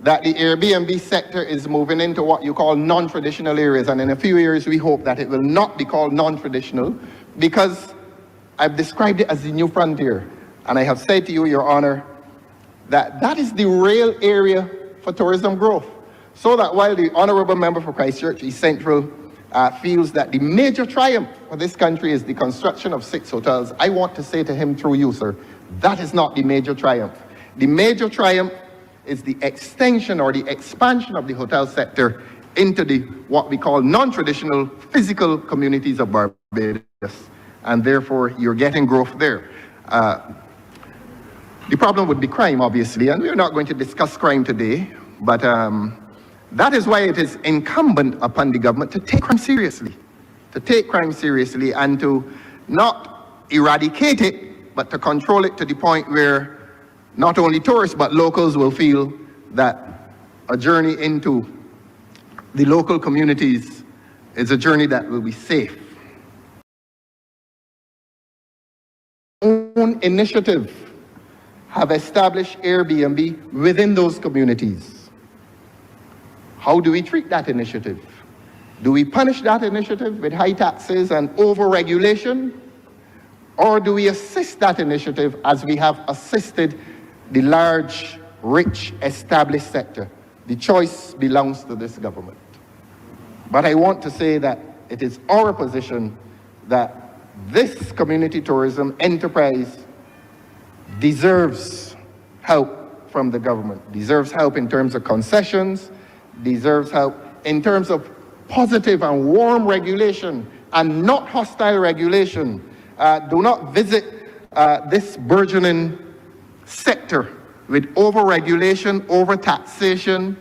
that the Airbnb sector is moving into what you call non-traditional areas, and in a few years we hope that it will not be called non-traditional, because I've described it as the new frontier. And I have said to you, Your Honor, that that is the real area for tourism growth. So that while the Honourable Member for Christchurch East Central feels that the major triumph for this country is the construction of 6 hotels, I want to say to him through you, sir, that is not the major triumph. The major triumph is the extension or the expansion of the hotel sector into the what we call non-traditional physical communities of Barbados. And therefore, you're getting growth there. The problem would be crime, obviously, and we're not going to discuss crime today, but that is why it is incumbent upon the government to take crime seriously, and to not eradicate it, but to control it to the point where not only tourists, but locals will feel that a journey into the local communities is a journey that will be safe. Own initiative have established Airbnb within those communities. How do we treat that initiative? Do we punish that initiative with high taxes and over-regulation? Or do we assist that initiative as we have assisted the large, rich, established sector? The choice belongs to this government. But I want to say that it is our position that this community tourism enterprise deserves help from the government, deserves help in terms of concessions, deserves help in terms of positive and warm regulation and not hostile regulation. Do not visit this burgeoning sector with over-regulation, over-taxation.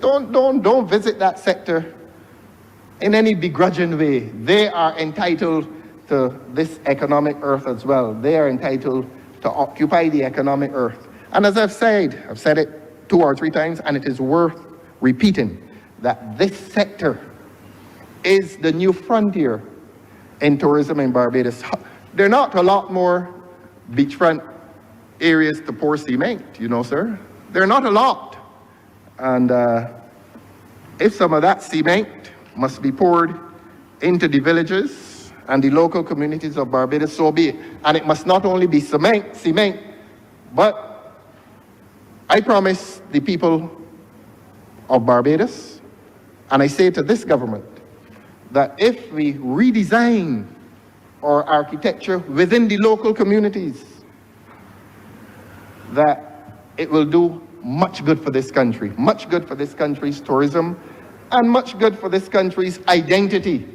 Don't visit that sector in any begrudging way. They are entitled to this economic earth as well. They are entitled to occupy the economic earth. And as I've said it 2 or 3 times, and it is worth repeating, that this sector is the new frontier in tourism in Barbados. There are not a lot more beachfront areas to pour cement, you know, sir. There are not a lot. And if some of that cement must be poured into the villages and the local communities of Barbados, so be it. And it must not only be cement, but I promise the people of Barbados, and I say to this government, that if we redesign our architecture within the local communities, that it will do much good for this country, much good for this country's tourism, and much good for this country's identity.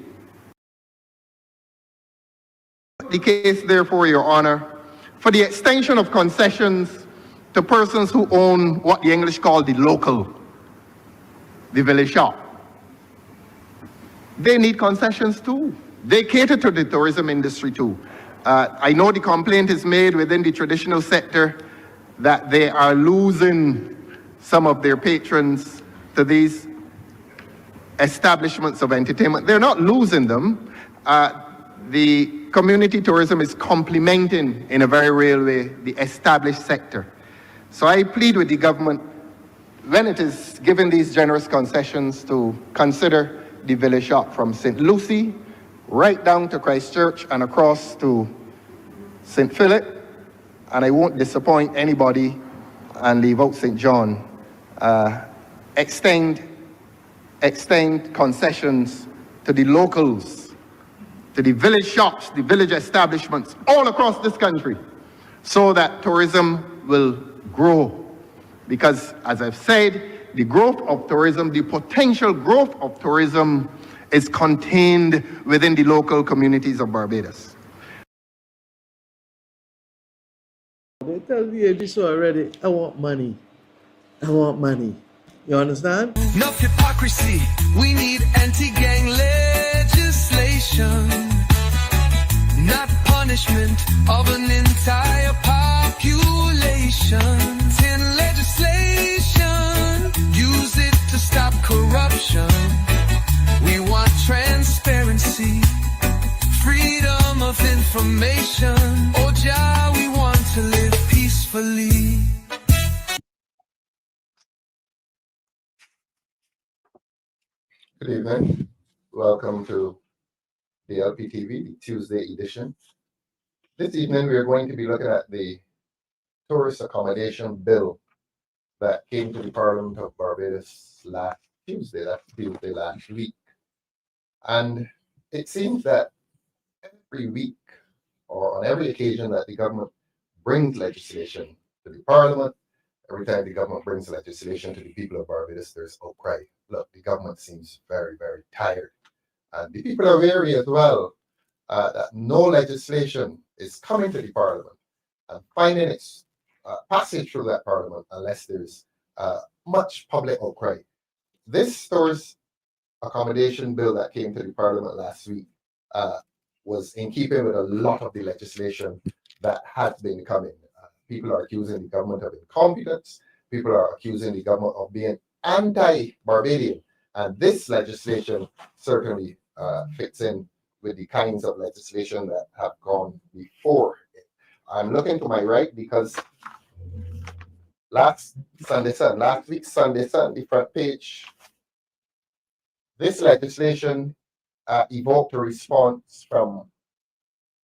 The case, therefore, Your Honor, for the extension of concessions to persons who own what the English call the local, the village shop. They need concessions too. They cater to the tourism industry too. I know the complaint is made within the traditional sector that they are losing some of their patrons to these establishments of entertainment. They're not losing them. The community tourism is complementing in a very real way the established sector. So I plead with the government, when it is given these generous concessions, to consider the village shop from St. Lucie right down to Christchurch and across to St. Phillips, and I won't disappoint anybody and leave out St. John. Extend concessions to the locals, to the village shops, the village establishments all across this country, so that tourism will grow. Because, as I've said, the growth of tourism, the potential growth of tourism is contained within the local communities of Barbados. They tell me this already, I want money. I want money. You understand? Enough hypocrisy. We need anti-gang legislation, not punishment of an entire population. In legislation, use it to stop corruption. We want transparency, freedom of information. Oh, Jah, we want to live peacefully. Good evening. Welcome to DLP TV, the Tuesday edition. This evening, we are going to be looking at the Tourist Accommodation Bill that came to the Parliament of Barbados last Tuesday, last week. And it seems that every week or on every occasion that the government brings legislation to the Parliament, every time the government brings legislation to the people of Barbados, there's outcry. Look, the government seems very, very tired. And the people are weary as well that no legislation is coming to the Parliament and finding its passage through that Parliament unless there's much public outcry. This Tourist Accommodation Bill that came to the Parliament last week was in keeping with a lot of the legislation that had been coming. People are accusing the government of incompetence. People are accusing the government of being anti-Barbadian. And this legislation certainly fits in with the kinds of legislation that have gone before it. I'm looking to my right because last week's Sunday Sun, the front page, this legislation evoked a response from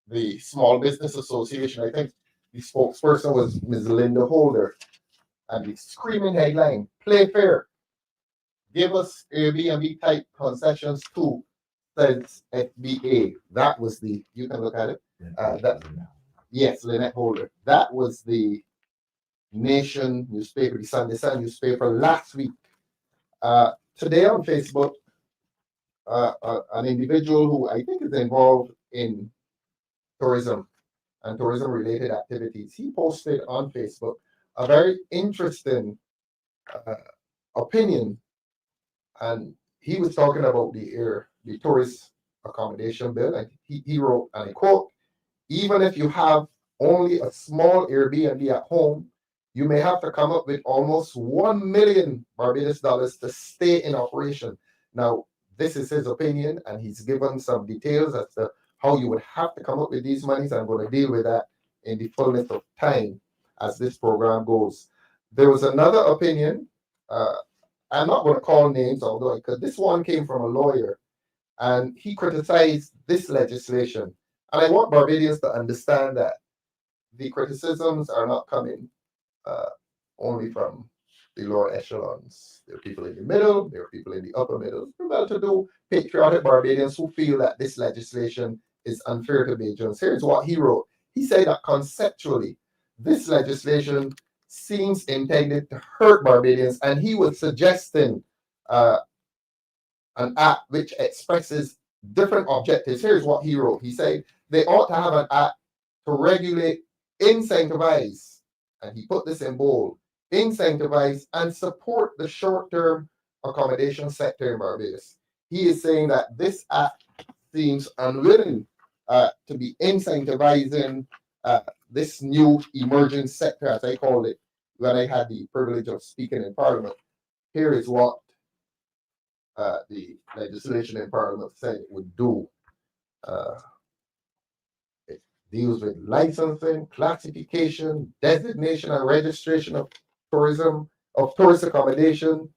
the Small Business Association. I think the spokesperson was Ms. Linda Holder, and the screaming headline, "Play fair. Give us Airbnb type concessions too," says FBA. That was the, you can look at it. Yes, Lynette Holder. That was the Nation newspaper, the Sunday Sun newspaper last week. Today on Facebook, an individual who I think is involved in tourism and tourism related activities, he posted on Facebook a very interesting opinion, and he was talking about the Tourist Accommodation Bill, and he wrote, and I quote, "Even if you have only a small Airbnb at home, you may have to come up with almost 1 million Barbados dollars to stay in operation." Now, this is his opinion, and he's given some details as to how you would have to come up with these monies. I'm going to deal with that in the fullness of time as this program goes. There was another opinion. I'm not going to call names, although because this one came from a lawyer, and he criticized this legislation. And I want Barbadians to understand that the criticisms are not coming only from the lower echelons. There are people in the middle, there are people in the upper middle, well-to-do patriotic Barbadians who feel that this legislation is unfair to Bajans. Here's what he wrote. He said that conceptually, this legislation seems intended to hurt Barbadians, and he was suggesting an act which expresses different objectives. Here's what he wrote. He said they ought to have an act to regulate, incentivize, and he put this in bold, incentivize and support the short-term accommodation sector in Barbados. He is saying that this act seems unwilling to be incentivizing this new emerging sector, as I called it, when I had the privilege of speaking in Parliament. Here is what the legislation in Parliament said it would do. It deals with licensing, classification, designation, and registration of tourist accommodation,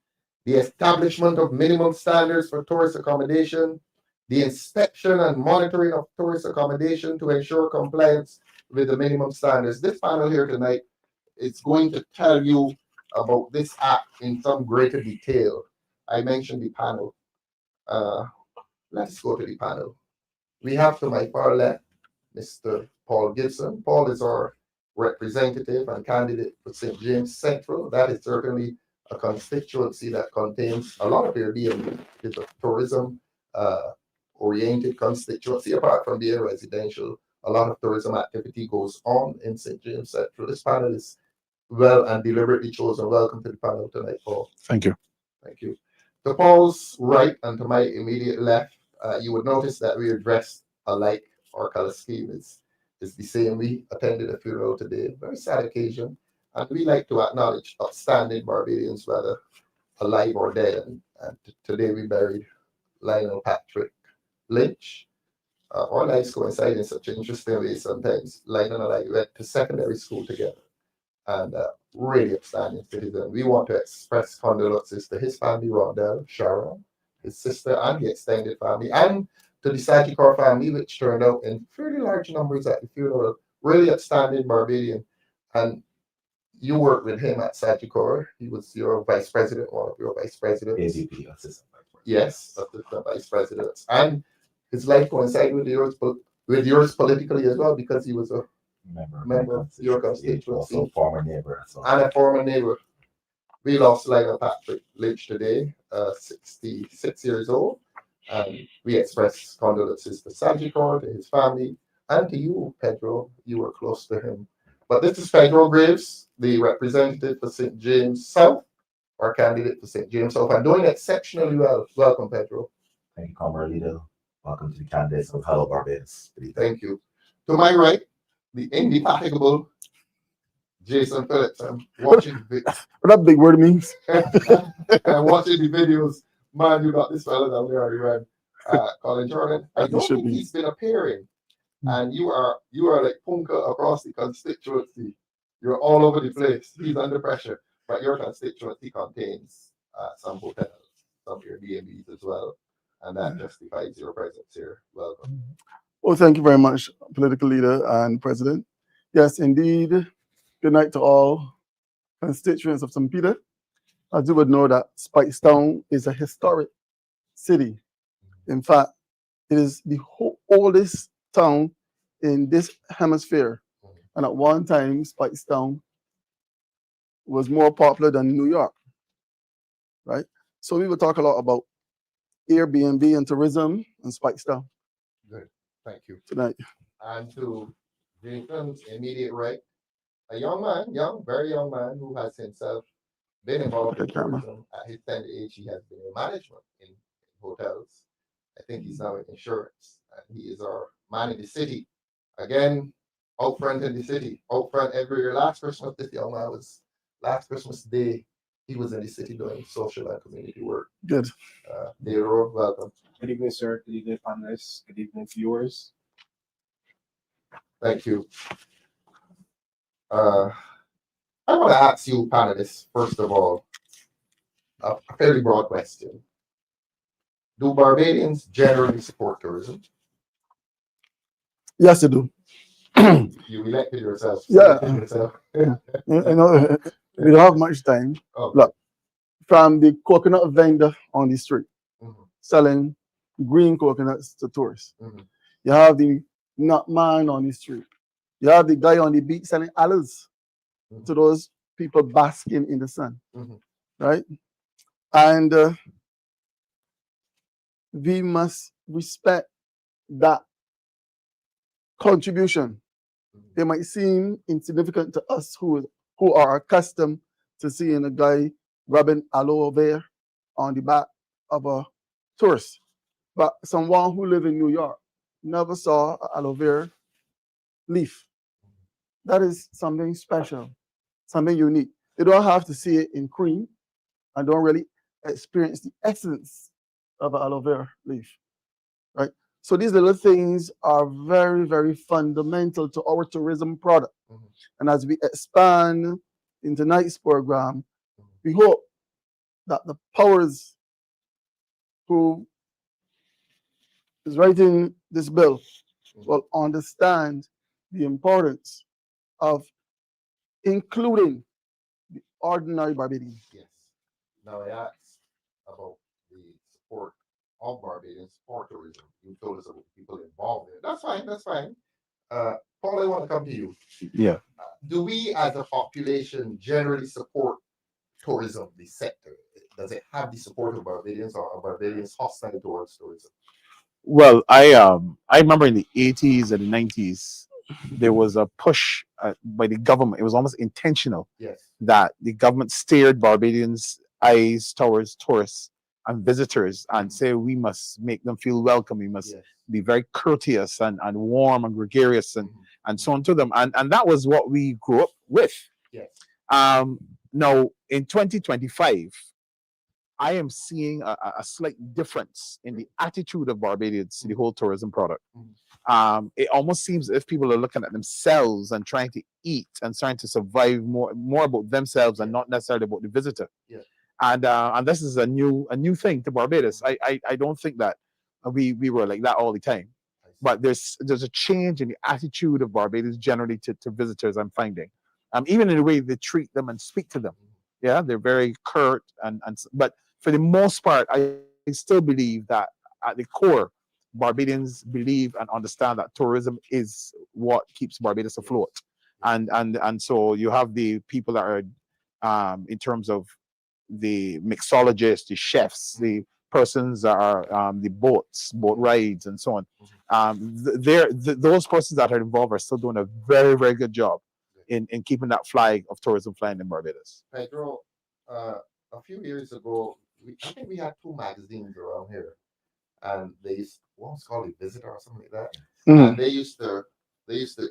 the establishment of minimum standards for tourist accommodation, the inspection and monitoring of tourist accommodation to ensure compliance with the minimum standards. This panel here tonight is going to tell you about this act in some greater detail. I mentioned the panel. Let's go to the panel. We have to my far left, Mr. Paul Gibson. Paul is our representative and candidate for St. James Central. That is certainly a constituency that contains a lot of Airbnb. It's a tourism oriented constituency. Apart from being residential, a lot of tourism activity goes on in St. James Central. This panel is well and deliberately chosen. Welcome to the panel tonight, Paul. Thank you. Thank you. To Paul's right and to my immediate left, you would notice that we are dressed alike. Our color scheme is the same. We attended a funeral today, very sad occasion, and we like to acknowledge outstanding Barbadians, whether alive or dead. And today we buried Lionel Patrick Lynch. Our lives coincide in such an interesting way sometimes. Lionel and I went to secondary school together, and really outstanding citizen. We want to express condolences to his family, Rondell, Sharon, his sister, and the extended family, and to the Sagicor family, which turned out in fairly large numbers at the funeral. Really outstanding Barbadian. And you worked with him at Sagicor. He was your vice president, one of your vice presidents. AVP, assistant vice president. Yes, assistant vice presidents. And his life coincided with yours politically as well, because he was a member of your constituency. Also former neighbor. So. And a former neighbor. We lost Lionel Patrick Lynch today, 66 years old. And we express condolences to Sagicor, to his family, and to you, Pedro. You were close to him. But this is Pedro Greaves, the representative for St. James South, our candidate for St. James South, and doing exceptionally well. Welcome, Pedro. Thank you, Comrade Leader. Welcome to the candidates of Hello Barbados. Thank you. To my right, the indefatigable Jason Phillips. I'm watching what that big word means. I'm watching the videos. Man, you got this fella down there already, man. Colin Jordan. I don't think he's been appearing. And you are like Punka across the constituency. You're all over the place. He's under pressure. But your constituency contains some hotels, some Airbnbs as well. And that justifies your presence here. Welcome. Well, thank you very much, political leader and president. Yes, indeed. Good night to all constituents of St. Peter. As you would know that Spicestown is a historic city. In fact, it is the oldest town in this hemisphere. And at one time, Spicestown was more popular than New York, right? So we will talk a lot about Airbnb and tourism and Spicestown. Good, thank you. Tonight. And to Jason's immediate right, a young man, very young man, who has himself been involved in tourism. At his tender age, he has been in management in hotels. I think he's now in insurance. And he is our man in the city. Again, out front in the city, out front every year. Last Christmas, this young man was, last Christmas Day, he was in the city doing social and community work. Good. Pedro, welcome. Good evening, sir. Good evening, panelists. Good evening, viewers. Thank you. I want to ask you, panelists, first of all, a fairly broad question. Do Barbadians generally support tourism? Yes, they do. You elected yourself. Yeah. Yeah. You know, we don't have much time. Oh. Look, from the coconut vendor on the street selling green coconuts to tourists. You have the nut man on the street. You have the guy on the beach selling olives to those people basking in the sun, right? And we must respect that contribution. It might seem insignificant to us who are accustomed to seeing a guy rubbing aloe vera on the back of a tourist. But someone who lives in New York never saw an aloe vera leaf. That is something special, something unique. They don't have to see it in cream and don't really experience the essence of an aloe vera leaf, right? So these little things are very, very fundamental to our tourism product. And as we expand in tonight's program, we hope that the powers who is writing this bill will understand the importance of including the ordinary Barbadian. Yes. Now I asked about the support of Barbadians for tourism. You told us about the people involved in it. That's fine. That's fine. Paul, I want to come to you. Yeah. Do we, as a population, generally support tourism, the sector? Does it have the support of Barbadians, or are Barbadians hostile towards tourism? Well, I remember in the 80s and the 90s, there was a push by the government. It was almost intentional. Yes. That the government steered Barbadians' eyes towards tourists and visitors and say we must make them feel welcome. We must be very courteous and warm and gregarious and so on to them. And that was what we grew up with. Yes. Now, in 2025, I am seeing a slight difference in the attitude of Barbadians to the whole tourism product. It almost seems as if people are looking at themselves and trying to eat and trying to survive more about themselves and not necessarily about the visitor. Yeah. And this is a new thing to Barbados. I don't think that we were like that all the time, but there's a change in the attitude of Barbados generally to visitors. I'm finding, even in the way they treat them and speak to them. Yeah, they're very curt but for the most part, I still believe that at the core, Barbadians believe and understand that tourism is what keeps Barbados afloat. And so you have the people that are in terms of the mixologists, the chefs, the persons that are the boat rides and so on. Those persons that are involved are still doing a very, very good job in keeping that flag of tourism flying in Barbados. Pedro, a few years ago, I think we had 2 magazines around here, and one was called a Visitor or something like that. Mhm. And they used to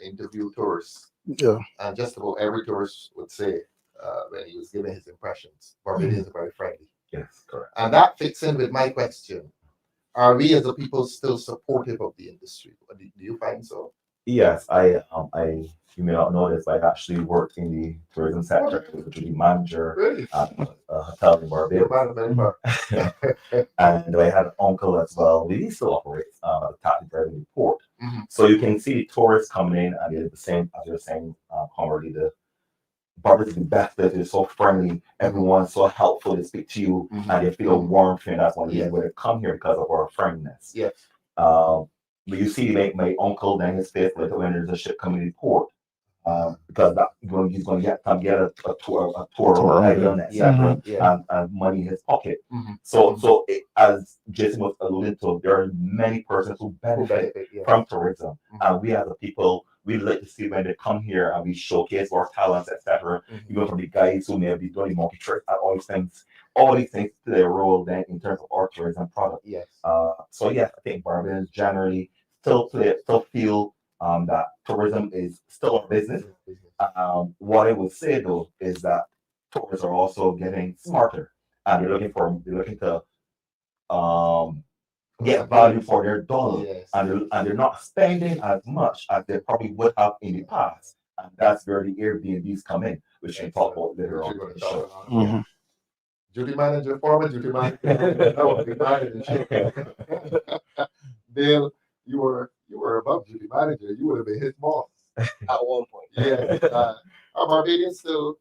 interview tourists, Yeah. and just about every tourist would say, when he was giving his impressions, Barbadians are very friendly. Yes, correct. And that fits in with my question. Are we as a people still supportive of the industry? Do you find so? Yes, you may not know this, but I actually worked in the tourism sector as a duty manager Really? at a hotel in Barbados. And I had an uncle as well. He still operates at the Taxi Driving Port. Mhm. So you can see tourists coming in, and they're the same as you're saying, Conrad, the Barbados is the best place. They're so friendly. Everyone's so helpful to speak to you, and you feel warm feeling. That's one reason why they come here, because of our friendliness. Yes. But you see, my uncle then his face later when there's a ship coming to the port, because he's going to get a tour around the island, etc., and money in his pocket. So as Jason was alluding to, there are many persons who benefit from tourism, and we as a people, we like to see when they come here and we showcase our talents, etc. Even from the guys who may be doing monkey tricks and all these things play a role then in terms of our tourism product. Yes. So yes, I think Barbadians generally still feel that tourism is still a business. What I would say though is that tourists are also getting smarter, and they're looking to get value for their dollar, and they're not spending as much as they probably would have in the past, and that's where the Airbnbs come in, which we talk about later on in the show. Duty manager, former duty manager. Bill, you were above duty manager. You would have been his boss at one point. Yeah. Are Barbadians still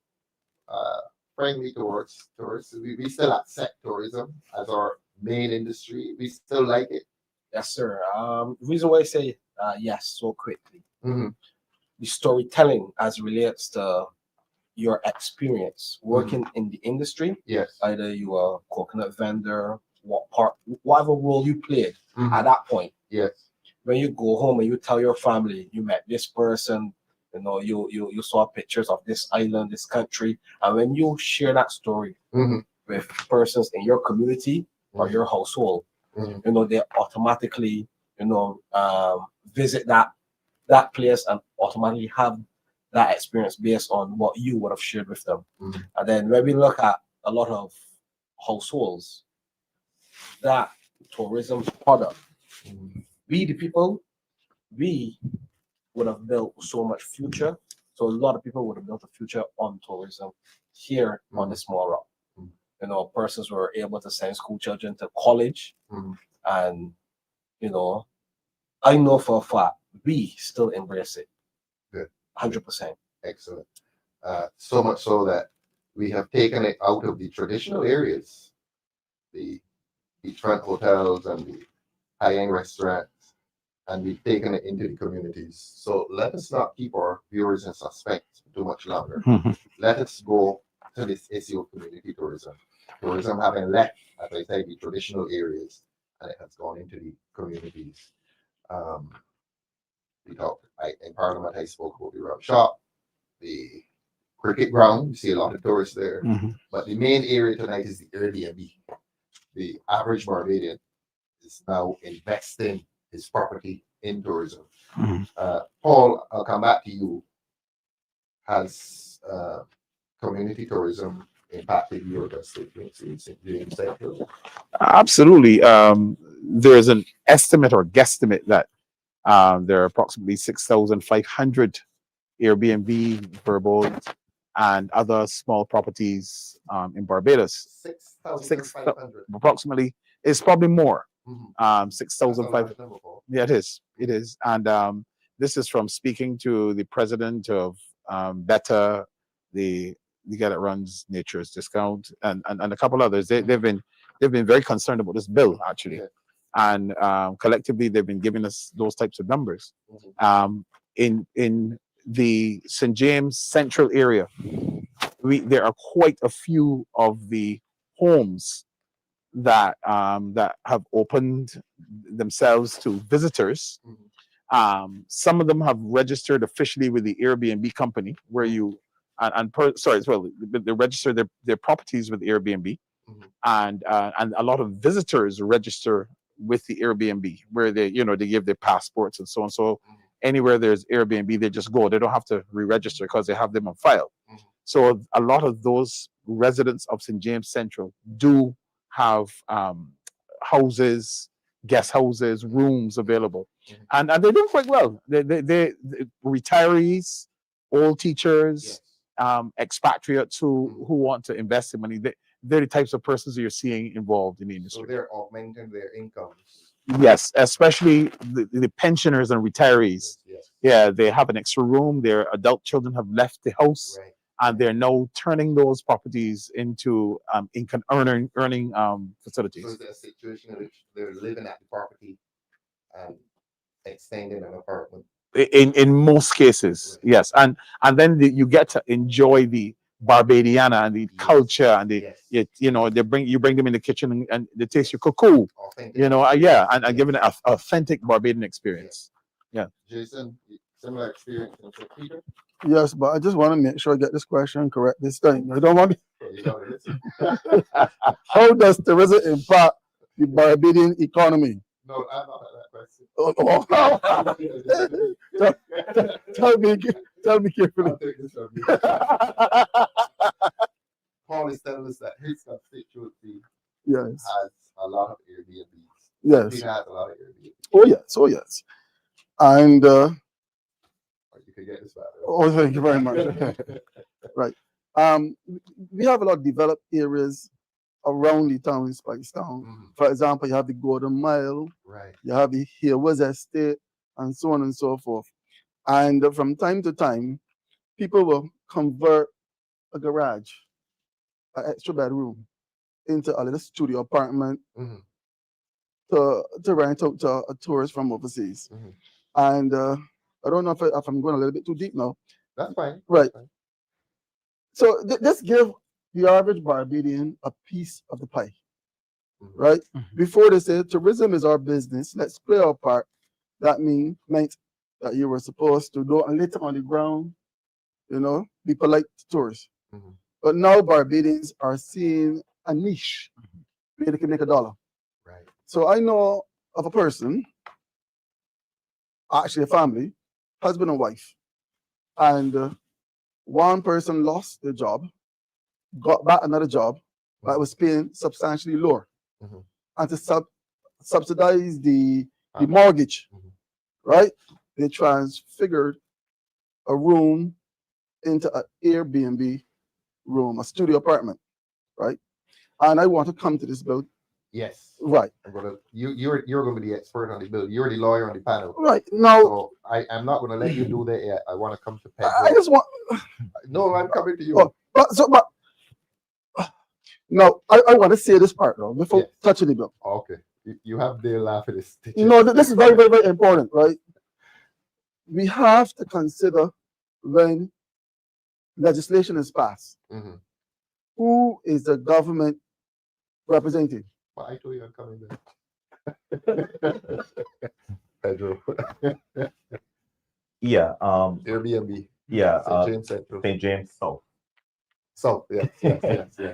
friendly towards tourists? We still accept tourism as our main industry. We still like it. Yes, sir. The reason why I say yes so quickly, Mm-hmm. the storytelling as relates to your experience working in the industry. Yes. Either you are a coconut vendor, whatever role you played at that point. Yes. When you go home and you tell your family you met this person, you saw pictures of this island, this country, and when you share that story with persons in your community or your household, they automatically visit that place and automatically have that experience based on what you would have shared with them. And then when we look at a lot of households, that tourism product, we the people, we would have built so much future. So a lot of people would have built a future on tourism here on the small rock. Persons were able to send school children to college, and I know for a fact we still embrace it. Good. 100%. Excellent. So much so that we have taken it out of the traditional areas, the beachfront hotels and the high-end restaurants, and we've taken it into the communities. So let us not keep our viewers in suspense too much longer. Let us go to this issue of community tourism. Tourism having left, as I say, the traditional areas, and it has gone into the communities. We talked in Parliament. I spoke about the rum shop, the cricket ground. You see a lot of tourists there, but the main area tonight is the Airbnb. The average Barbadian is now investing his property in tourism. Paul, I'll come back to you. Has community tourism impacted your constituencies in sector? Absolutely. There's an estimate or guesstimate that there are approximately 6,500 Airbnb for about and other small properties in Barbados. 6,500. Approximately. It's probably more. Mhm. 6,500. Yeah, it is. It is. And this is from speaking to the president of Beta, the guy that runs Nature's Discount, and a couple others. They've been very concerned about this bill, actually. Yeah. And collectively, they've been giving us those types of numbers. In the St. James Central area, there are quite a few of the homes that have opened themselves to visitors. Some of them have registered officially with the Airbnb company, where you they register their properties with Airbnb, and a lot of visitors register with the Airbnb, where they give their passports and so on. So anywhere there's Airbnb, they just go. They don't have to re-register because they have them on file. So a lot of those residents of St. James Central do have houses, guest houses, rooms available, and they're doing quite well. They retirees, old teachers, expatriates who want to invest in money. They're the types of persons you're seeing involved in the industry. So they're augmenting their incomes. Yes, especially the pensioners and retirees. Yes. Yeah, they have an extra room. Their adult children have left the house, Right. and they're now turning those properties into income earning facilities. So it's a situation in which they're living at the property and extending an apartment. In most cases, yes, and then you get to enjoy the Barbadiana and the culture and the you bring them in the kitchen and they taste your cuckoo, Authentic. and giving an authentic Barbadian experience. Yeah. Jason, similar experience in St. Peter? Yes, but I just want to make sure I get this question correct this time. I don't want to. You gotta listen. How does tourism impact the Barbadian economy? No, I'm not at that question. Tell me carefully. I'll take this from you. Paul is telling us that his constituency Yes. has a lot of Airbnbs. Yes. He has a lot of Airbnbs. Oh yes. Oh yes. And Or you can get this back. oh, thank you very much. Right. We have a lot of developed areas around the town in Spicestown. For example, you have the Golden Mile, Right. you have the Hilwas Estate, and so on and so forth. And from time to time, people will convert a garage, an extra bedroom, into a little studio apartment to rent out to a tourist from overseas. And I don't know if I'm going a little bit too deep now. That's fine. Right. That's fine. So this give the average Barbadian a piece of the pie, right? Before they say tourism is our business, let's play our part. That meant that you were supposed to go and litter on the ground, be polite to tourists. But now Barbadians are seeing a niche where they can make $1. Right. So I know of a person, actually a family, husband and wife, and one person lost their job, got back another job that was paying substantially lower, and to subsidize the mortgage, right? They transfigured a room into an Airbnb room, a studio apartment, right? And I want to come to this bill. Yes. Right. You're going to be the expert on the bill. You're the lawyer on the panel. Right. Now, So I'm not going to let you do that yet. I want to come to Pedro. I just want. No, I'm coming to you. But no, I want to say this part though before Yes. touching the bill. Okay. You have the laugh at this. No, this is very, very, very important, right? We have to consider when legislation is passed, who is the government representing? Well, I told you I'm coming there. Pedro. Yeah. Airbnb. Yeah. St. James Central. St. James South. So, yes.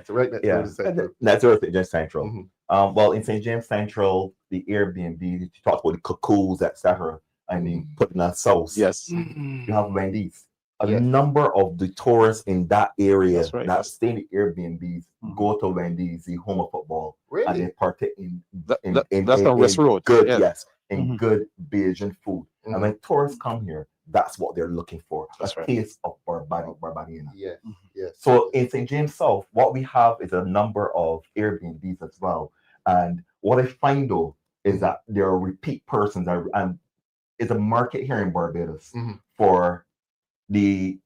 So right next to the Central. That's where St. James Central. Well, in St. James Central, the Airbnb, you talk about the cuckoos, etc. I mean, putting a sauce. Yes. You have Wendy's. A number of the tourists in that area that stay in the Airbnbs go to Wendy's, the home of football, and they partake in that's on West Road. Good, Yeah. yes, in good Bajan food. And when tourists come here, that's what they're looking for. That's a right. taste of Barbadian. Yes. Yes. So in St. James South, what we have is a number of Airbnbs as well. And what I find though is that there are repeat persons, and it's a market here in Barbados for the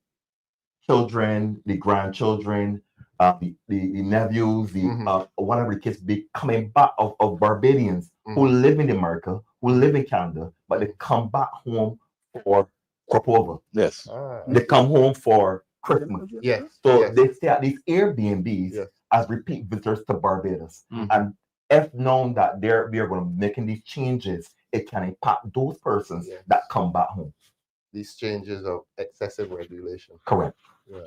children, the grandchildren, the nephews, whatever the kids be coming back of Barbadians who live in America, who live in Canada, but they come back home for crop over. Yes. They come home for Christmas. Yes. So yes. they stay at these Airbnbs Yes. as repeat visitors to Barbados. And if known that we are going to be making these changes, it can impact those persons that come back home. These changes of excessive regulation. Correct. Yeah.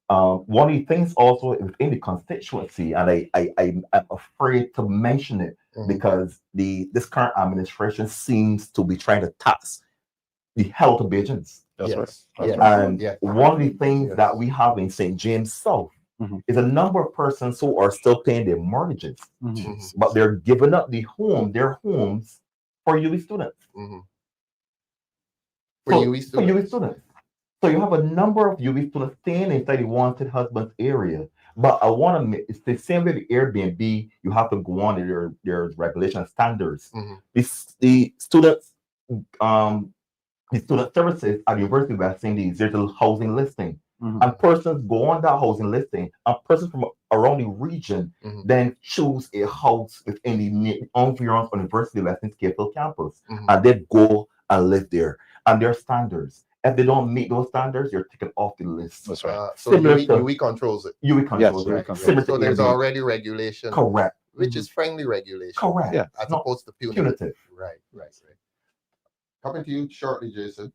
One of the things also within the constituency, and I'm afraid to mention it because this current administration seems to be trying to tax the health of Bajans. That's right. Yes. And Yes. one of the things that we have in St. James South is a number of persons who are still paying their mortgages, but they're giving up their homes for UWI students. For UWI students. So you have a number of UWI students staying inside the wanted husbands area. But I want to make it's the same way the Airbnb, you have to go on their regulation standards. The students the student services at the University of West Indies, there's a housing listing. And persons go on that housing listing, and persons from around the region then choose a house within the environs of University of West Indies Capital campus, and they go and live there. And their standards, if they don't meet those standards, you're taken off the list. That's right. So Similar to- UWI controls it. UWI controls Yes, it. right. Similar to So there's Airbnb. already regulation, Correct. which is friendly regulation, Correct. Yeah. as Not opposed to punitive. punitive. Right. Coming to you shortly, Jason.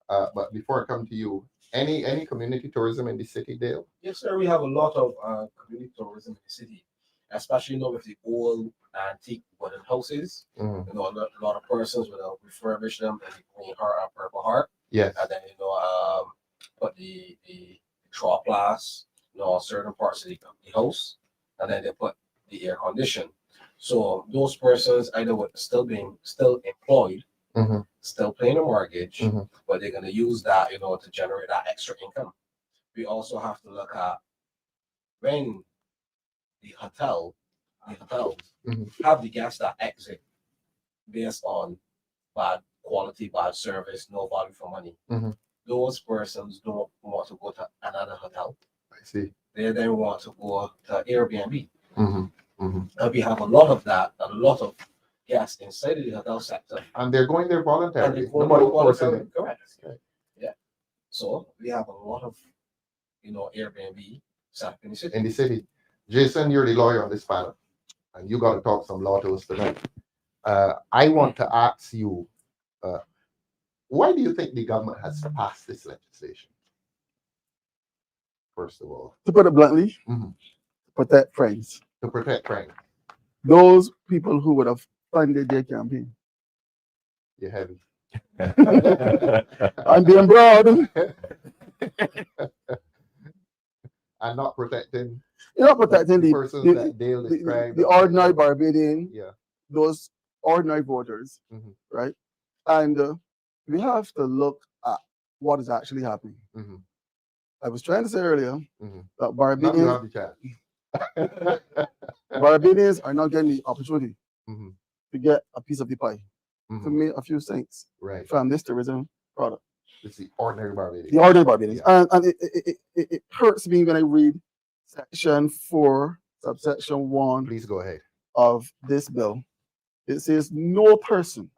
But before I come to you, any community tourism in the city, Dale? Yes, sir. We have a lot of community tourism in the city, especially with the old antique wooden houses. A lot of persons will refurbish them in the Green Heart and Purple Heart, Yes. and then put the straw glass, certain parts of the house, and then they put the air condition. So those persons either would still employed, still paying a mortgage, but they're going to use that, to generate that extra income. We also have to look at when the hotels have the guests that exit based on bad quality, bad service, no value for money. Those persons don't want to go to another hotel. I see. They then want to go to Airbnb. And we have a lot of that, a lot of guests inside of the hotel sector. And they're going there And voluntarily. they go Nobody to forcing volunteer. them. Correct. Yeah. So we have a lot of, Airbnb set up in the city. In the city. Jason, you're the lawyer on this panel, and you got to talk some law to us tonight. I want to ask you, why do you think the government has passed this legislation? First of all, To put it bluntly, protect friends. to protect crime. Those people who would have funded their campaign. You're heavy. I'm being broad. And not protecting You're not protecting the the, persons the, that Dale the, described. the ordinary Barbadian, Yeah. those ordinary voters, right? And we have to look at what is actually happening. I was trying to say earlier that Now you Barbadians, have the chance. Barbadians are not getting the opportunity Mhm. to get a piece of the pie, to Mhm. make a few cents Right. from this tourism product. It's the ordinary Barbadian. The ordinary Barbadians. And it hurts me when I read section 4, subsection 1 Please go ahead. of this bill. It says no person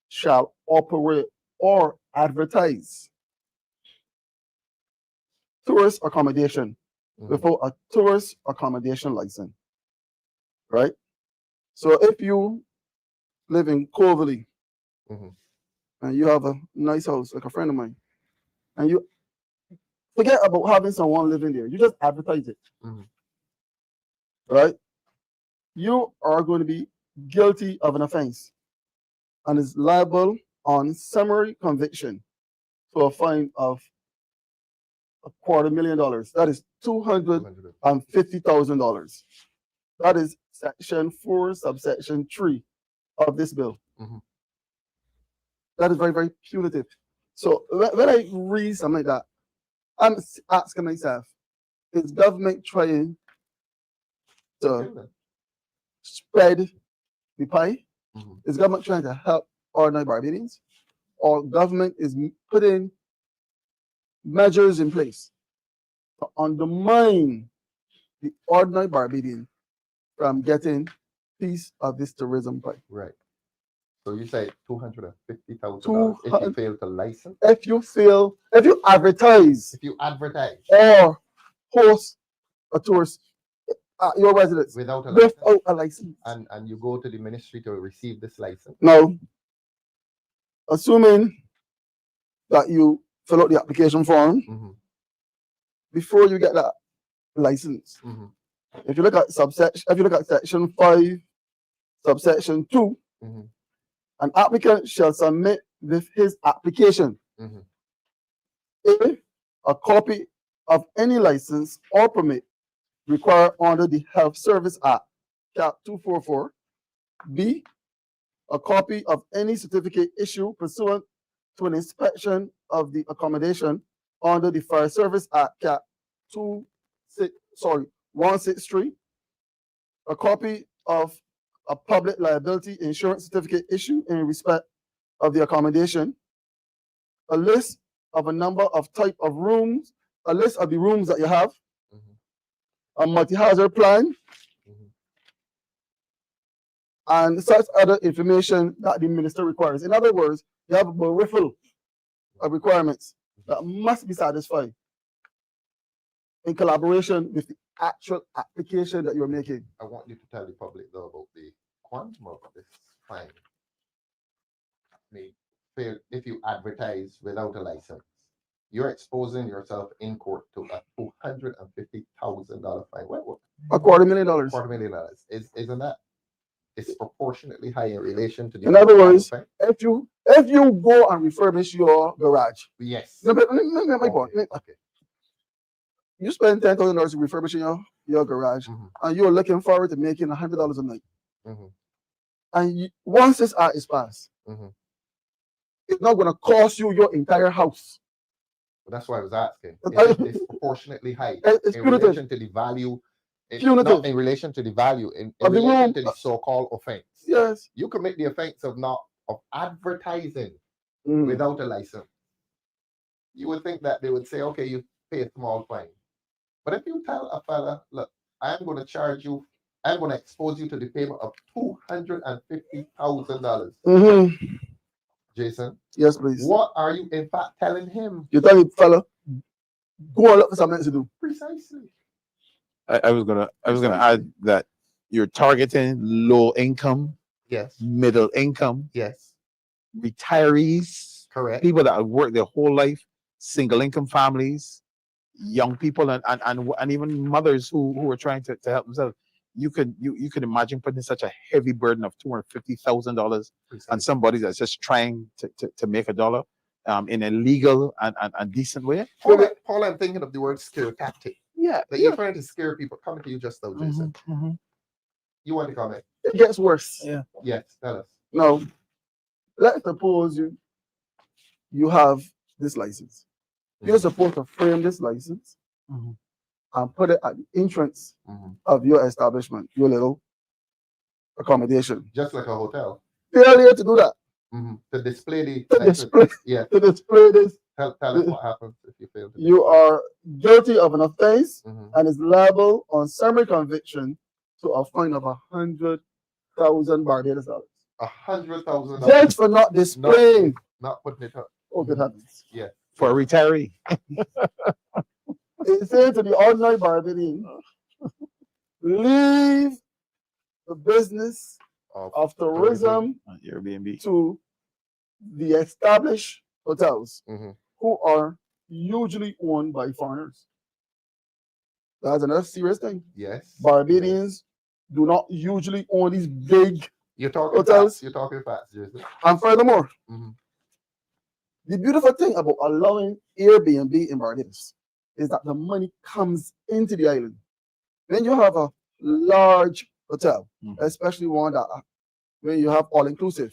shall operate or advertise tourist accommodation without a tourist accommodation license. Right? So if you live in Coverley and you have a nice house, like a friend of mine, and you forget about having someone living there, you just advertise it. Right? You are going to be guilty of an offense and is liable on summary conviction to a fine of $250,000. That is $250,000. That is section 4, subsection 3 of this bill. That is very, very punitive. So when I read something like that, I'm asking myself, Is government trying to spread the pie? Is government trying to help ordinary Barbadians? Or government is putting measures in place to undermine the ordinary Barbadian from getting piece of this tourism pie? Right. So you say $250,000 if you 200 fail to license, If you advertise if you advertise or host a tourist at your residence without a license, without a license. and you go to the ministry to receive this license. Now, assuming that you fill out the application form before you get that license, if you look at section 5, subsection 2, an applicant shall submit with his application a copy of any license or permit required under the Health Service Act, Cap 244, B, a copy of any certificate issued pursuant to an inspection of the accommodation under the Fire Service Act, Cap 163, a copy of a public liability insurance certificate issued in respect of the accommodation, a list of a number of type of rooms, a list of the rooms that you have, a multi-hazard plan, and such other information that the minister requires. In other words, you have a riffle of requirements that must be satisfied in collaboration with the actual application that you're making. I want you to tell the public though about the quantum of this fine. If you advertise without a license, you're exposing yourself in court to a $250,000 fine. What? $250,000. $250,000. Isn't that? It's proportionately high in relation to the. In other words, if you go and refurbish your garage, yes. no, but my point. Okay. You spend $10,000 refurbishing your garage, and you're looking forward to making $100 a night. And once this act is passed, it's not going to cost you your entire house. Well, that's why I was asking. It's proportionately high It's in punitive. relation to the value. Punitive. Not in relation to the value, in Of the relation room. to the so-called offense. Yes. You commit the offense of advertising without a license. You would think that they would say, okay, you pay a small fine. But if you tell a fella, look, I'm going to charge you, I'm going to expose you to the payment of $250,000. Jason, yes, please. What are you in fact telling him? You tell the fella, go and look for something to do. Precisely. I was gonna add that you're targeting low income, Yes. middle income, Yes. retirees, Correct. people that have worked their whole life, single income families, young people, and even mothers who are trying to help themselves. You could imagine putting such a heavy burden of $250,000 on somebody that's just trying to make a dollar in a legal and decent way. Paul, I'm thinking of the word scare tactic. Yeah, That you're trying to scare people. Coming to you just now, Jason. You want to comment? It gets worse. Yeah. Yes, tell us. Now, let's suppose you have this license. You're supposed to frame this license and put it at the entrance of your establishment, your little accommodation. Just like a hotel. Failure to do that. To display the To display, yeah. to display this, Tell us what happens if you fail to you are guilty of an offense Mhm. and is liable on summary conviction to a fine of $100,000 Barbados dollars. $100,000 Just for not displaying. not putting it up. Oh, good heavens. Yeah. For a retiree. It's saying to the ordinary Barbadian, leave the business of tourism Airbnb to the established hotels Mhm. who are usually owned by foreigners. That's another serious thing. Yes. Barbadians do not usually own these big You're talking hotels. fast. You're talking fast, Jason. And furthermore, Mhm. the beautiful thing about allowing Airbnb in Barbados is that the money comes into the island. When you have a large hotel, especially one that when you have all inclusive,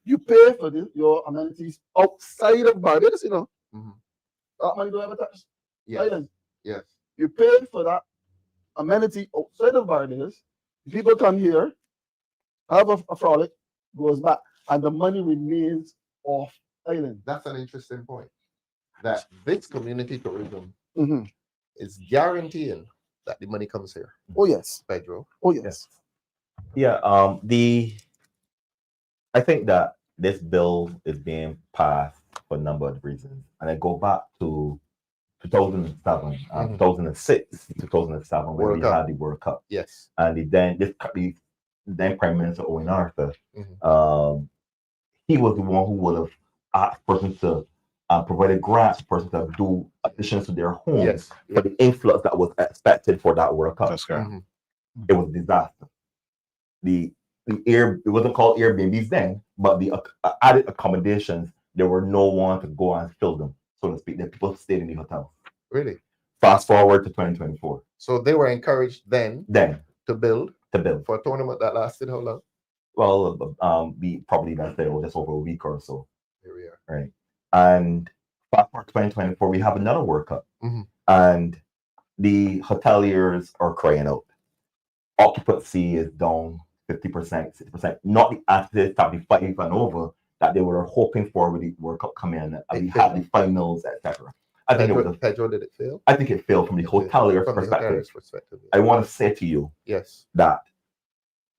you pay for your amenities outside of Barbados, That money don't ever touch the Yes. island. Yes. You pay for that amenity outside of Barbados. People come here, have a frolic, goes back, and the money remains off island. That's an interesting point. That this community tourism Mhm. is guaranteeing that the money comes here. Oh yes. Pedro. Oh yes. Yeah, I think that this bill is being passed for a number of reasons. And I go back to 2007, 2006, 2007, when World we Cup. had the World Cup. Yes. And the then Prime Minister Owen Arthur, he was the one who would have asked persons to provided grants for persons to do additions to their homes Yes. for the influx that was expected for that World Cup. That's correct. It was a disaster. The it wasn't called Airbnbs then, but the added accommodations, there were no one to go and fill them, so to speak. The people stayed in the hotel. Really? Fast forward to 2024. So they were encouraged then to build for a tournament that lasted how long? Well, we probably that's there just over a week or so. Here we are. Right. And fast forward to 2024, we have another World Cup, and the hoteliers are crying out. Occupancy is down 50%, 60%. Not the athletes that we fighting and over that they were hoping for with the World Cup coming in, and we had the finals, etc. I think Pedro, did it fail? I think it failed from the hotelier's perspective. I want to say to you, yes, that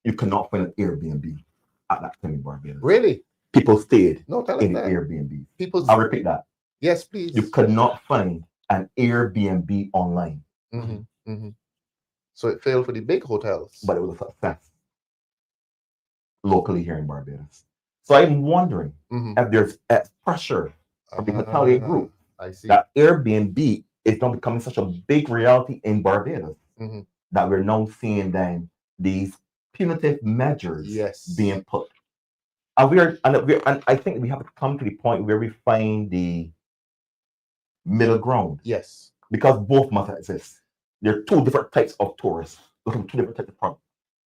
you cannot find an Airbnb at that time in Barbados. Really? People stayed in the Airbnb. I'll repeat that. Yes, please. You could not find an Airbnb online. So it failed for the big hotels. But it was a success locally here in Barbados. So I'm wondering if there's pressure from the hotelier group that Airbnb is not becoming such a big reality in Barbados that we're now seeing then these punitive measures being put. And I think we have to come to the point where we find the middle ground. Yes. Because both must exist. There are two different types of tourists looking for two different types of products.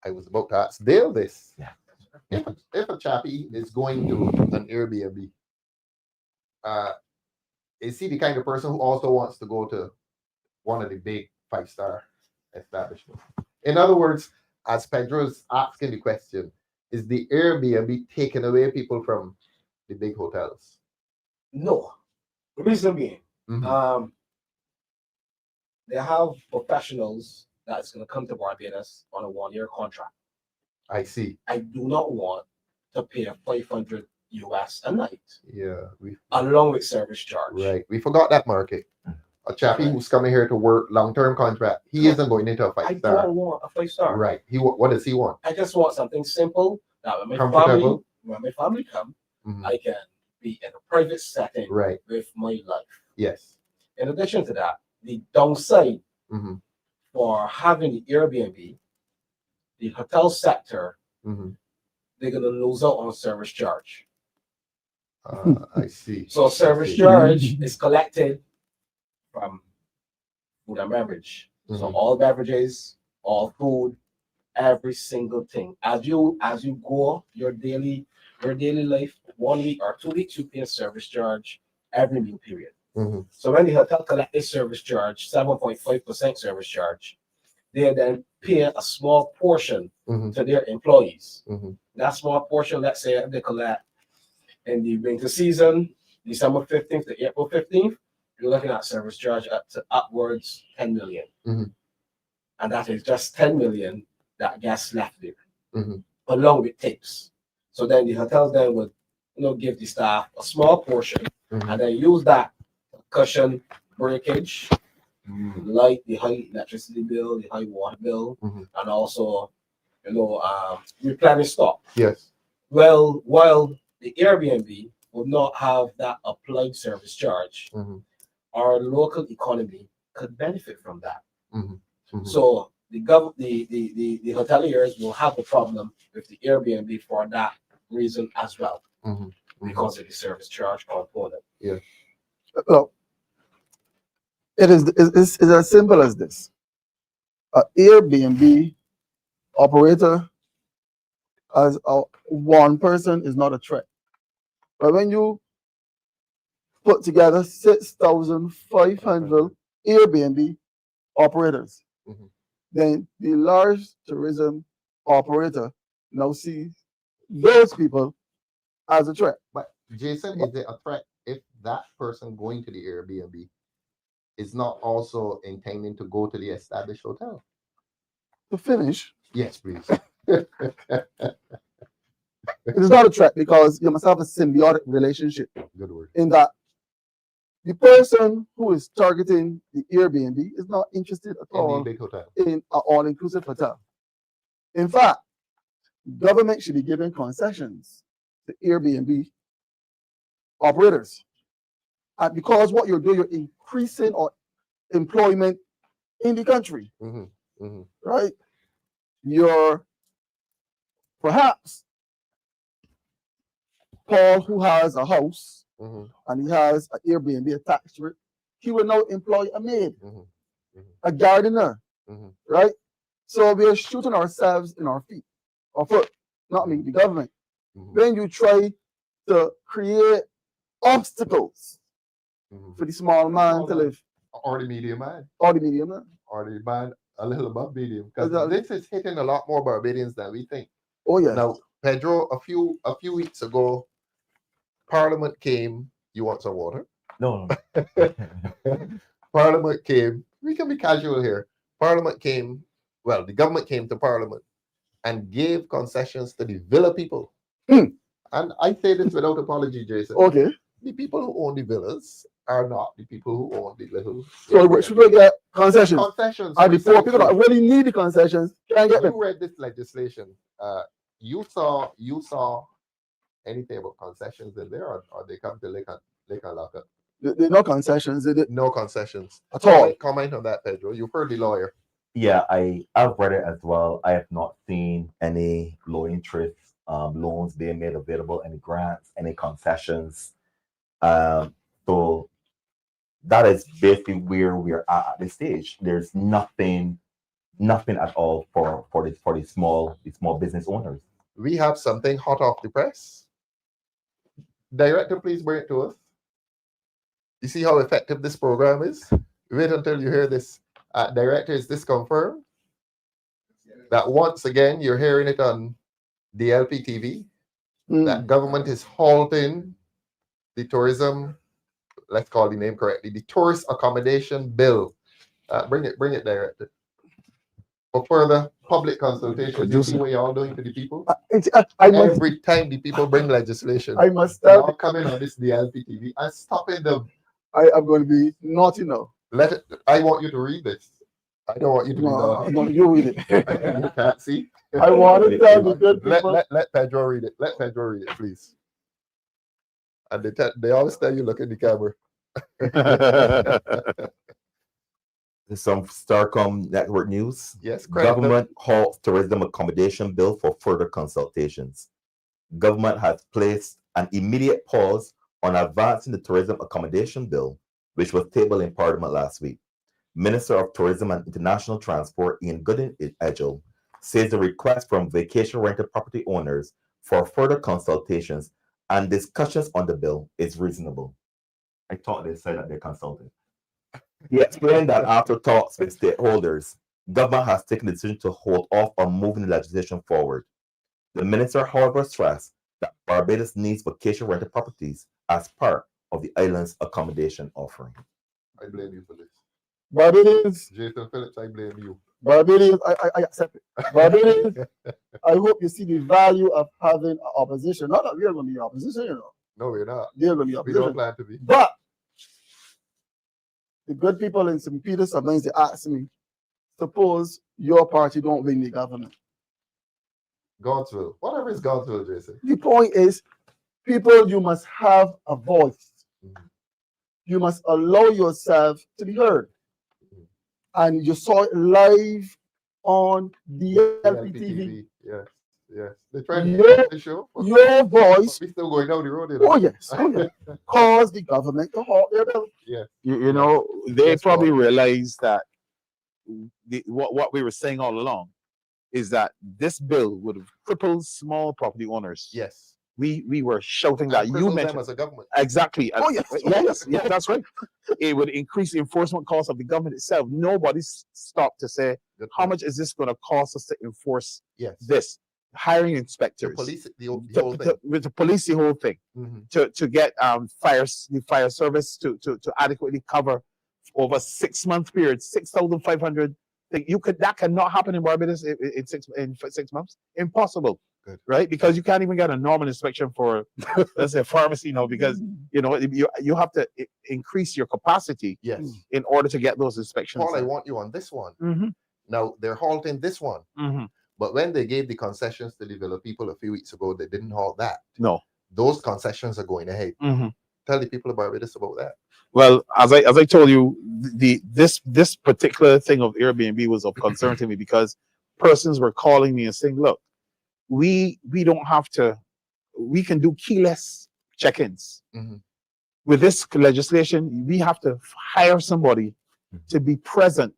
I was about to ask Dale this. Yeah. If a chappie is going to an Airbnb, is he the kind of person who also wants to go to one of the big 5-star establishments? In other words, as Pedro's asking the question, is the Airbnb taking away people from the big hotels? No. The reason being, they have professionals that's going to come to Barbados on a 1-year contract. I see. I do not want to pay $500 US a night. Yeah. Along with service charge. Right. We forgot that market. A chappie who's coming here to work long-term contract, he isn't going into a 5-star. I don't want a 5-star. Right. What does he want? I just want something simple that when my family come, I can be in a private setting with my life. Yes. In addition to that, the downside for having the Airbnb, the hotel sector, they're going to lose out on service charge. I see. So service charge is collected from food and beverage. So all beverages, all food, every single thing. As you go your daily life, 1 week or 2 weeks, you pay a service charge every meal period. So when the hotel collect a service charge, 7.5% service charge, they then pay a small portion to their employees. That small portion, let's say they collect in the winter season, December 15th to April 15th, you're looking at service charge up to upwards 10 million. And that is just 10 million that gets left there, along with tips. So then the hotels then would give the staff a small portion and then use that to cushion breakage, like the high electricity bill, the high water bill, and also replenish stock. Yes. Well, while the Airbnb would not have that applied service charge, our local economy could benefit from that. So the hoteliers will have a problem with the Airbnb for that reason as well, because of the service charge component. Yeah. Well, it's as simple as this. An Airbnb operator as one person is not a threat. But when you put together 6,500 Airbnb, operators, Mhm. then the large tourism operator now sees those people as a threat. But Jason, is it a threat if that person going to the Airbnb is not also intending to go to the established hotel? To finish, Yes, please. it is not a threat because you must have a symbiotic relationship Good word. in that the person who is targeting the Airbnb is not interested at In the all big hotel. in an all-inclusive hotel. In fact, government should be giving concessions to Airbnb operators. And because what you're doing, you're increasing or employment in the country, Mm-hmm. Mm-hmm. right? You're perhaps Paul, who has a house Mm-hmm. and he has an Airbnb attached to it, he will now employ a maid, Mm-hmm. a gardener, Mm-hmm. right? So we are shooting ourselves in our feet, or foot, not me, the government. Mm-hmm. When you try to create obstacles Mm-hmm. for the small man to live, Or the medium man. or the medium man. Or the man a little above medium. Because Exactly. this is hitting a lot more Barbadians than we think. Oh yes. Now, Pedro, a few weeks ago, Parliament came. You want some water? No. Parliament came. We can be casual here. Parliament came. Well, the government came to Parliament and gave concessions to the villa people. Hmm. And I say this without apology, Jason. Okay. The people who own the villas are not the people who own the little. So should we get concessions? Concessions. And the poor people that precisely. really need the concessions can get them. You read this legislation. You saw anything about concessions in there, or they come to lick and lock up? There are no concessions. No concessions At all. Comment on that, Pedro. You've heard the lawyer. Yeah, I've read it as well. I have not seen any low interest loans being made available, any grants, any concessions. So that is basically where we're at this stage. There's nothing at all for the small business owners. We have something hot off the press. Director, please bring it to us. You see how effective this program is? Wait until you hear this. Director, is this confirmed? That once again, you're hearing it on DLP TV. That government is halting the tourism, let's call the name correctly, the Tourist Accommodation Bill. Bring it, Director. For further public consultation, you see what you're all doing to the people? Every time the people bring legislation, I must they're tell all coming on this DLP TV and stopping them. I am going to be naughty now. I want you to read this. I don't want you to No, read you read it. it. You can't see. I want to tell the good people. Let Pedro read it. Let Pedro read it, please. And they always tell you, look at the camera. Some Starcom Network news. Yes, correct. Government halts Tourism Accommodation Bill for further consultations. Government has placed an immediate pause on advancing the Tourism Accommodation Bill, which was tabled in Parliament last week. Minister of Tourism and International Transport Ian Goodin-Edgell says the request from vacation rental property owners for further consultations and discussions on the bill is reasonable. I thought they said that they consulted. He explained that after talks with stakeholders, government has taken the decision to hold off on moving the legislation forward. The minister, however, stressed that Barbados needs vacation rental properties as part of the island's accommodation offering. I blame you for this. Barbadians, Jason Phillips, I blame you. Barbadians, I accept it. Barbadians, I hope you see the value of having an opposition. Not that we are going to be opposition, you know. No, we're not. They're going to be We don't opposition. plan to be. But the good people in St. Peter sometimes they ask me, suppose your party don't win the government. God's will. Whatever is God's will, Jason. The point is, people, you must have a voice. You must allow yourself to be heard. And you saw it live on DLP TV. Yes, yes. They're trying to Your- the show. Your voice, We still going down the road. You know? oh yes, caused the government to halt their bill. Yeah. You know, they Yes, probably Paul. realize that what we were saying all along is that this bill would have crippled small property owners. Yes. we were shouting And that. You cripple them mentioned as a government. exactly. Oh, yes. Yes, that's right. It would increase the enforcement costs of the government itself. Nobody stopped to say Good how point. much is this going to cost us to enforce Yes. this. Hiring The inspectors, police, the whole thing. with the police, the whole thing, Mhm. to get the fire service to adequately cover over 6 month period, 6,500. That cannot happen in Barbados in 6 months. Impossible. Good. Right? Because you can't even get a normal inspection for let's say pharmacy now, because you have to increase your capacity Yes. in order to get those inspections. Paul, I want you on this one. Mm-hmm. Now they're halting this one. Mm-hmm. But when they gave the concessions to the Villa people a few weeks ago, they didn't halt that. No. Those concessions are going ahead. Mm-hmm. Tell the people of Barbados about that. Well, as I told you, this particular thing of Airbnb was of concern to me, because persons were calling me and saying, "Look, we don't have to. We can do keyless check-ins. Mhm. With this legislation, we have to hire somebody to be present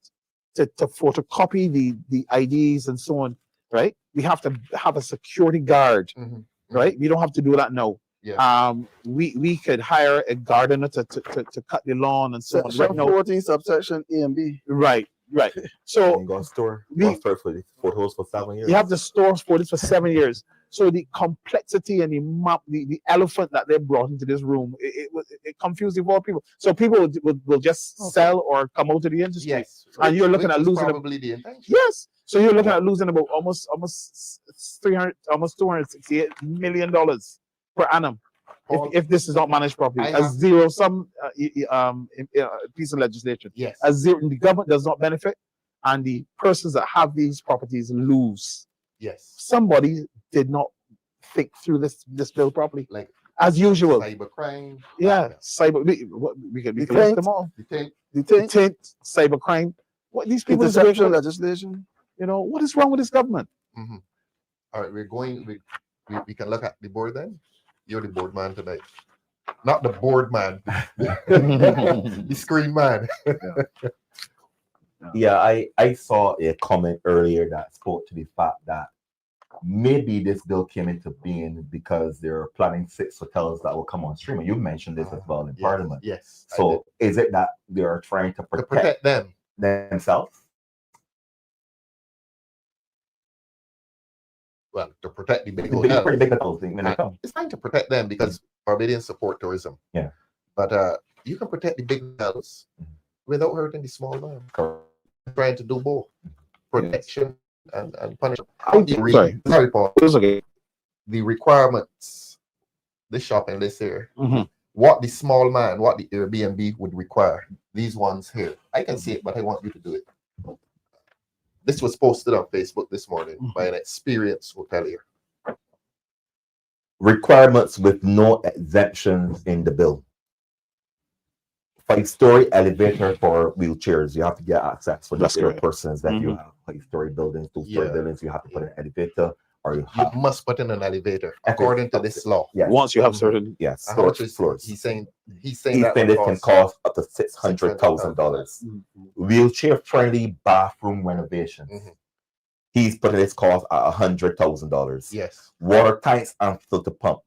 to photocopy the IDs and so on. Right? We have to have a security guard. Mhm. Right? We don't have to do that now. Yeah. We could hire a gardener to cut the lawn and so on. Right Section now, 14, subsection A and B. right. So And go store we- for the photos for 7 years. you have the stores for this for 7 years. So the complexity and the elephant that they brought into this room, it confused the more people. So people will just sell or come out of the industry. Yes. And you're looking Which at was losing probably the intention. Yes. So you're looking at losing about almost $268 million per annum Paul, if this is not managed properly. I A have- zero sum piece of legislation. yes. A zero, the government does not benefit, and the persons that have these properties lose. Yes. Somebody did not think through this bill properly, Like as usual. cybercrime. Yeah, blackmail. we can list Detent. them all. Detain- Detain, Cybercrime. What these people is interception legislation. what is wrong with this government? Mhm. All right, we can look at the board then. You're the board man tonight. Not the board man, the screen man. Yeah, I saw a comment earlier that spoke to the fact that maybe this bill came into being because they're planning 6 hotels that will come on stream. And you mentioned this as well in Yes, Parliament. Yes. I So is it that they are trying to did. To protect protect them. themselves? Well, to protect the big It's a pretty hotels. big hotels thing when they come. It's fine to protect them because Barbadians support tourism. Yeah. But you can protect the big hotels without hurting the small man. Trying to do both protection and punishment. Sorry, Paul. It's okay. The requirements, this shopping list here, Mhm. what the small man, what the Airbnb would require. These ones here. I can see it, but I want you to do it. This was posted on Facebook this morning by an experienced hotelier. Requirements with no exemptions in the bill. 5-story elevator for wheelchairs. You have to get access for That's the correct. persons that you Mhm. have 5-story buildings, 2-story Yeah. buildings. You have to put an elevator, or you You have must put in an elevator Okay. according to this law. yes, Once you have certain, yes, How much storage is floors. he's saying He that said would it can cost up to $600,000. Wheelchair-friendly bathroom renovations. Mhm. He's putting his cost at $100,000. Yes. Water tanks and filter pump,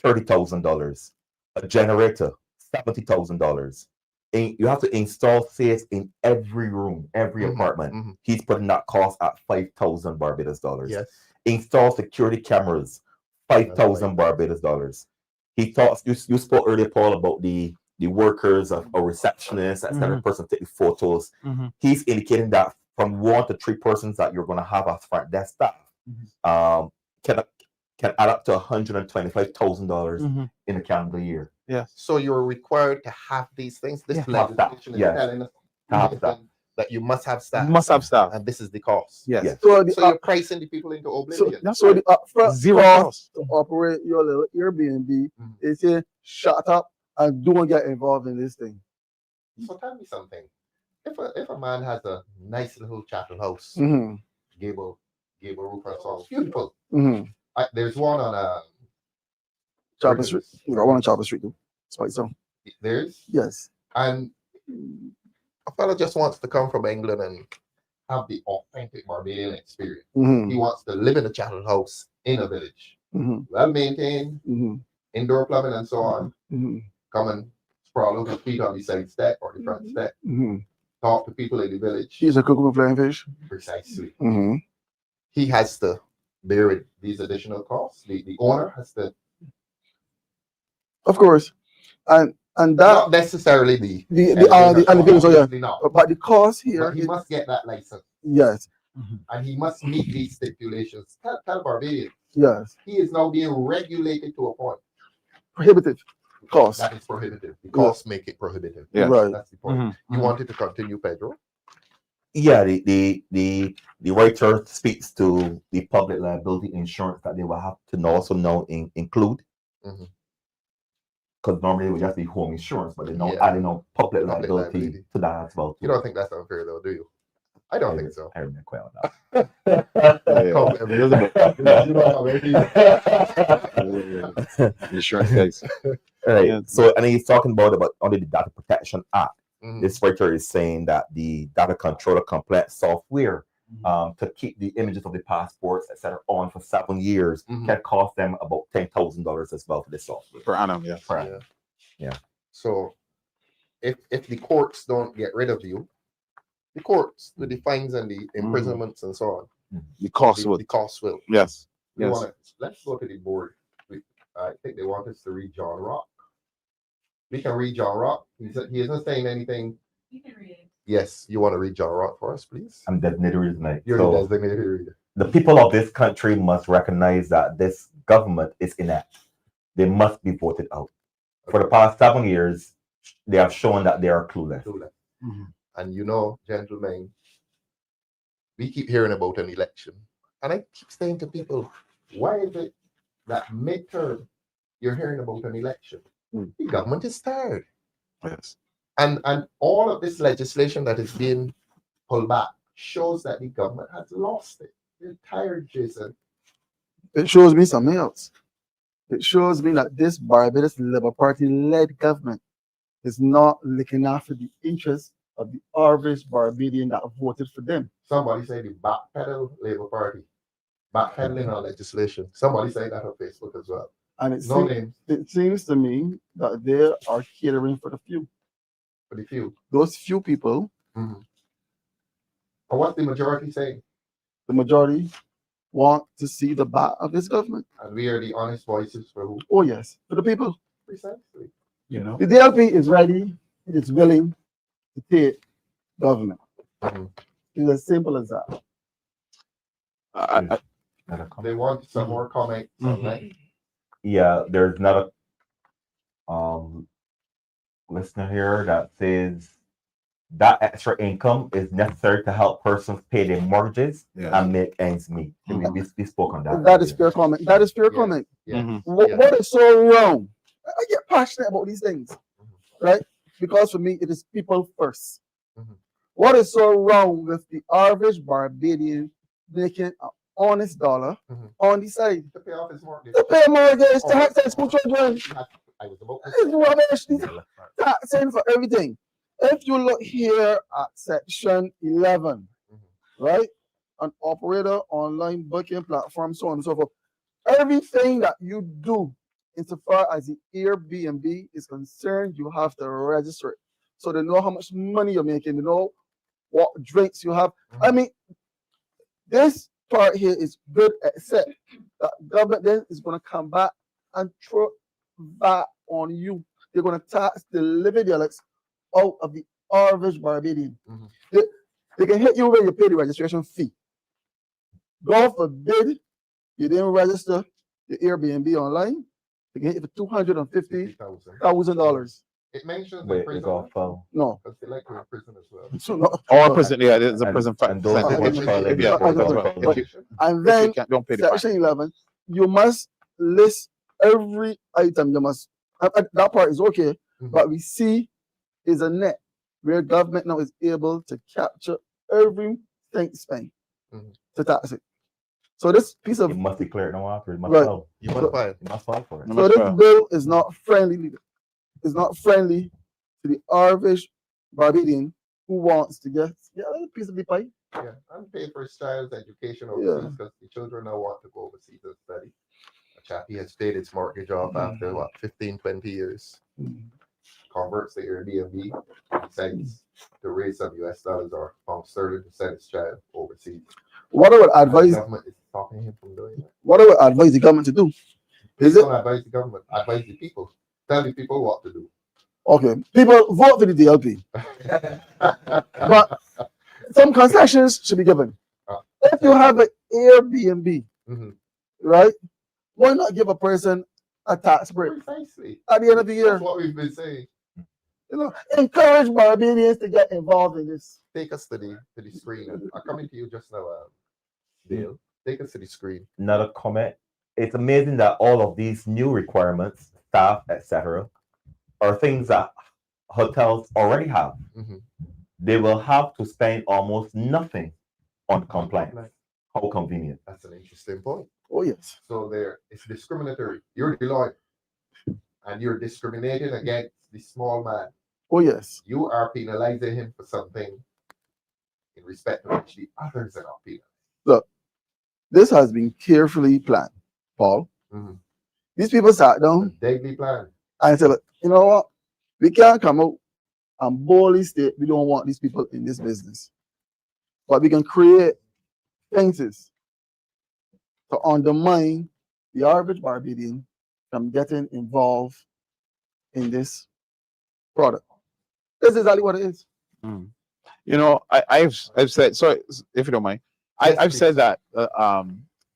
$30,000. A generator, $70,000. You have to install safes in every room, every Mhm, apartment. mhm. He's putting that cost at 5,000 Barbados dollars. Yes. Install security cameras, 5,000 right. Barbados dollars. He thought you spoke earlier, Paul, about the workers of a receptionist, that Mhm. person taking photos. Mhm. He's indicating that from 1 to 3 persons that you're going to have as front desk staff can add up to $125,000 Mhm. in a calendar year. Yes. So you're required to have these things. This Yeah. Have that, legislation is yes. telling us Have that. that you must have staff. Must have staff. And this is the cost. Yes. Yes. So the So you're pricing the people into oblivion. That's so right. the upfront Zero cost cost. to operate your little Airbnb Mhm. is say shut up and don't get involved in this thing. So tell me something. If a man has a nice little chattel house, Mm-hmm. gable roof and so on, beautiful. Mm-hmm. There's one on Chopper Street. You got one on Chopper Street too. Spike so. there's Yes. and a fella just wants to come from England and have the authentic Barbadian experience. Mm-hmm. He wants to live in a chattel house in a village. well maintained, indoor plumbing and so on. Come and sprawl out his feet on the side step or the front step. Talk to people in the village. He's a cook with flying fish. Precisely. He has to bear with these additional costs. The owner has to. Of course. And that Not necessarily the business, so yeah. obviously not. But the cost here But he must get that license. yes. And he must meet these stipulations. Tell Barbadian, Yes. he is now being regulated to a point. Prohibitive cost. That is prohibitive. The costs make it prohibitive. Yeah. Right. That's the point. You wanted to continue, Pedro? Yeah, the writer speaks to the public liability insurance that they will have to also now include. Because normally it would just be home insurance, but they're now adding on public liability to that as well. You don't think that's unfair though, do you? I don't think so. I remember quite on that. Insurance guys. Right. Yeah. So, and he's talking about under the Data Protection Act. This writer is saying that the data controller compliant software to keep the images of the passports, etc., on for 7 years can cost them about $10,000 as well for this software Per annum, yeah. per annum. Yeah. So if the courts don't get rid of you, the courts, with the fines and the imprisonments and so on, The cost the costs will. yes. Let's go to the board. I think they want us to read John Rock. We can read John Rock. He isn't saying anything. You can read it. Yes, you want to read John Rock for us, please? I'm designated reader tonight. You're So the designated reader. the people of this country must recognize that this government is inept. They must be voted out. For the past 7 years, they have shown that they are clueless. And you know, gentlemen, we keep hearing about an election. And I keep saying to people, why is it that midterm you're hearing about an election? The government is tired. Yes. And all of this legislation that is being pulled back shows that the government has lost it. They're tired, Jason. It shows me something else. It shows me that this Barbados Labour Party-led government is not looking after the interests of the average Barbadian that voted for them. Somebody say the backpedal Labour Party, backpedaling on legislation. Somebody say that on Facebook as well. And It seems to me that they are catering for the few. For the few. Those few people, And what's the majority saying? the majority, want to see the back of this government. And we are the honest voices for who? Oh yes, for the people. Precisely. You know. The DLP is ready, it is willing to take government. It's as simple as that. They want some more comments on that. Yeah, there's another listener here that says that extra income is necessary to help persons pay their mortgages and make ends meet. We spoke on that. That is fair comment. That is fair comment. What is so wrong? I get passionate about these things, right? Because for me, it is people first. What is so wrong with the average Barbadian making an honest dollar on the side? To pay off his mortgage. To pay mortgage, to have their school children. I was about to It's rubbish. These are taxing for everything. If you look here at section 11, right? An operator, online booking platform, so on and so forth. Everything that you do insofar as the Airbnb is concerned, you have to register it. So they know how much money you're making, they know what drinks you have. I mean, this part here is good, except that government then is going to come back and throw back on you. They're going to tax the living dialects out of the average Barbadian. They can hit you when you pay the registration fee. God forbid you didn't register your Airbnb online. They can hit you for $250,000. It mentions Wait, prison. it's all foul. No. Because they like to in prison as well. So no. Or prison, yeah, there's a prison and those percentage. And then Don't pay the section 11, you must list every item. You must. That part is okay, but we see is a net where government now is able to capture everything spent to tax it. So this piece of You must declare it no after. It must Right. file. You must file. You must file for it. so this bill is not friendly. It's not friendly to the average Barbadian who wants to get a little piece of the pie. Yeah, and pay for his child's education overseas because the children now want to go overseas to study. A chap, he has paid his mortgage off after what, 15, 20 years. Converts to Airbnb, decides to raise some US dollars or pound sterling to send his child overseas. What I would The advise, government is stopping him from doing that. what I would advise the government to do. Please Is it don't advise the government, advise the people. Tell the people what to do. okay? People vote for the DLP, but some concessions should be given. If you have an Airbnb, Mhm. right? Why not give a person a tax break Precisely. at the end of the year? That's what we've been saying. You know, encourage Barbadians to get involved in this. Take us to the screen. I'm coming to you just now, Dale. Take us to the screen. Another comment. It's amazing that all of these new requirements, staff, etc., are things that hotels already have. Mhm. They will have to spend almost nothing on compliance. How convenient. That's an interesting point. Oh yes. So there, it's discriminatory. You're the lawyer, and you're discriminating against the small man. Oh yes. You are penalizing him for something in respect to which the others are not penalized. Look, this has been carefully planned, Paul. Mhm. These people sat A down deadly plan. and said, "Look, you know what? We can't come out and boldly state we don't want these people in this business, but we can create fences to undermine the average Barbadian from getting involved in this product." This is exactly what it is. You know, I've said, sorry, if you don't mind, Yes, I've please. said that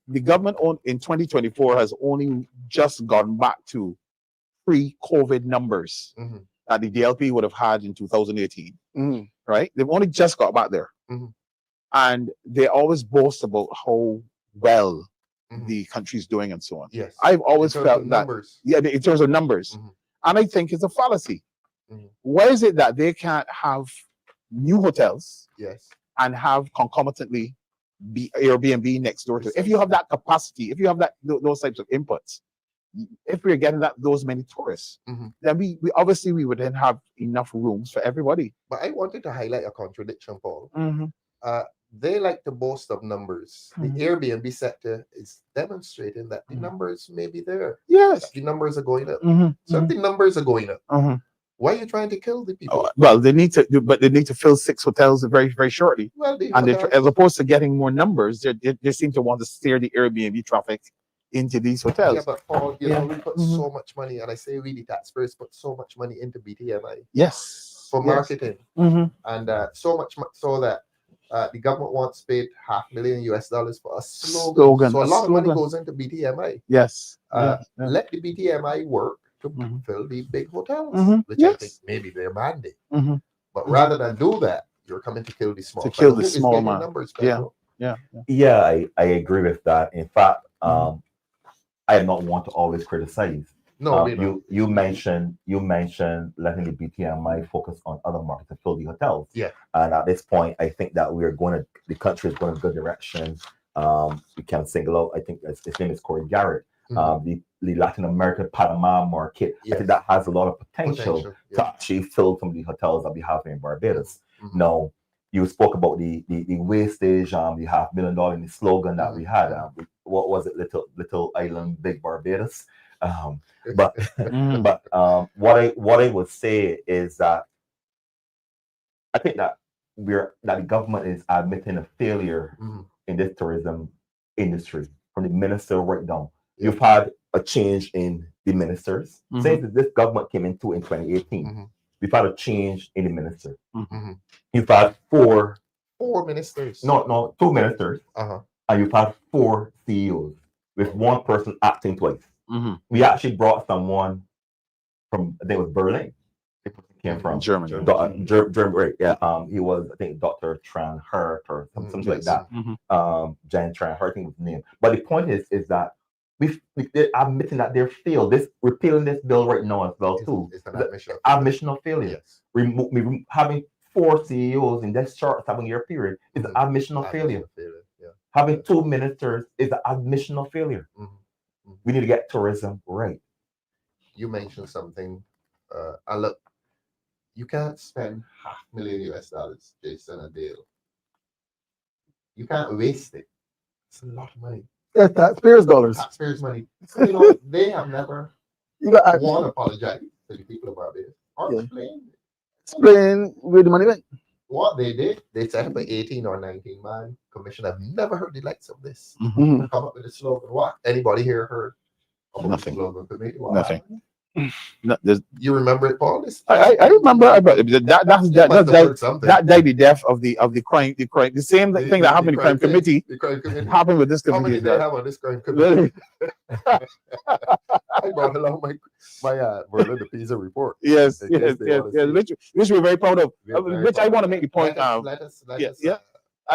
the government in 2024 has only just gone back to pre-COVID numbers Mhm. that the DLP would have had in 2018, Mhm. right? They've only just got back there. Mhm. And they always boast about how well Mhm. the country's doing and so on. Yes. I've always In terms felt of that, numbers. yeah, in terms of numbers. Mhm. And I think it's a fallacy. Mhm. Why is it that they can't have new hotels Yes. and have concomitantly be Airbnb next door to it? If you have that capacity, if you have that those types of inputs, if we're getting those many tourists, Mhm. then we obviously we would then have enough rooms for everybody. But I wanted to highlight a contradiction, Paul. Mhm. They like to boast of numbers. Mhm. The Airbnb sector is demonstrating that the Mhm. numbers may be there. Yes. The numbers are going up. Mhm. So if the numbers are going up, Mhm. why are you trying to kill the people? Well, they need to, but they need to fill 6 hotels very, very shortly. Well, the And hotels- as opposed to getting more numbers, they seem to want to steer the Airbnb traffic into these hotels. yeah, but Paul, you know, we put Mhm. so much money, and I say we, the taxpayers, put so much money into BTMI Yes. for Yes. marketing, Mhm. and so much so that the government wants paid $500,000 US for a slogan. So a lot of money goes into BTMI. Yes. Let the BTMI work to Mhm. fill the big hotels, Mhm. which I think Yes. maybe their mandate. Mhm. But rather than do that, you're coming to kill the small. To kill fella the who is small getting man. numbers, Yeah. Pedro. Yeah. Yeah, I agree with that. In fact, Mhm. I am not one to always criticize. No, we don't. you mentioned letting the BTMI focus on other markets to fill the hotels. Yeah. And at this point, I think that the country is going in a good direction. We can single out, I think his name is Corey Garrett. Mhm. The Latin American Panama market, I Yes. think that has a lot of potential to yeah. actually fill some of the hotels that we have in Barbados. Mhm. Now, you spoke about the wastage, the $500,000 in the slogan that we had. What was it? Little Island, Big Barbados. But Mhm. but what I would say is that I think that the government is admitting a failure Mhm. in this tourism industry from the minister right down. Yeah. You've had a change in the ministers Mhm. since this government came into in 2018. Mhm. We've had a change in the minister. Mhm. You've had four ministers. No, 2 ministers, Uh-huh. and you've had 4 CEOs with one person acting twice. Mhm. We actually brought someone from, I think it was Berlin. The person came from Germany. Germany, right? Yeah. He was, I think, Dr. Tran Hurt or something like Yes. that. Mhm. Jan Tran Hurt, I think was the name. But the point is that they're admitting that they're failed. Repealing this bill right now as well too. It's an Is admission. admission of failure. Yes. Having 4 CEOs in this short 7-year period is an admission of failure. Yeah. Having 2 ministers is an admission of failure. Mhm. Mhm. We need to get tourism right. You mentioned something. And look, you can't spend $500,000 US, Jason, a deal. You can't waste it. It's a lot of money. Yeah, taxpayers' dollars. taxpayers' money. You know, they have never You got one apologize to the people of Barbados or Yeah. explain where the money went. what they did. They set up an 18 or 19 man commission. I've never heard the likes of this. Mhm. Come up with a slogan. What? Anybody here heard of Nothing. the slogan committee? What Nothing. happened? No, there's- You remember it, Paul? I remember that's You must have heard something. that died the death of the crime the same thing that happened in the crime committee The crime committee. happened with this How many committee. did I have on this crime committee? I brought along my Berlin the Pisa report. Yes, In yes, case they yes, wanna yes, see. which we're very proud of. We are very Which I proud. want to make the point. Let us, yeah.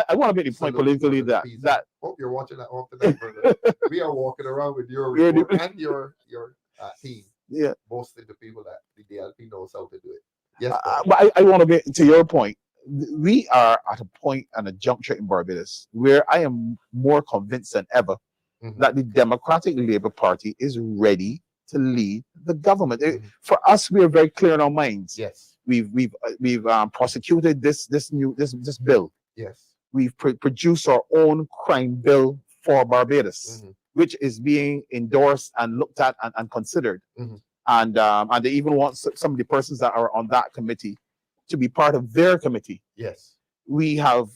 I want to make the point salute politically Berlin the that Pisa. Hope you're watching that often. We are walking around with your You're the- report and your team, yeah. boasting the people that the DLP knows how to do it. Yes, But I want to be to your point. We are at a point and a juncture in Barbados where I am more convinced than ever Mhm. that the Democratic Labour Party is ready to lead the government. Mhm. For us, we are very clear in our minds. yes, We've prosecuted this bill. yes. We've produced our own crime bill for Barbados, Mhm. which is being endorsed and looked at and considered. Mhm. And they even want some of the persons that are on that committee to be part of their committee. Yes. We have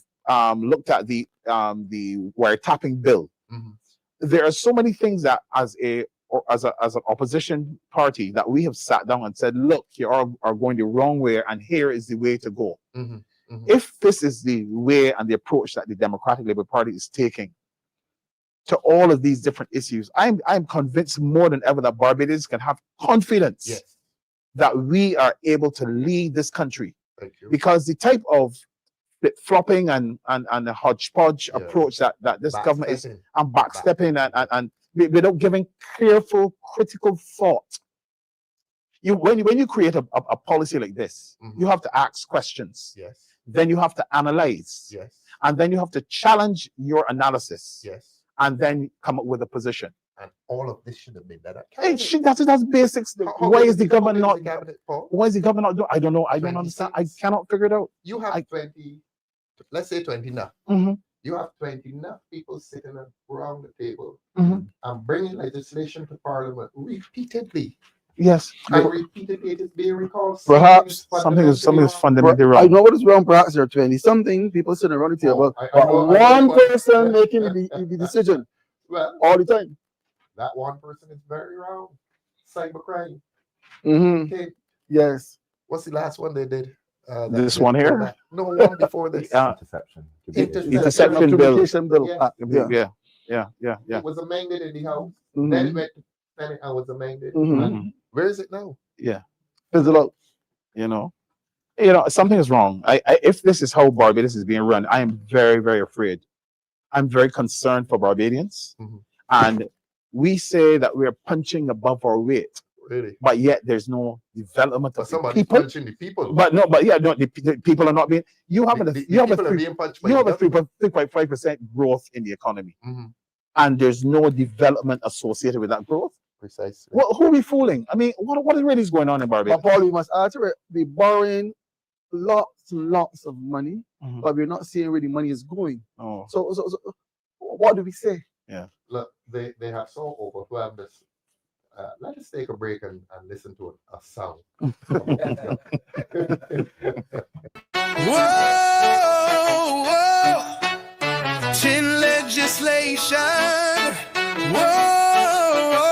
looked at the wiretapping bill. Mhm. There are so many things that as an opposition party that we have sat down and said, look, you are going the wrong way, and here is the way to go. Mhm. Mhm. If this is the way and the approach that the Democratic Labour Party is taking to all of these different issues, I'm convinced more than ever that Barbados can have confidence Yes. that we are able to lead this country, Thank you. because the type of flip-flopping and a hodgepodge Yeah. approach that this government is, Backstepping. and backstepping and without giving careful, critical thought. When you create a policy like this, Mhm. you have to ask questions. Yes. Then you have to analyze, Yes. and then you have to challenge your analysis, Yes. and then come up with a position. And all of this should have been done at Hey, cabinet. that's basics. How Why big is the how government big not? the cabinet, Paul? Why is the government not doing? I don't know. I don't understand. I 26? cannot figure it out. You have I- 20, let's say 20 now. Mhm. You have 20 enough people sitting around the table Mhm. and bringing legislation to Parliament repeatedly. Yes, And repeatedly it is being recalled. Perhaps something is fundamentally fundamentally I wrong. know what is wrong. Perhaps there are 20 something people sitting around the table, I but know one what- person making the decision Well, all the time. that one person is very wrong. Cybercrime. Hmm. Okay, Yes. what's the last one they did? This one here? No, one before this. Interception. Interception bill. Communication bill. Yeah. Yeah. Yeah. It was amended in the House. Mhm. Then it went to Senate and was amended. Mhm. And where is it now? Fizzle out. You know, something is wrong. If this is how Barbados is being run, I am very, very afraid. I'm very concerned for Barbadians, Mhm. and we say that we're punching above our weight, Really? but yet there's no development But of the somebody's people. punching the people. The people are not being. You have the you have a people are three, being punched by you have the a 3.5% growth in the economy, Mhm. and there's no development associated with that growth. Precisely. Who are we fooling? I mean, what really is going on in Barbados? But Paul, we must answer it. We're borrowing lots and lots of money, Mhm. but we're not seeing where the money is going. Oh, So what do we say? Look, they have so overwhelmed us. Let us take a break and listen to a sound. Whoa, whoa, tin legislation. Whoa,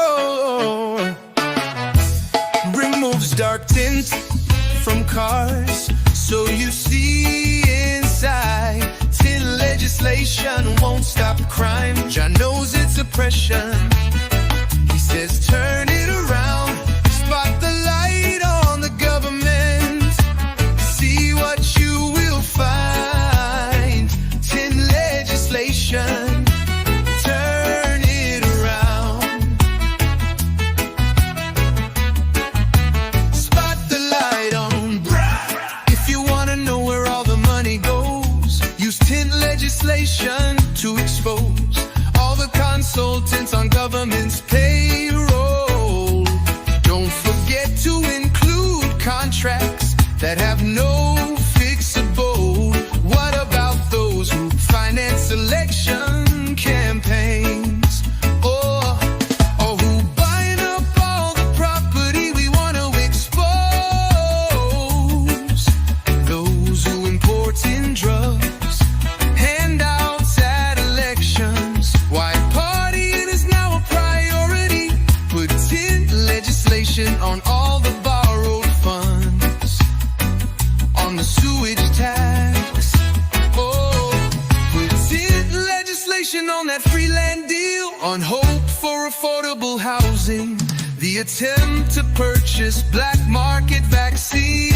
removes dark tint from cars so you see inside. Tin legislation won't stop crime. John knows it's oppression. He says turn it around, spot the light on the government, see what you will find. Tin legislation, turn it around. Spot the light on. If you want to know where all the money goes, use tin legislation to expose all the consultants on government's payroll. Don't forget to include contracts that have no fixed abode. What about those who finance election campaigns? sewage tax. Oh, puts in legislation on that free land deal, on hope for affordable housing, the attempt to purchase black market vaccines.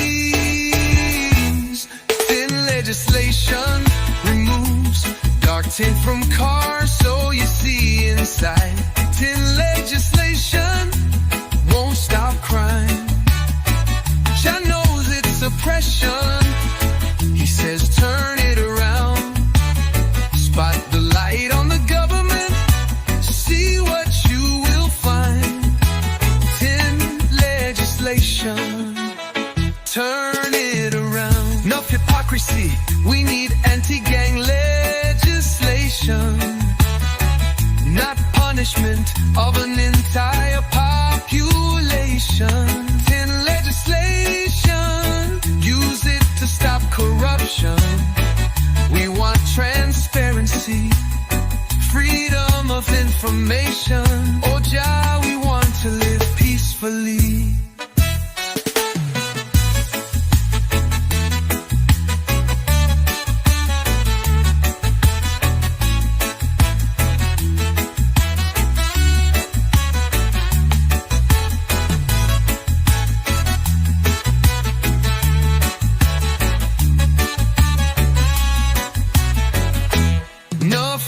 Thin legislation removes dark tint from cars so you see inside. Tin legislation won't stop crime. Jah knows it's oppression. He says turn it around. Spot the light on the government. See what you will find. Tin legislation. Turn it around. Enough hypocrisy. We need anti-gang legislation. Not punishment of an entire population. Tin legislation. Use it to stop corruption. We want transparency, freedom of information. Oh Jah, we want to live peacefully.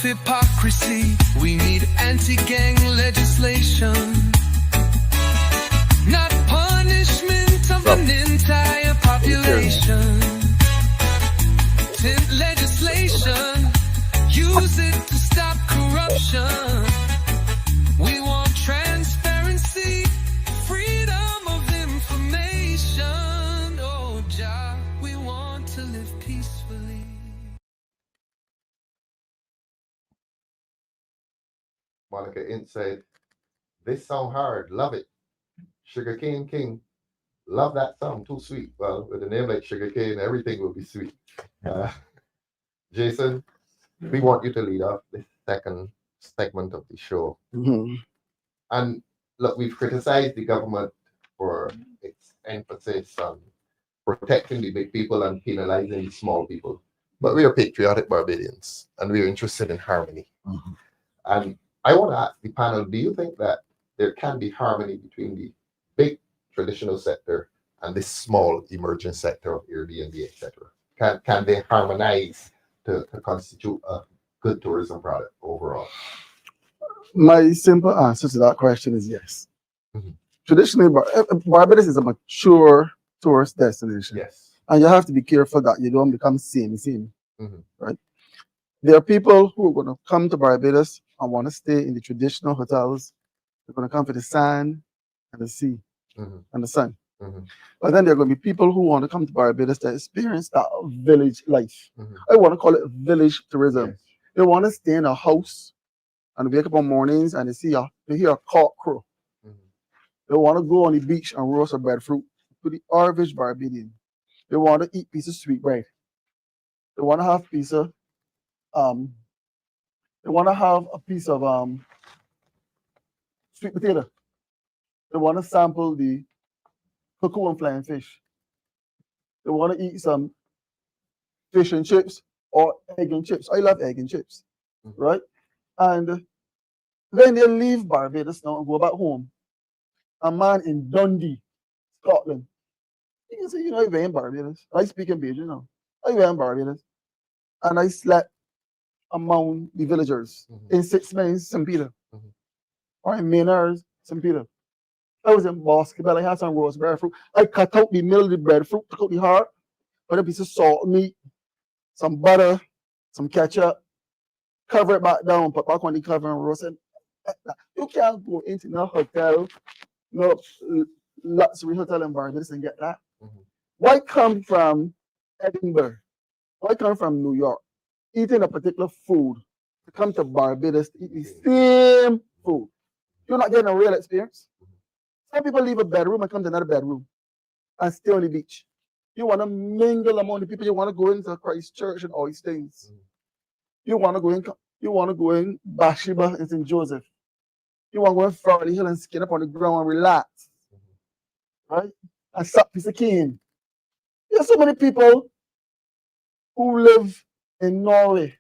Hypocrisy, we need anti-gang legislation, not punishment of an entire population. Tin legislation, use it to stop corruption. We want transparency, freedom of information. Oh Jah, we want to live peacefully. Monica Ince said, this song hard, love it. Sugarcane King, love that song, too sweet. Well, with a name like Sugarcane, everything will be sweet. Jason, we want you to lead off this second segment of the show. And look, we've criticized the government for its emphasis on protecting the big people and penalizing the small people. But we are patriotic Barbadians, and we are interested in harmony. And I want to ask the panel, do you think that there can be harmony between the big traditional sector and this small emerging sector of Airbnb, etc.? Can they harmonize to constitute a good tourism product overall? My simple answer to that question is yes. Traditionally, Barbados is a mature tourist destination. Yes. And you have to be careful that you don't become same, right? There are people who are going to come to Barbados and want to stay in the traditional hotels. They're going to come for the sand and the sea and the sun. But then there are going to be people who want to come to Barbados to experience that village life. I want to call it village tourism. Yes. They want to stay in a house and wake up on mornings and they hear a cock crow. They want to go on the beach and roast a breadfruit to the average Barbadian. They want to eat piece of sweet bread. They want to have a piece of sweet potato. They want to sample the cuckoo and flying fish. They want to eat some fish and chips or egg and chips. I love egg and chips, right? And when they leave Barbados now and go back home, a man in Dundee, Scotland, he can say, you know, I went in Barbados. I speak in Beijing now. I went in Barbados. And I slept among the villagers in 6 Mines, St. Peter, or in Maynards, St. Peter. I was in Basketball. I had some roast breadfruit. I cut out the middle of the breadfruit, took out the heart, put a piece of salt meat, some butter, some ketchup, cover it back down, put back on the cover and roast it. You can't go into no hotel, no luxury hotel in Barbados and get that. Why come from Edinburgh? Why come from New York, eating a particular food, to come to Barbados to eat the same food? You're not getting a real experience. Some people leave a bedroom and come to another bedroom and stay on the beach. You want to mingle among the people. You want to go into Christchurch and all these things. You want to go in Bathsheba and St. Joseph. You want to go in Farley Hill and skin up on the ground and relax, right? And suck piece of cane. There's so many people who live in Norway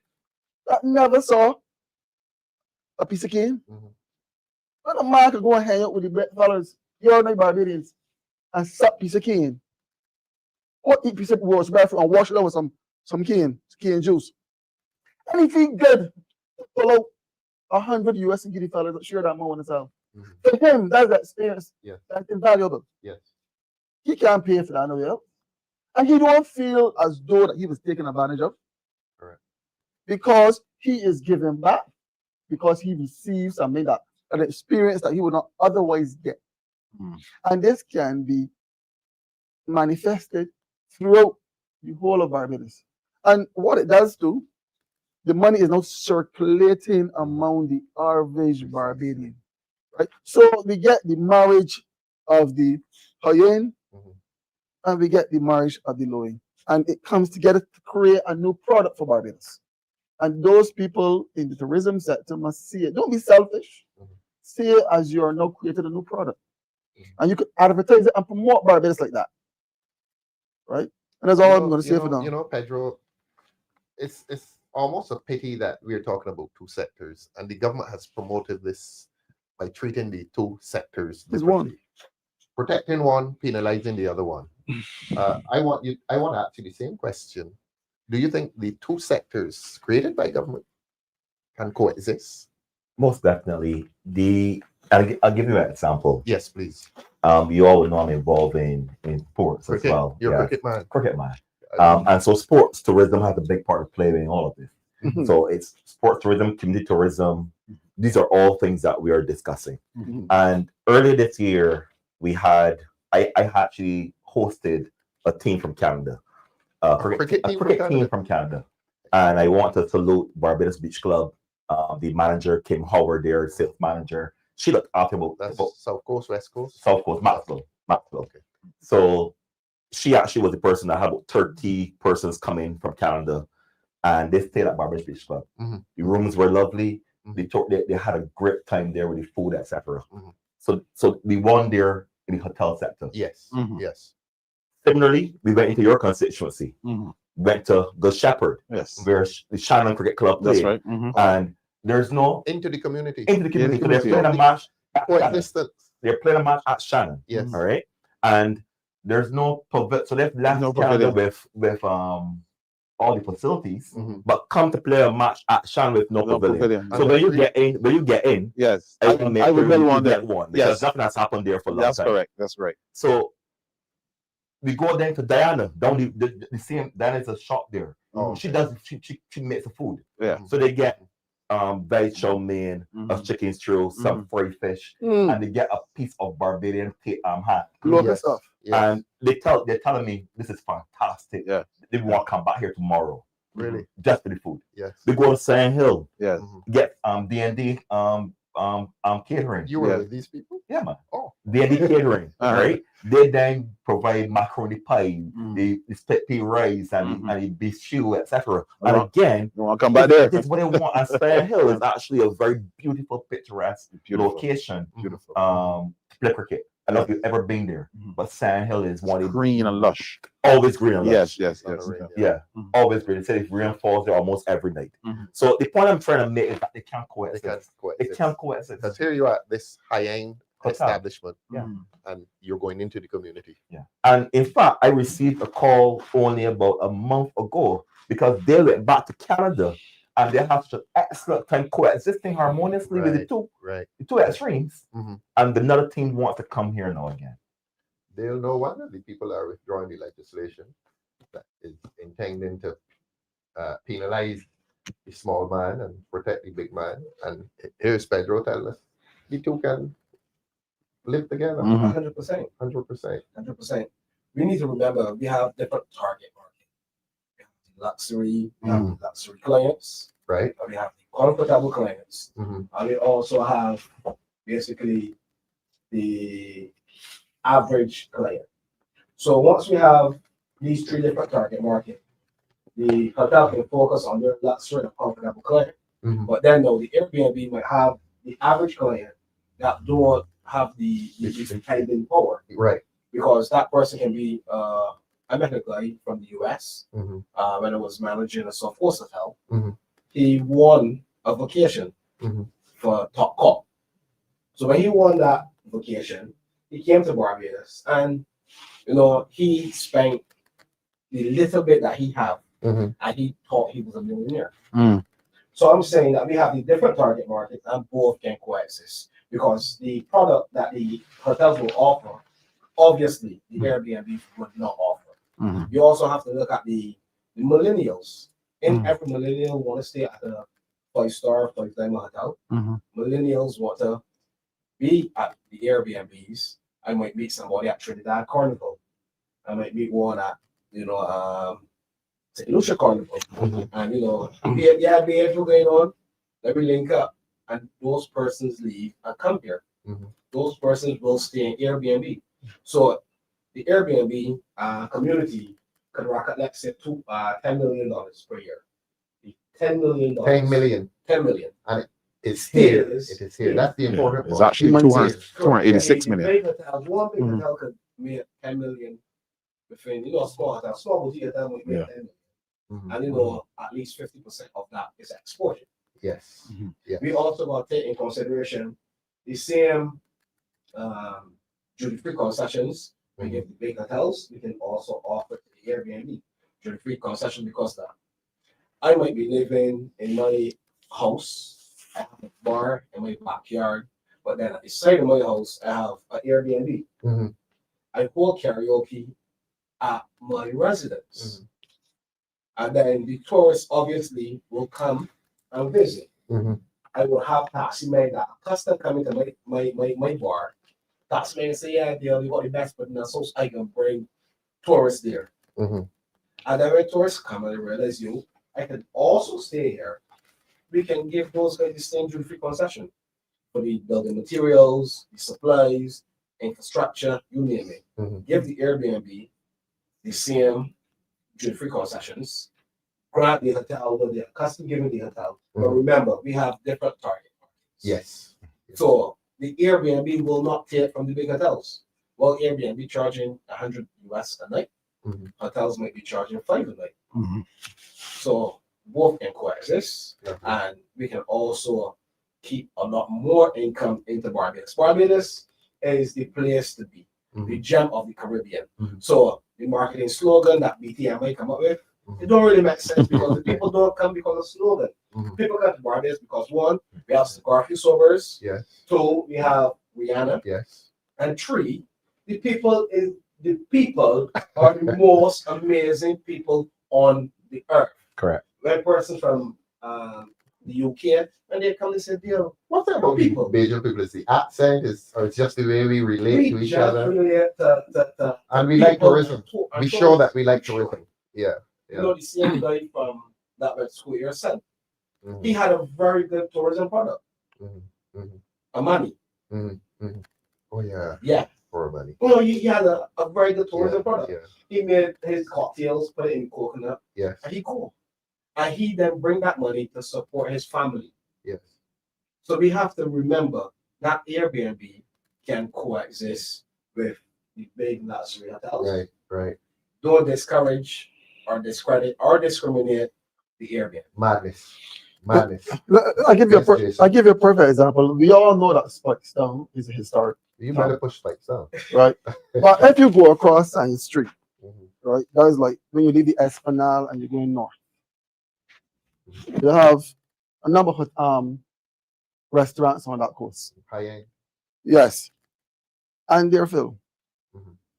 that never saw a piece of cane. But a man could go and hang out with the black fellas, you're not Barbadians, and suck piece of cane. Or eat piece of roast barefoot and wash it out with some cane juice. And if he good, pull out 100 US and give the fellas share that moment himself. For him, that's the experience. Yes. That's invaluable. Yes. He can't pay for that nowhere else. And he don't feel as though that he was taken advantage of. Correct. Because he is giving back. Because he receives something that an experience that he would not otherwise get. And this can be manifested throughout the whole of Barbados. And what it does too, the money is now circulating among the average Barbadian. Right? So we get the marriage of the high-end and we get the marriage of the low-end. And it comes together to create a new product for Barbados. And those people in the tourism sector must see it. Don't be selfish. See it as you're now creating a new product. And you could advertise it and promote Barbados like that. Right? And that's all I'm going to say for now. You know, Pedro, it's almost a pity that we're talking about two sectors, and the government has promoted this by treating the two sectors It's differently. one. Protecting one, penalizing the other one. I want to ask you the same question. Do you think the two sectors created by government can coexist? Most definitely. I'll give you an example. Yes, please. You all know I'm involved in sports Cricket. as well. You're Yeah, a cricket man. cricket man. And so sports tourism has a big part to play in all of this. So it's sports tourism, community tourism. These are all things that we are discussing. And earlier this year, I actually hosted a team from Canada, a cricket team from Canada. And I want to salute Barbados Beach Club. The manager, Kim Howard, their sales manager. She looked after about South Coast, West Coast? South Coast, Maxwell. Okay. So she actually was the person that had about 30 persons coming from Canada, and they stayed at Barbados Beach Club. The rooms were lovely. They had a great time there with the food, etc. So we won there in the hotel sector. Yes. Yes. Similarly, we went into your constituency. Went to Good Shepherd, where the Shannon Cricket Club played. That's right. And there's no into the community. So they're playing a match. They're playing a match at Shannon. Yes. All right. And there's no so they've left Canada with all the facilities, but come to play a match at Shannon with no pavilion. So when you get in, yes, I will build one there. Because nothing has happened there for a long time. That's correct. That's right. So we go then to Diana, down the same. Diana's a shop there. She makes the food. Yeah. So they get veg chow mein, a chicken stew, some fried fish, and they get a piece of Barbadian hat. Local stuff. And they're telling me this is fantastic. Yeah. They want to come back here tomorrow. Really? Just for the food. Yes. We go to Sand Hill. Yes. Get D&D catering. You were with these people? Yeah, man. Oh. D&D catering. Right? They then provide macaroni pie, the split pea rice, and the beef stew, etc. And again, you want to come back there? This is what they want. And Sand Hill is actually a very beautiful, picturesque location. Beautiful. To play cricket. I don't know if you've ever been there, but Sand Hill is one of green and lush. Always green and lush. Yes. Yeah. Always green. They say if rain falls there almost every night. So the point I'm trying to make is that they can't coexist. They can't coexist. Because here you are at this high-end establishment, Yeah. and you're going into the community. Yeah. And in fact, I received a call only about a month ago because they went back to Canada and they have such an excellent time coexisting harmoniously with the two extremes. And another team wants to come here now again. They'll know one of the people are withdrawing the legislation that is intending to penalize the small man and protect the big man. And here's Pedro telling us the two can live together. 100%. 100%. 100%. We need to remember we have different target market. We have the luxury, we have the luxury clients, right? And we have the comfortable clients, and we also have basically the average client. So once we have these three different target market, the hotel can focus on their luxury and comfortable client. But then though the Airbnb might have the average client that don't have the spending power. Right. Because that person can be a I met a guy from the US when I was managing a South Coast hotel. Mhm. He won a vacation Mhm. for Top Cop. So when he won that vacation, he came to Barbados and he spent the little bit that he had Mhm. and he thought he was a millionaire. Mm. So I'm saying that we have the different target market and both can coexist because the product that the hotels will offer, obviously the Airbnb would not offer. Mhm. You also have to look at the millennials. In Mhm. every millennial want to stay at a 5-star, 5-diamond hotel. Mhm. Millennials want to be at the Airbnbs. I might meet somebody at Trinidad Carnival. I might meet one at St. Lucia Carnival. And be able going on. Let me link up. And those persons leave and come here. Those persons will stay in Airbnb. So the Airbnb community can rocket, let's say, $10 million per year. The $10 million. 10 million. 10 million. It's here. Is It is here. That's the important It's part. actually Human 286 million. Big hotels, one big hotel could make 10 million between, small hotel. Small boutique hotel would make 10 million. And at least 50% of that is exported. Yes. Yeah. We also got to take in consideration the same duty-free concessions we give the big hotels. We can also offer to the Airbnb duty-free concession because that I might be living in my house. I have a bar in my backyard, but then at the side of my house, I have an Airbnb. I hold karaoke at my residence. And then the tourists obviously will come and visit. I will have taxi men that are custom coming to my bar. Taxi men say, yeah, they got the best, but now so I can bring tourists there. And then when tourists come and they realize, I can also stay here. We can give those guys the same duty-free concession for the building materials, the supplies, infrastructure, you name it. Give the Airbnb the same duty-free concessions. Grant the hotel what they're custom giving the hotel. But remember, we have different target markets. Yes. So the Airbnb will not take from the big hotels. Well, Airbnb charging $100 US a night. Hotels might be charging $5 a night. So both can coexist, and we can also keep a lot more income into Barbados. Barbados is the place to be, the gem of the Caribbean. So the marketing slogan that BTMI come up with, it don't really make sense because the people don't come because of slogan. People come to Barbados because 1, we have Garfield Sobers. Yes. 2, we have Rihanna. Yes. And 3, the people are the most amazing people on the earth. Correct. When person from the UK and they come and say, "Dear, what's that about people?" Belgian people is the accent, or it's just the way we relate to each just other. relate to And we like people tourism. and We show that we like Sure. tourism. Yeah. The same guy from that went to school, your son. He had a very good tourism product. Amani. Oh yeah. Yeah. For money. He had a very good tourism product. Yeah. He made his cocktails, put it in coconut, Yes. and he cool. And he then bring that money to support his family. Yes. So we have to remember that Airbnb can coexist with the big luxury hotels. Right. Right. Don't discourage or discredit or discriminate the Airbnb. Madness. Madness. I give you Yes, Jason. I give you a perfect example. We all know that Spikes Down is a historic, You better push spikes down. right? But if you go across Science Street, right, that is like when you leave the Esplanade and you're going north. You have a number of restaurants on that coast. High end. Yes, and they're filled.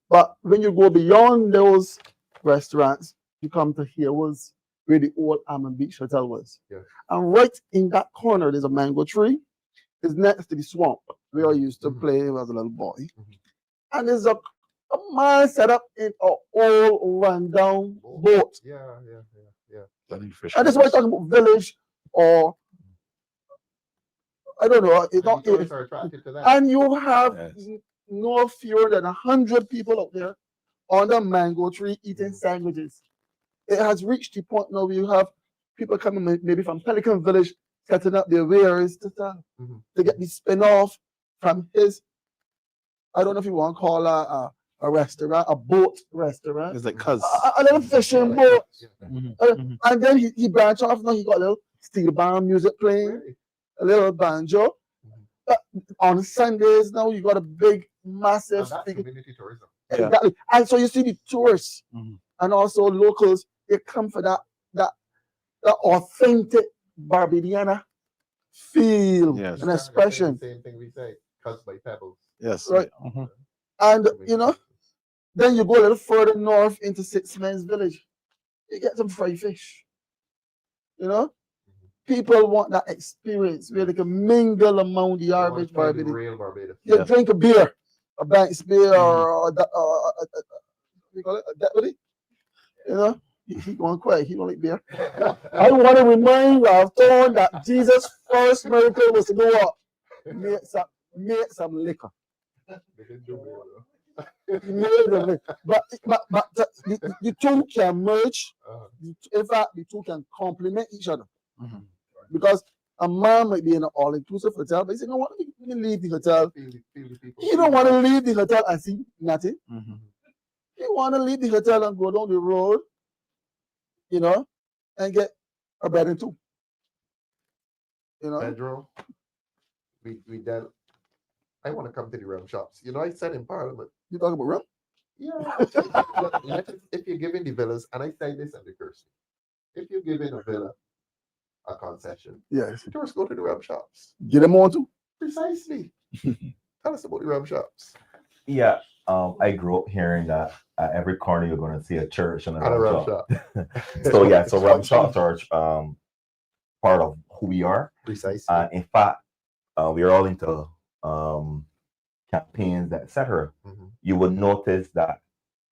But when you go beyond those restaurants, you come to here was where the old Almond Beach Hotel was. Yeah. And right in that corner, there's a mango tree. It's next to the swamp where I used to play as a little boy. And there's a man set up in an old rundown boat. Yeah. And this is why I'm talking about village or I don't know. It's not. Tourists are attracted to that. And you have no fewer than 100 people out there on the mango tree eating sandwiches. It has reached the point now where you have people coming maybe from Pelican Village setting up their wares to sell, to get the spin-off from his, I don't know if you want to call a a restaurant, a boat restaurant, It's like cuz. a little fishing boat. Mhm, Uh, mhm. And then he branched off. Now he got a little steel band music playing, Really? a little banjo. On Sundays now you got a big, massive And that's speaker. community tourism. Yeah. Exactly. And so you see the tourists Mhm. and also locals, they come for that authentic Barbadiana feel Yes. and expression. Same thing we say, cuts by pebbles. Yes. Right. Mhm. And you know, then you go a little further north into Six Men's Village, you get some fried fish. You know, people want that experience where they can mingle among the They wanna average try the Barbadian. real Barbados. You Yeah. drink a beer, a Banks beer, or we call it a deputy. You know, he going quiet. He don't like beer. I want to remind you of Thorne that Jesus' first miracle was to go up, make some liquor. They didn't do real, though. Made the liquor. But the two can merge. Uh-huh. In fact, the two can complement each other. Mhm. Because a man might be in an all-inclusive hotel, but he said, "No, what? We can leave the hotel." Feel the people. He don't want to leave the hotel and see nothing. Mhm. He want to leave the hotel and go down the road, you know, and get a bread and two. You know, Pedro, we dealt. I want to come to the rum shops. You know, I said in Parliament. you talking about rum? Yeah. If you're giving the villas, and I say this under Kirsty, if you're giving a villa a concession, Yes. the tourists go to the rum shops. Get them on too. Precisely. Tell us about the rum shops. Yeah, I grew up hearing that at every corner you're going to see a church and a And a rum rum shop. shop. So yeah, so rum shops are part of who we are. Precisely. In fact, we are all into campaigns, etc. Mhm. You would notice that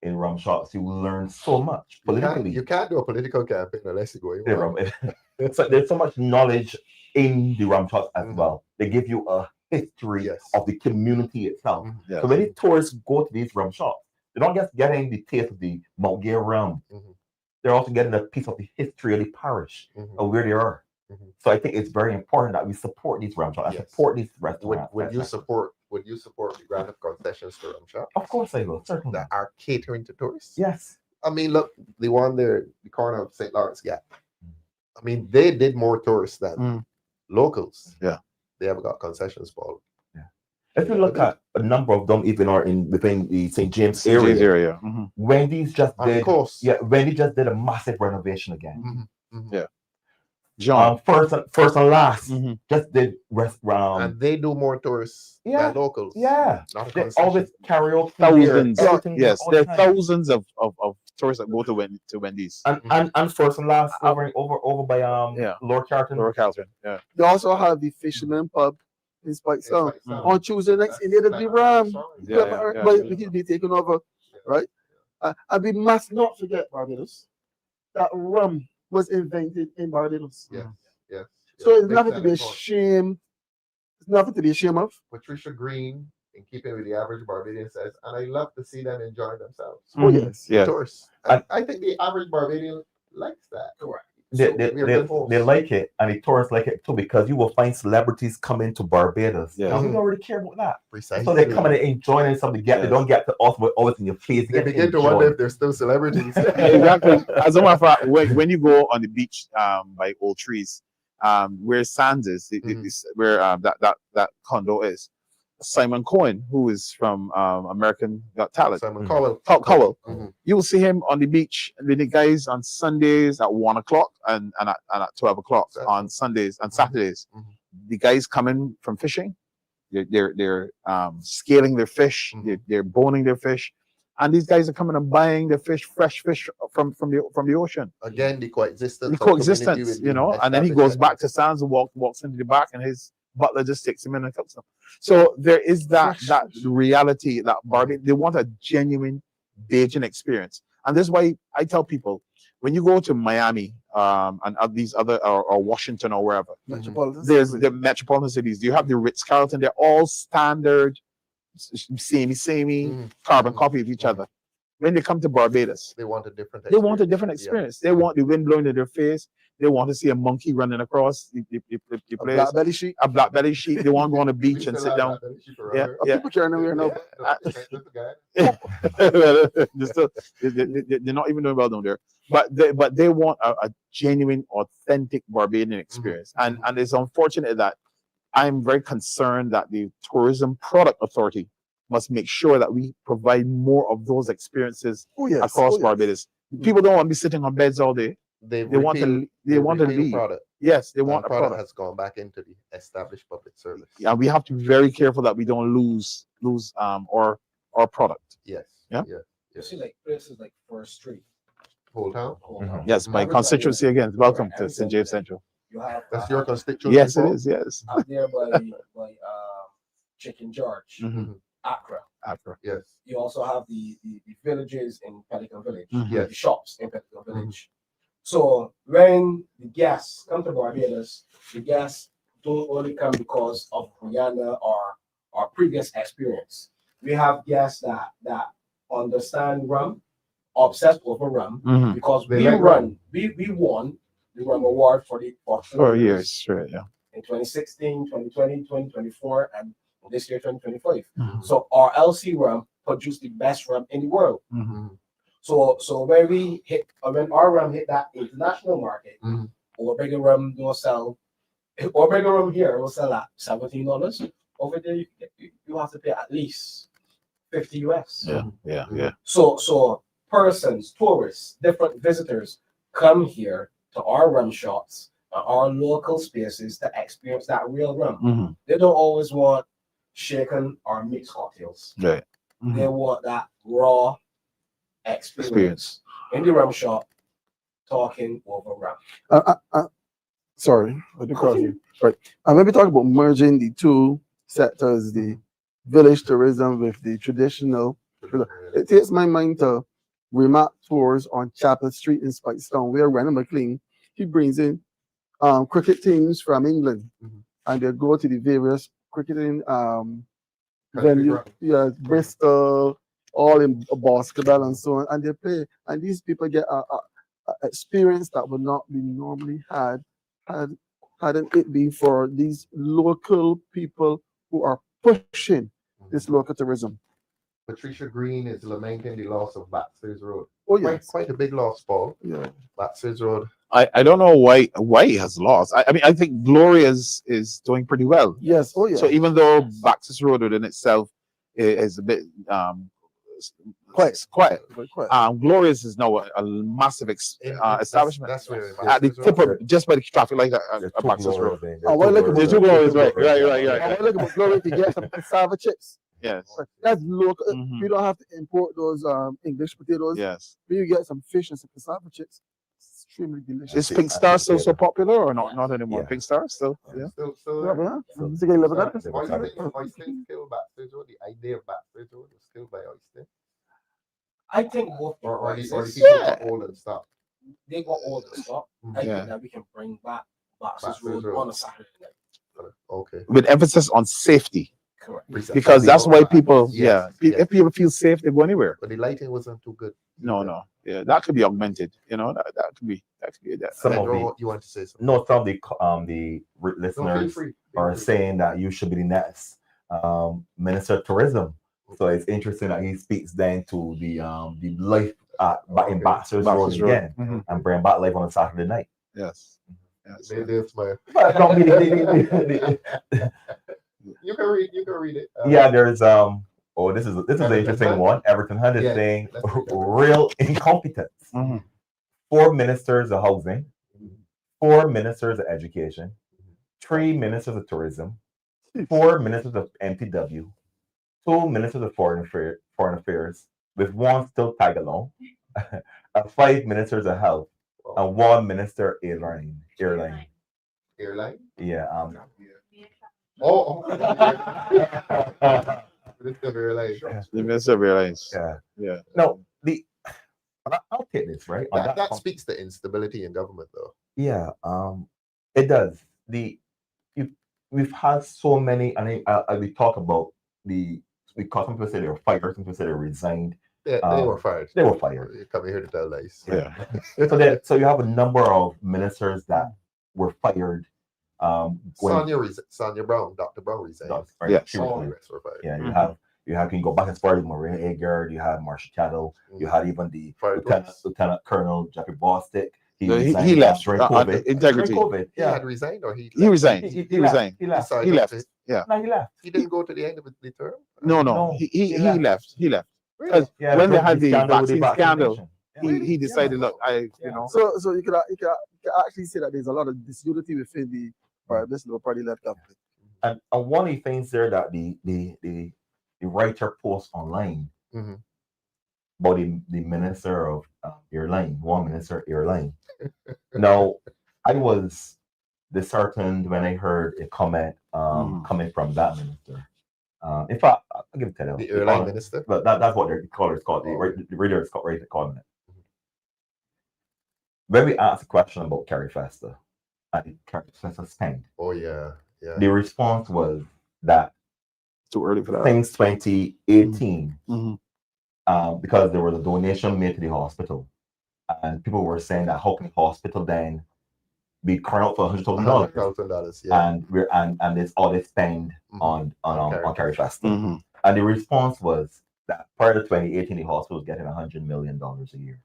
in rum shops you will learn so much politically. You can't do a political campaign unless you go in The rum. rum- there's so much knowledge in the rum shops as Mhm. well. They give you a history Yes. of the community itself. Mhm. Yes. So when the tourists go to these rum shops, they don't just getting the taste of the Mount Gay rum. Mhm. They're also getting a piece of the history of the parish Mhm. of where they are. Mhm. So I think it's very important that we support these rum shops, and Yes. support these Would restaurants. you etc. support the grant of concessions to rum shops Of course I will, certainly. that are catering to tourists? Yes. I mean, look, the one there, the corner of St. Lawrence Gap. I mean, they did more tourists than locals. Yeah. They have got concessions for. If you look at a number of them, even are within the St. James area. James area. Mhm. Wendy's just On the did. coast. Yeah, Wendy just did a massive renovation again. Mhm, mhm. Yeah. John. First and last Mhm. just did restaurant. And they do more tourists Yeah, than locals. Yeah, Not a they concession. always karaoke. Thousands. There, everything Yes, all there the are time. thousands of tourists that go to Wendy's. And first and last over by Yeah. Lord Carlton. Laura Calvin. Yeah. They also have the Fisherman Pub in Spike It's Sound. like some- On Tuesday nights, in the Ram. Yeah. But we be taken over, right? And we must not forget, Barbados, that rum was invented in Barbados. Yes, yes. So yes. it's Big nothing to be selling point. ashamed. It's nothing to be ashamed of. Patricia Green, in keeping with the average Barbadian, says, and I love to see them enjoy themselves. Oh Mhm. yes. Yeah. Tourists. And I think the average Barbadian likes that. Correct. They, So they, we are they, good hosts. they like it, and the tourists like it too, because you will find celebrities coming to Barbados. Yeah. Now, we don't really care about that. Precisely. So they come and they enjoy something to get. They Yes. don't get to us with always in your face. They begin to wonder if they're still celebrities. Exactly. As a matter of fact, when you go on the beach by Old Trees, where Sands is, where that condo is, Simon Cohen, who is from American Got Talent, Simon Cowell. Cowell, Mhm. you will see him on the beach with the guys on Sundays at 1 o'clock and at 12 o'clock on Sundays and Saturdays. Mhm. The guys coming from fishing, they're scaling their fish, they're boning their fish, and these guys are coming and buying the fish, fresh fish from the ocean. Again, the coexistence. The of community coexistence, with you the know, and then he goes establishment. back to Sands and walks into the back, and his butler just takes him in and cooks him. So there is that reality that Barbadian, they want a genuine Bajan experience, and this is why I tell people when you go to Miami and these other or Washington or wherever, Metropolitan. there's the metropolitan cities. You have the Ritz Carlton. They're all standard, samey, carbon copy of each other. When they come to Barbados, They want a different. they want a experience. different Yeah. experience. They want the wind blowing in their face. They want to see a monkey running across the A place. black belly sheep. A black belly sheep. They want to go on the We beach and still sit have down. that sheep Yeah, around yeah. People carrying them here now. here. That's the guy. They're not even doing well down there. But they want a genuine, authentic Barbadian experience. And it's unfortunate that I'm very concerned that the Tourism Product Authority must make sure that we provide more of those experiences Oh yes. across Oh, yes. Barbados. People don't want to be sitting on beds all day. They want to leave. product. Yes, they want a product product. has gone back into the established public service. And we have to be very careful that we don't lose our product. Yes. Yeah. Yeah. You see, like places like First Street, Whole town. Yes, my constituency again. Welcome to St. James Central. You have That's your constituency. Yes, it is. Yes. out there by Chicken George, Mhm. Accra. After. Yes. You also have the villages in Pelican Village, Mhm. Yes. the shops in Pelican Village. So when the guests come to Barbados, the guests don't only come because of Guyana or our previous experience. We have guests that understand rum, obsessed over rum, Mhm. because They we like run, we won the rum award for 4 years straight. Yeah. in 2016, 2020, 2024, and this year 2025. Mhm. So our LC rum produced the best rum in the world. Mhm. So when our rum hit that international market, Mhm. or bigger rum will sell, or bigger rum here will sell at $17. Over there, you have to pay at least 50 US. Yeah. Yeah. Yeah. So persons, tourists, different visitors come here to our rum shops, our local spaces to experience that real rum. Mhm. They don't always want shaken or mixed cocktails. Right. Mhm. They want that raw experience in the rum shop, talking over rum. Sorry, I didn't cross you. Right. I'm maybe talking about merging the two sectors, the village tourism with the traditional. It takes my mind to remark tours on Chapel Street in Speightstown, where Renan McLean, he brings in cricket teams from England, and they go to the various cricketing venue, yeah, Bristol, all in basketball and so on, and they play, and these people get a experience that would not be normally hadn't it been for these local people who are pushing this local tourism. Patricia Green is lamenting the loss of Baxter's Road. Oh yes, Quite a big loss, Paul. yeah. Baxter's Road. I don't know why he has lost. I mean, I think Gloria is doing pretty well. Yes, oh yeah. So even though Baxter's Road within itself is a bit quiet. Very quiet. Glorious is now a massive establishment That's where at the tip of just by the traffic light There's at two Baxter's Road. glorious there. Oh, well, look at There's two glorious, right? I want to look at Glory to get some cassava chips. Yes. That's local. Mhm. You don't have to import those English potatoes. Yes. But you get some fish and some cassava chips. It's extremely delicious. Is Pink Star still so popular or not? Not anymore. Yeah. Pink Star still. Yeah. Still Yeah, there. but, huh? Is it gonna live with that? Oyston still Baxter's Road. The idea of Baxter's Road was still by Oyston. I think both Or the places, people Yeah. got old and stuff. they got all the stuff. I Yeah. think that we can bring back Baxter's Baxter's Road Road. on a Saturday night. Okay. With emphasis on safety, Correct. because that's why people. Yes, Yeah. yes. If people feel safe, they go anywhere. But the lighting wasn't too good. No. Yeah, that could be augmented. You know, that could be that. Some of Pedro, the you want to say something? no, some of the No, feel listeners free. are saying that you should be the next minister of tourism. So it's interesting that he speaks then to the life in Baxter's Road Baxter's Road. again Mhm. and bring back life on a Saturday night. Yes. Yes. They smile. But don't be You can read it. yeah, there's this is an interesting Hunt? one. Everton Hunt is Yeah, saying let's read that. real incompetence. Mhm. 4 ministers of housing, 4 ministers of education, 3 ministers of tourism, 4 ministers of MTW, 2 ministers of foreign affairs, with 1 still tag along, 5 ministers of health, and 1 minister airline. Airline. Yeah. Oh. This is airline. The minister realized. Yeah. Yeah. No, I'll take this right. On That con- speaks to instability in government, though. Yeah, it does. We've had so many, and we talk about because some people say they were fired, some people say they resigned. They were fired. They were fired. You come here to tell lies. Yeah. So you have a number of ministers that were fired. Sonia Brown, Dr. Brown resigned. Yeah. She All resigned. the rest were fired. Yeah, you can go back as far as Maria Agard, you had Marsha Chattel, you had even the Fired Lieutenant Colonel Jeffrey Bostic. He resigned left during on COVID. integrity. During COVID, He yeah. had resigned or He resigned. He resigned. He left. decided He left. to- Yeah. No, he left. He didn't go to the end of the term. No. No, He he left. He left. Really? Yeah, When they because had the scandal with vaccine scandal, vaccination. he decided, look, you know. So you could actually say that there's a lot of disunity within the this Labour Party led government. And one of the things there that the writer posts online Mhm. about the minister of airline, one minister airline. Now, I was disheartened when I heard a comment coming from that minister. In fact, I'll give it to them. The airline minister. But that's what their callers called. The reader is called calling it. When we asked a question about Carrie Festa and Carrie Festa stand, Oh yeah. the response was that Too early for that. since 2018, Mhm. because there was a donation made to the hospital, and people were saying that how can the hospital then be crying out for $100,000, $100,000. Yeah. and it's all they spend Mhm. on Carrie Festa. Mhm. And the response was that prior to 2018, the hospital was getting $100 million a year,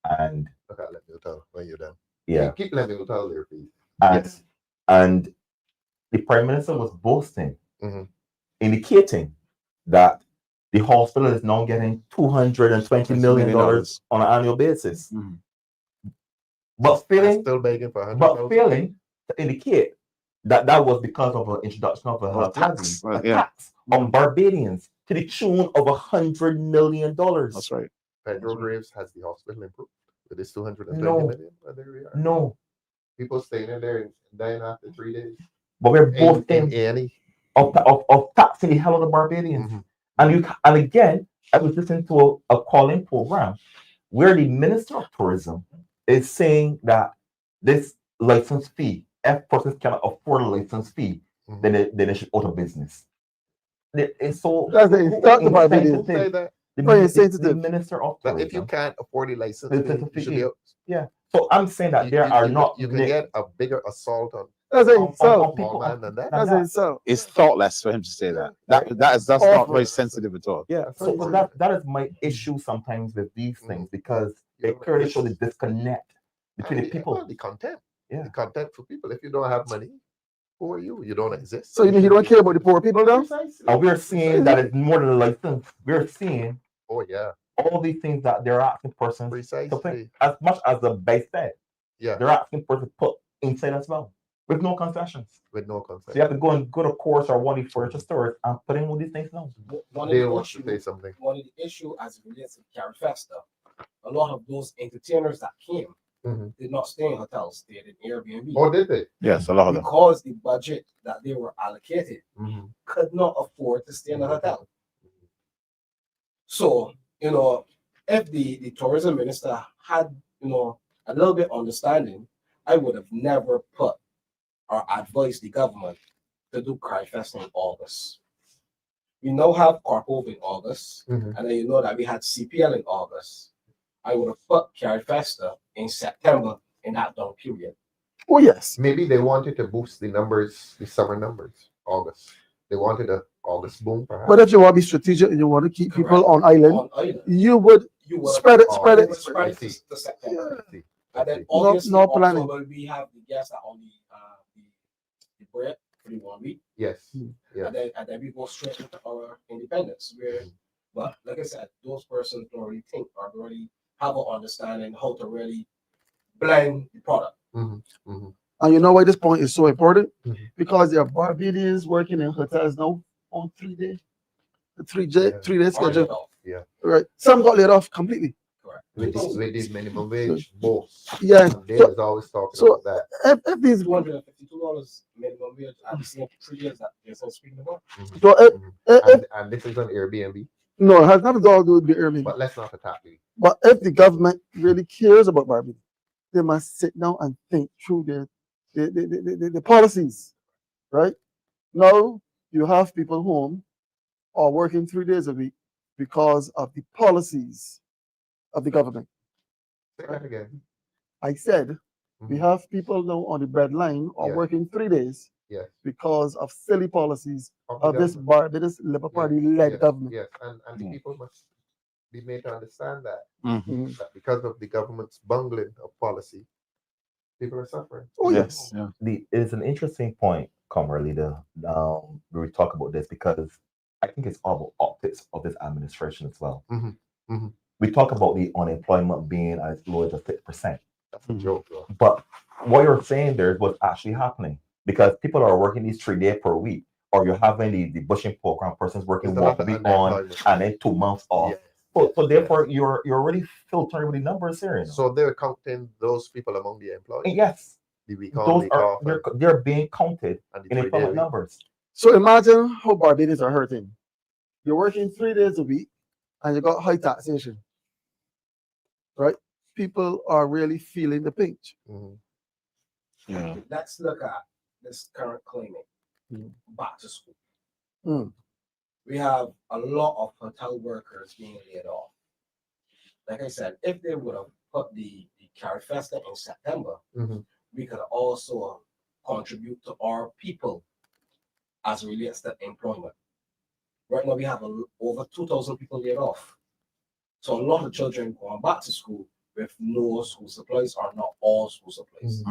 and Okay, let me tell when you're done. yeah, Keep letting me tell there, please. and Yes. and the prime minister was boasting, Mhm. indicating that the hospital is now getting $220 million on an annual basis, Mhm. but failing Still begging for but 100,000. failing to indicate that that was because of an introduction of a tax, levy, a yeah. tax on Barbadians to the tune of $100 million. That's right. Pedro Greaves has the hospital improved with this 220 No. million. And there we are. No, People staying in there and dying after 3 days. but we're both In in Annie. of taxing the hell out of Barbadians. Mhm. And again, I was listening to a call-in program where the Minister of Tourism is saying that this license fee, if persons cannot afford a license fee, Mhm. then they should out of business. It's so That's the insult to Barbadians. Who say that? The, Very the insensitive. Minister of That Tourism. if you can't afford a license, The fee, license you should fee, be out. yeah. So I'm saying that there are not You can get a bigger assault on That's an on insult. people. man than that. That's an insult. It's thoughtless for him to say that. Yeah. That's not Awful. very sensitive at all. Yeah, so that is my issue sometimes with these things, because they clearly show the disconnect between the Yeah, people. well, the content. Yeah. The content for people. If you don't have money, who are you? You don't exist. So you mean you don't care about the poor people now? Precisely. And we're seeing that it's more than a license. We're seeing Oh yeah, all these things that they're asking persons to pay, precisely. as much as the base said. Yeah, They're asking persons to put inside as well, with no concessions. with no So content. you have to go to course or one of the furniture stores and put in all these things now. One of They the want to issue, say something. one of the issue as it relates to Carrie Festa, a lot of those entertainers that came Mhm. did not stay in hotels, stayed in Airbnb. Oh, did they? Yes, a lot of them. Because the budget that they were allocated Mhm. could not afford to stay in a hotel. So, if the tourism minister had, a little bit understanding, I would have never put or advised the government to do Cry Fest in August. We now have Corpov in August, Mhm. and then you know that we had CPL in August. I would have put Cry Festa in September in that down period. Oh yes. Maybe they wanted to boost the numbers, the summer numbers. August. They wanted a August boom, perhaps. But if you want to be strategic and you want to keep people on island, On island, you would you would spread it, Oh, spread you it. would spread I it see. to September. Yeah. I see. And then I see. August, no planning. October, we have the guests that on the break for the 1 week, Yes. Hmm. Yeah. and then we go straight into our independence. Where, but like I said, those persons don't really think or don't really have an understanding how to really blend the product. Mhm. Mhm. And you know why this point is so important? Mhm. Because there are Barbadians working in hotels now on 3 day, Yeah. 3 day Or schedule. laid off. Right. Some got laid off completely. Correct. With this minimum wage, both. Yeah. They So, was always talking so- about that. if these $252 minimum wage at the same 3 years that they're speaking about. Mhm. so Mhm. if And this is on Airbnb, no, it has nothing to do with the Airbnb. but let's not attack me. But if the government really cares about Barbados, they must sit down and think through the policies, right? Now you have people home or working 3 days a week. because of the policies of the government. Say that again. I said we have people now on the breadline or Yeah. working 3 days Yes. because of silly policies Of of the this government. Barbados Labour Yes, Party-led yes, government. Yes, and the people must be made to understand that, Mhm. that because of the government's bungling of policy, people are suffering. Oh Yes. yes. Yeah. It's an interesting point, Comrade Leader. We talk about this because I think it's all about optics of this administration as well. Mhm, mhm. We talk about the unemployment being as low as 6%. That's a joke, bro. But what you're saying there is what's actually happening because people are working these 3 days per week, or you're having the bushing program persons working There's a lot 1 of week on unemployment. and then 2 months off. Yes, So yes, therefore, you're already filtering the numbers here. You know? So they're counting those people among the employees. And yes, The week on, those week are off, they're being counted and the in 3-day employment week. numbers. So imagine how Barbadians are hurting. You're working 3 days a week and you got high taxation. Right? People are really feeling the pinch. Mhm. Yeah. Let's look at this current climate. Back to school. Mm. We have a lot of hotel workers being laid off. Like I said, if they would have put the Carry Festa in September, Mhm. we could also contribute to our people as relates to employment. Right now, we have over 2,000 people laid off. So a lot of children going back to school with no school supplies or not all school supplies.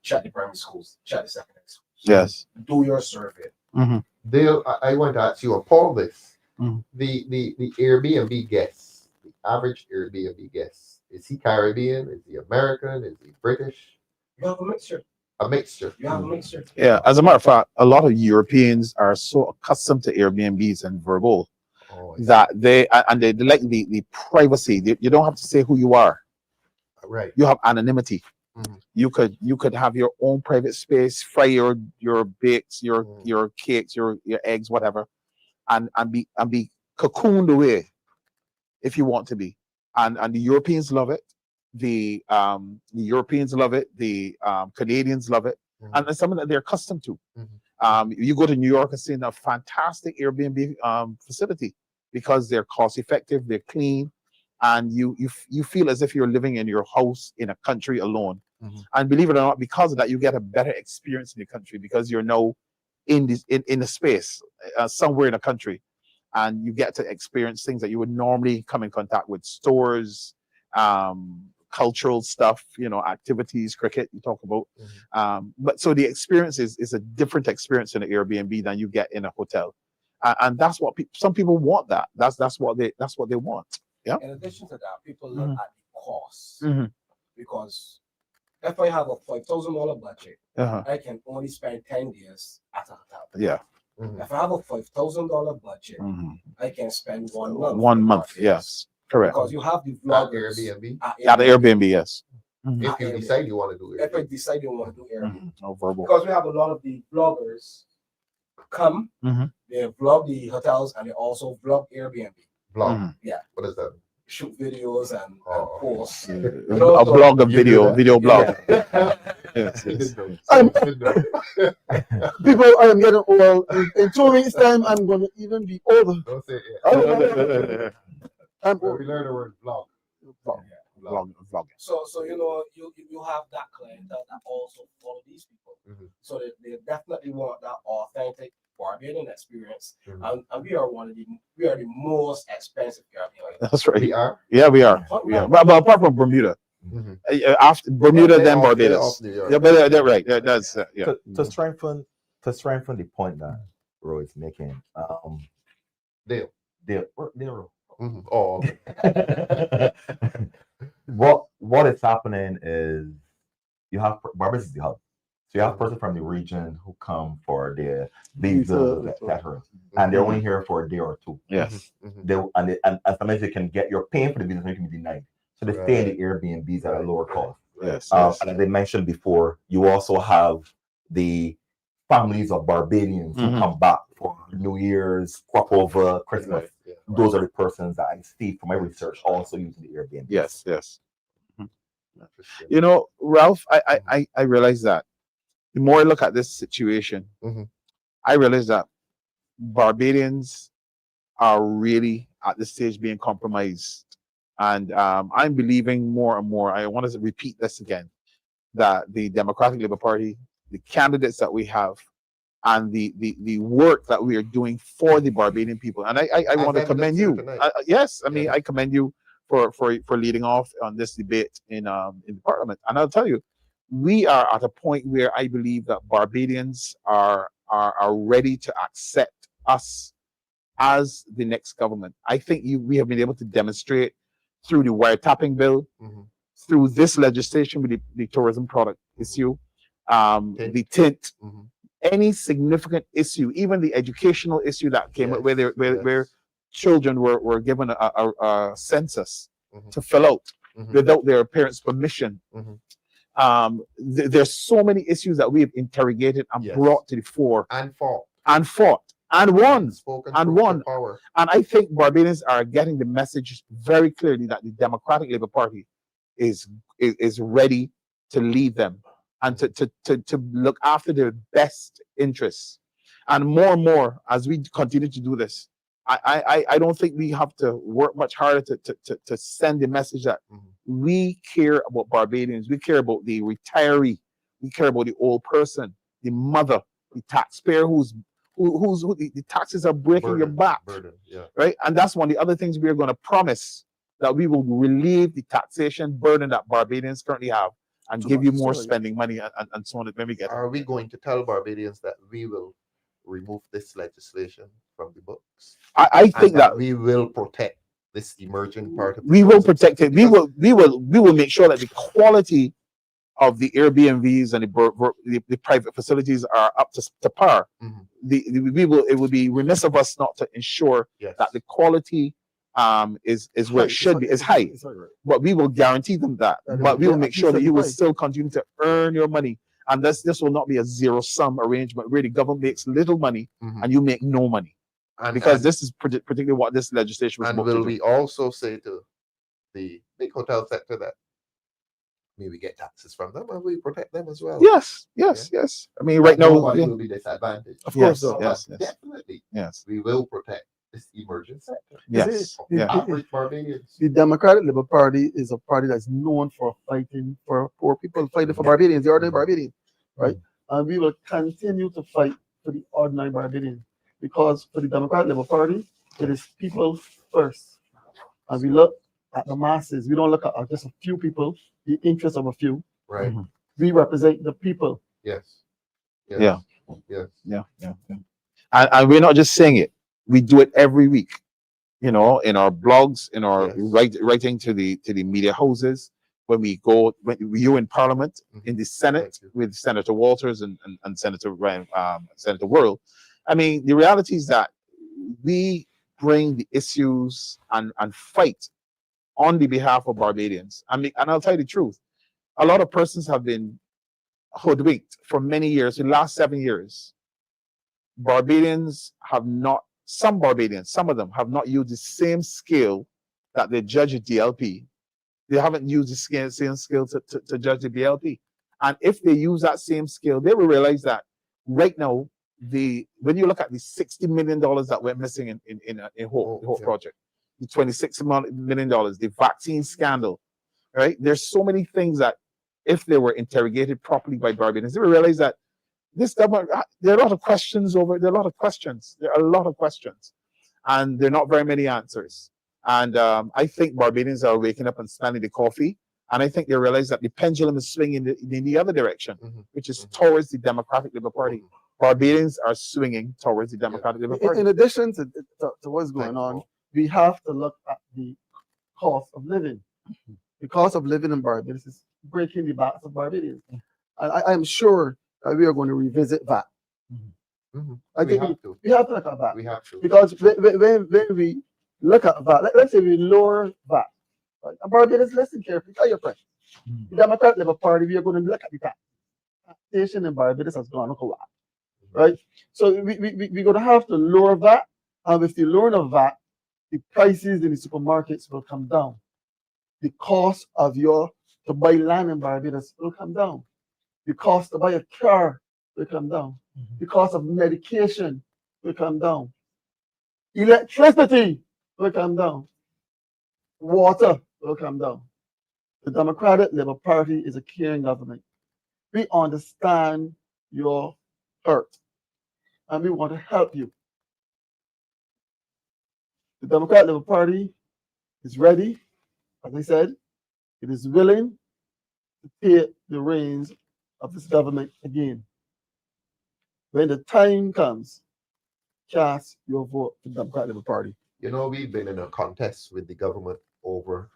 Check the primary schools, check the secondary schools. Yes. Do your survey. Dale, I want to ask you upon this. Mhm. The Airbnb guest, the average Airbnb guest, is he Caribbean? Is he American? Is he British? You have a mixture. A mixture. You have a mixture. Yeah. As a matter of fact, a lot of Europeans are so accustomed to Airbnbs and verbal Oh, I see. that they like the privacy. You don't have to say who you are. Right. You have anonymity. Mhm. You could have your own private space, fry your bakes, your cakes, your eggs, whatever, and be cocooned away if you want to be. And the Europeans love it. The Europeans love it. The Canadians love it, and it's something that they're accustomed to. You go to New York and see a fantastic Airbnb facility because they're cost effective, they're clean, and you feel as if you're living in your house in a country alone. And believe it or not, because of that, you get a better experience in the country because you're now in the space somewhere in a country, and you get to experience things that you would normally come in contact with: stores, cultural stuff, activities, cricket you talk about. But so the experience is a different experience in an Airbnb than you get in a hotel, and that's what some people want. That's what they want. Yeah. In addition to that, people look at the cost Mhm. because if I have a $5,000 budget, Uh-huh. I can only spend 10 days at a hotel. Yeah. If I have a $5,000 budget, Mhm. I can spend 1 month. 1 month. Barbados. Yes. Correct. Because you have the At vloggers Airbnb. Yeah, the Airbnb. Yes. If you decide you want to do If I Airbnb. decide you want to do Airbnb. No verbal. Because we have a lot of the vloggers come, Mhm. they vlog the hotels and they also vlog Airbnb. Vlog. Mhm. Yeah. What is that? Shoot videos and Oh. posts. A know, so- blog, a You do video, that? video blog. Yeah. Yes, yes. People, I am getting old. In 2 weeks' time, I'm going to even be older. Don't say it. I'm But old. we learn the word vlog. Vlog, vlog. So you have that clientele that also follow these people. So they definitely want that authentic Barbadian experience. And we are the most expensive Caribbean. That's right. We are. Yeah, we are. But apart from Bermuda, after Bermuda, They're then off- they're Barbados. off New York. Yeah, but they're right. That's yeah. To strengthen the point that Rowe is making, Dale. Dale. Oh, okay. What is happening is you have Barbados is the hub. So you have person from the region who come for their visa, etc. And they're only here for a day or two. Yes. And as sometimes you can get, you're paying for the visa, so you can be denied. So they stay in the Airbnbs at a lower cost. Yes. And as I mentioned before, you also have the families of Barbadians who come back for New Year's, crop over, Christmas. Right, yeah. Those are the persons that I see from my research also using the Airbnb. Yes. Yes. Ralph, I realize that the more I look at this situation, I realize that Barbadians are really at this stage being compromised. And I'm believing more and more, I want to repeat this again, that the Democratic Labour Party, the candidates that we have, and the work that we are doing for the Barbadian people. And I want to commend you. Yes, I mean, I commend you for leading off on this debate in the Parliament. And I'll tell you, we are at a point where I believe that Barbadians are ready to accept us as the next government. I think we have been able to demonstrate through the wiretapping bill, through this legislation with the tourism product issue, the tint, any significant issue, even the educational issue that came up where children were given a census to fill out without their parents' permission. There's so many issues that we have interrogated and brought to the fore and fought and won. Power. And I think Barbadians are getting the message very clearly that the Democratic Labour Party is ready to lead them and to look after their best interests. And more as we continue to do this, I don't think we have to work much harder to send the message that we care about Barbadians, we care about the retiree, we care about the old person, the mother, the taxpayer who's the taxes are breaking your back, right? And that's one of the other things we are going to promise, that we will relieve the taxation burden that Barbadians currently have and give you more spending money and so on. When we get, are we going to tell Barbadians that we will remove this legislation from the books? I think that we will protect this emerging part of we will protect it. We will make sure that the quality of the Airbnbs and the private facilities are up to par. It would be remiss of us not to ensure that the quality is where it should be, is high. But we will guarantee them that. But we will make sure that you will still continue to earn your money. And this will not be a zero-sum arrangement where the government makes little money and you make no money. Because this is particularly what this legislation was about to do. And will we also say to the big hotel sector that maybe we get taxes from them and we protect them as well? Yes. I mean, right now, nobody will be disadvantaged. Of course, Definitely. Yes. We will protect this emerging sector. Yes. Average Barbadians. The Democratic Labour Party is a party that's known for fighting for poor people, fighting for Barbadians, the ordinary Barbadian, right? And we will continue to fight for the ordinary Barbadian, because for the Democratic Labour Party, it is people first. And we look at the masses. We don't look at just a few people, the interests of a few. Right. We represent the people. Yes. Yeah. And we're not just saying it. We do it every week, in our blogs, in our writing to the media houses, when you're in Parliament, in the Senate with Senator Walters and Senator Worrell. I mean, the reality is that we bring the issues and fight on the behalf of Barbadians. I mean, and I'll tell you the truth, a lot of persons have been hoodwinked for many years. In the last 7 years, some Barbadians, some of them have not used the same skill that they judge a DLP. They haven't used the same skill to judge the BLP. And if they use that same skill, they will realize that right now, when you look at the $60 million that went missing in Hope project, the $26 million, the vaccine scandal, right? There's so many things that if they were interrogated properly by Barbadians, they will realize that this government, there are a lot of questions. There are a lot of questions, and there are not very many answers. And I think Barbadians are waking up and smelling the coffee, and I think they realize that the pendulum is swinging in the other direction, which is towards the Democratic Labour Party. Barbadians are swinging towards the Democratic Labour Party. In addition to what's going on, we have to look at the cost of living. The cost of living in Barbados is breaking the backs of Barbadians. I am sure that we are going to revisit that. I think we have to look at that. We have to. Because when we look at that, let's say we lower that. Right? And Barbados, listen carefully, tell your friends. The Democratic Labour Party, we are going to look at the taxation in Barbados has gone up a lot. Right? So we're going to have to lower that. And with the lowering of that, the prices in the supermarkets will come down. The cost of to buy land in Barbados will come down. The cost to buy a car will come down. The cost of medication will come down. Electricity will come down. Water will come down. The Democratic Labour Party is a caring government. We understand your hurt and we want to help you. The Democratic Labour Party is ready, as I said, it is willing to take the reins of this government again. When the time comes, cast your vote for the Democratic Labour Party. You know, we've been in a contest with the government over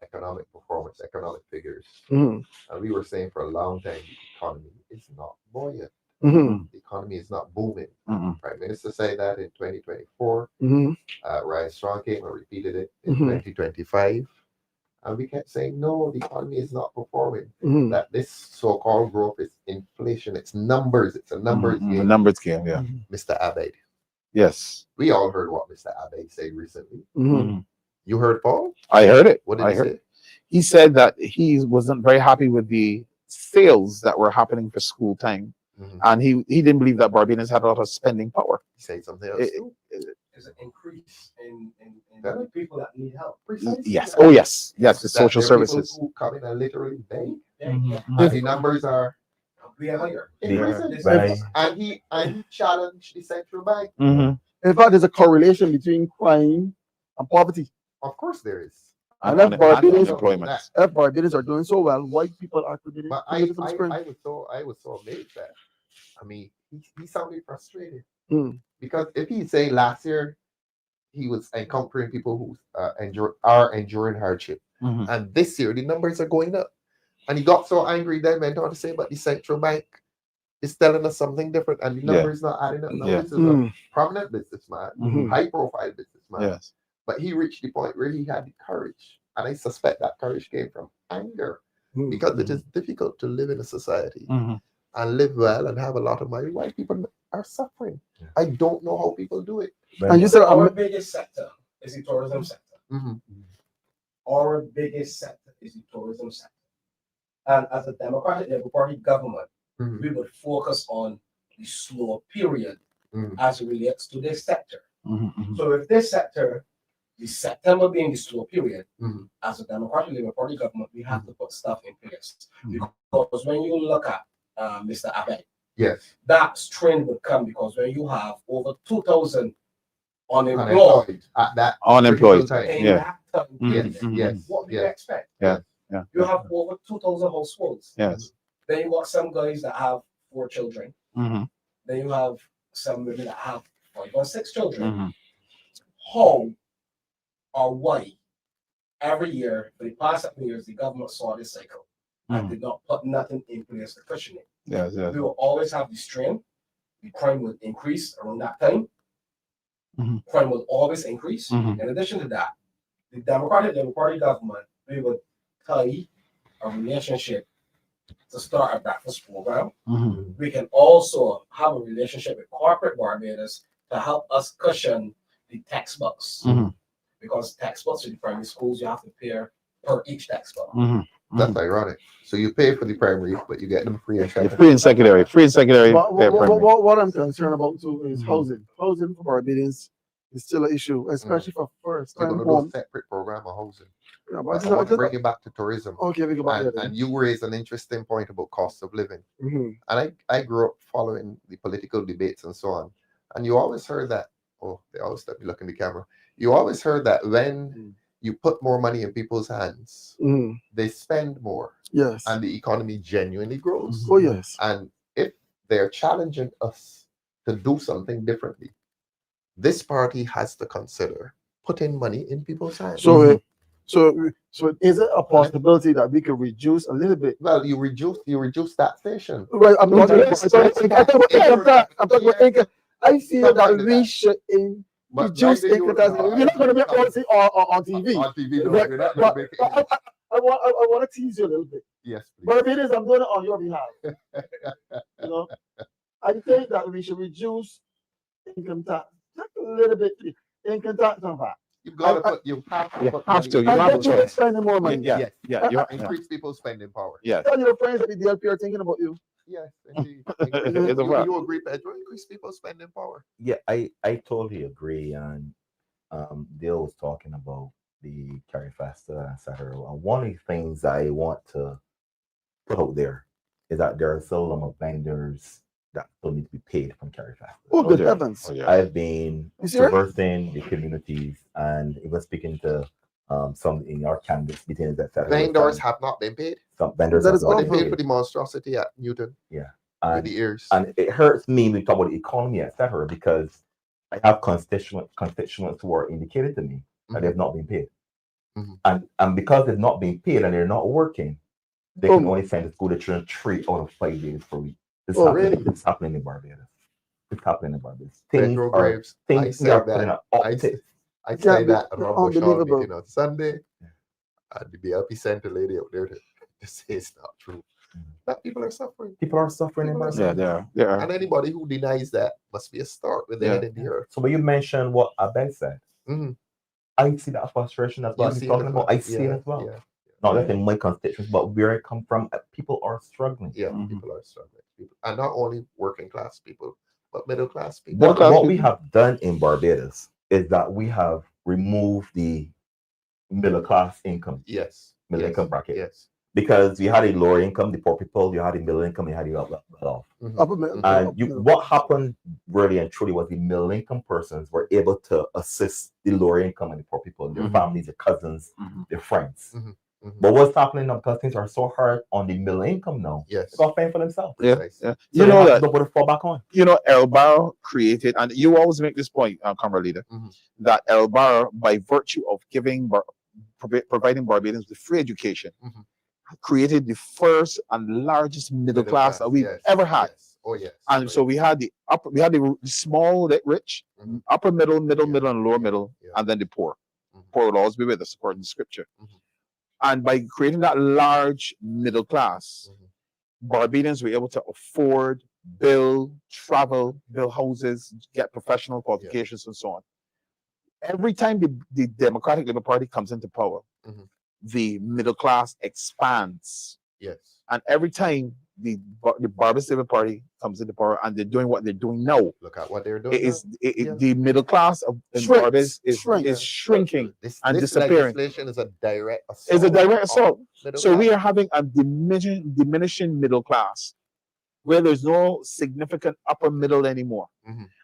economic performance, economic figures. And we were saying for a long time, the economy is not buoyant. The economy is not booming. Prime Minister said that in 2024. Ryan Strong came and repeated it in 2025. And we kept saying, no, the economy is not performing. That this so-called growth is inflation. It's numbers. It's a numbers game. A numbers game, yeah. Mr. Abed. Yes. We all heard what Mr. Abed said recently. You heard Paul? I heard it. What did he say? He said that he wasn't very happy with the sales that were happening for school time. And he didn't believe that Barbadians had a lot of spending power. He said something else too. There's an increase in the people that need help. Yes. Oh, yes. Yes. The social there are people services. who come in and literally beg. Yeah. And the numbers are We are higher. increasing. Right. And he challenged the central bank. In fact, there's a correlation between crime and poverty. Of course there is. And And Barbadians- unemployment. If Barbadians are doing so well, white people are committing But committing some crime. I was so amazed that, I mean, he sounded frustrated. Mm. Because if he say last year he was encountering people who are enduring hardship, and this year the numbers are going up, and he got so angry then went on to say, but the central bank is telling us something different, and the number is not adding up. Now this is a prominent businessman, high profile businessman. Yes. But he reached the point where he had the courage, and I suspect that courage came from anger, because it is difficult to live in a society and live well and have a lot of money while people are suffering. I don't know how people do it. And you said Our biggest sector is the tourism sector. Our biggest sector is the tourism sector. And as a Democratic Labour Party government, we would focus on the slow period as it relates to this sector. So if this sector, the September being the slow period, as a Democratic Labour Party government, we have to put stuff in place. Because when you look at Mr. Abed, Yes. that strain would come because when you have over 2,000 unemployed At that Unemployed. critical time. in Yeah. that time, Yes. what do you expect? Yeah. You have over 2,000 households. Yes. Then you got some guys that have 4 children. Then you have some women that have 5 or 6 children. How or why every year for the past 7 years the government saw this cycle and did not put nothing in place to cushion it? Yes. Yes. We will always have the strain. The crime will increase around that time. Crime will always increase. In addition to that, the Democratic Labour Party government, we would tie a relationship to start a breakfast program. We can also have a relationship with corporate Barbados to help us cushion the textbooks. Because textbooks in the primary schools, you have to pay per each textbook. That's ironic. So you pay for the primary, but you get them free and Yeah, free and secondary. Free and secondary. What I'm concerned about too is housing. Housing for Barbadians is still an issue, especially for first We're time going to do a home. separate program of housing. Yeah, I but I want to just- bring it back to tourism. Okay, we go back And, there. and you raised an interesting point about cost of living. And I grew up following the political debates and so on. And you always heard that, oh, they always let me look in the camera. You always heard that when you put more money in people's hands, they spend more. Yes. And the economy genuinely grows. Oh yes. And if they're challenging us to do something differently, this party has to consider putting money in people's hands. So is it a possibility that we could reduce a little bit? Well, you reduce taxation. Right. I'm talking about income. I feel Something that like we that. should But reduce neither income you tax. nor We're not going to make policy on TV. On TV, no, Right, we're not but gonna make it. I want to tease you a little bit. Yes, please. Barbados, I'm doing it on your behalf. You know, I think that we should reduce income tax just a little bit. Income tax on that. You've got to put. You have to. You put have money to. in. You And have then a you're choice. spending more money. Yeah. Increase people's spending power. Yeah. Tell your friends at the DLP are thinking about you. Yes, indeed. It's a fact. You agree, Pedro? Increase people's spending power. Yeah, I totally agree, and Dale was talking about the Carry Faster, etc. And one of the things I want to put out there is that there are still some vendors that still need to be paid from Carry Faster. Oh, good yeah. heavens. Oh, yeah. I've been You serious? traversing the communities and even speaking to some in our candidates meetings, etc. Vendors have not been paid. Some vendors That have is not What they been awful. paid for the monstrosity at Newton Yeah. with And the ears. it hurts me when we talk about the economy, etc., because I have constituents who are indicated to me that they've not been paid. And because they've not been paid and they're not working, they can only send the school the children 3 out of 5 days per week. This is happening in Barbados. It's happening in Barbados. Pedro Greaves, I things said are that. putting up I say that at Rumble Shaw unbelievable. meeting on Sunday. And the BLP sent a lady out there to say it's not true. That people are suffering. People are suffering in Barbados. Yeah, they are. They are. And anybody who denies that must be a start with their head in the earth. So when you mentioned what Abel said, I see that frustration as well. You He's see talking it about. I see it as well. Yeah. Not just in my constituents, but where I come from, people are struggling. Yeah, people are struggling. And not only working class people, but middle class people. What we have done in Barbados is that we have removed the middle class income. Yes. Middle income bracket. Yes. Because you had a lower income, the poor people, you had a middle income, you had the well-off. Upper middle, And upper you, middle. what happened really and truly was the middle income persons were able to assist the lower income and the poor people, their families, their cousins, their friends. But what's happening now, because things are so hard on the middle income now, Yes. it's all paying for themselves. Yeah, Precisely. yeah. So You they know have that. nobody to fall back on. You know, El Bar created, and you always make this point, comrade leader, that El Bar, by virtue of providing Barbadians with free education, created the first and largest middle class that we've ever had. Yes. Oh yes. And so we had the small, rich, upper middle, and lower middle, and then the poor. Poor will always be with us, according to scripture. And by creating that large middle class, Barbadians were able to afford, build, travel, build houses, get professional qualifications, and so on. Every time the Democratic Labour Party comes into power, the middle class expands. Yes. And every time the Barbados Labour Party comes into power and they're doing what they're doing now, Look at what they're doing. the middle class of Barbados is shrinking This disappearing. legislation is a direct assault. It's a direct assault. Middle So we class. are having a diminishing middle class where there's no significant upper middle anymore.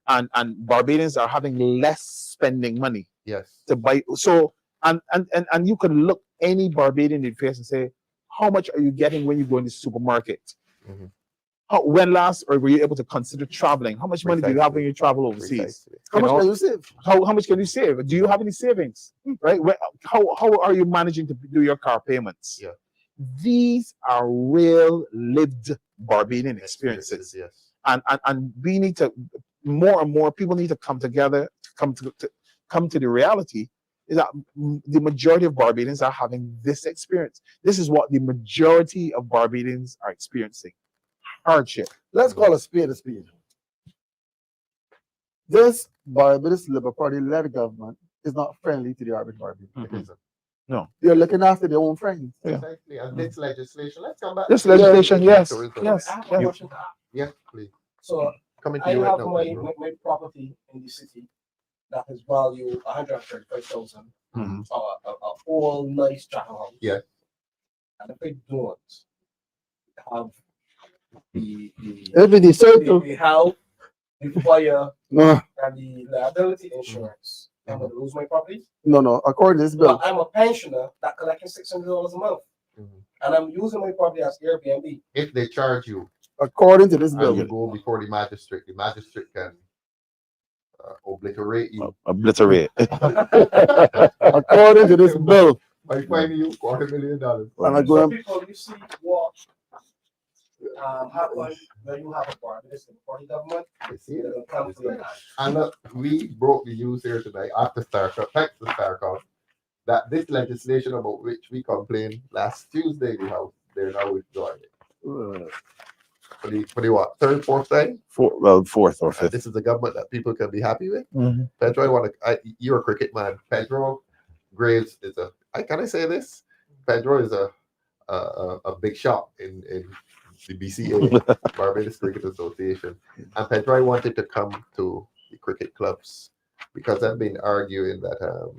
And Barbadians are having less spending money Yes. to buy. So and you can look any Barbadian in the face and say, how much are you getting when you go in the supermarket? When last were you able to consider traveling? How much money do you have when you travel overseas? How much can you save? How much can you save? Do you have any savings? Right? How are you managing to do your car payments? Yeah. These are real lived Barbadian experiences. Yes. And we need to more and more people need to come together, come to the reality is that the majority of Barbadians are having this experience. This is what the majority of Barbadians are experiencing. Hardship. Let's call a spade a spade. This Barbados Labour Party-led government is not friendly to the average Barbadian. It isn't. No. They're looking after their own friends. Yeah. Precisely. And this legislation, let's come back. This to the legislation, yes, tourism. yes, I have a question. Yeah, please. So Coming to I you right have now. my Pedro. property in the city that is valued 135,000. Mhm. A whole nice travel house. Yeah. And if I don't have the Every circle. the health, the fire, No, and the liability insurance, I'm gonna lose my property. no. According to this bill, But I'm a pensioner that collecting $600 a month, and I'm using my property as Airbnb. If they charge you according to this and bill, you go before the magistrate can obliterate you Obliterate. according to this bill, by fining you $250,000. and I So go people, you see what happen when you have a Barbados party government. I see it. It'll come to you. And look, we broke the news here tonight after StarCon, thanks to StarCon, that this legislation about which we complained last Tuesday, the House, they're now withdrawing it. For the what, third, fourth time? Fourth or And fifth. this is a government that people can be happy with. Mhm. Pedro, you're a cricket man. Pedro Greaves is can I say this? Pedro is a big shot in the BCA, Barbados Cricket Association. And Pedro wanted to come to the cricket clubs because I've been arguing that,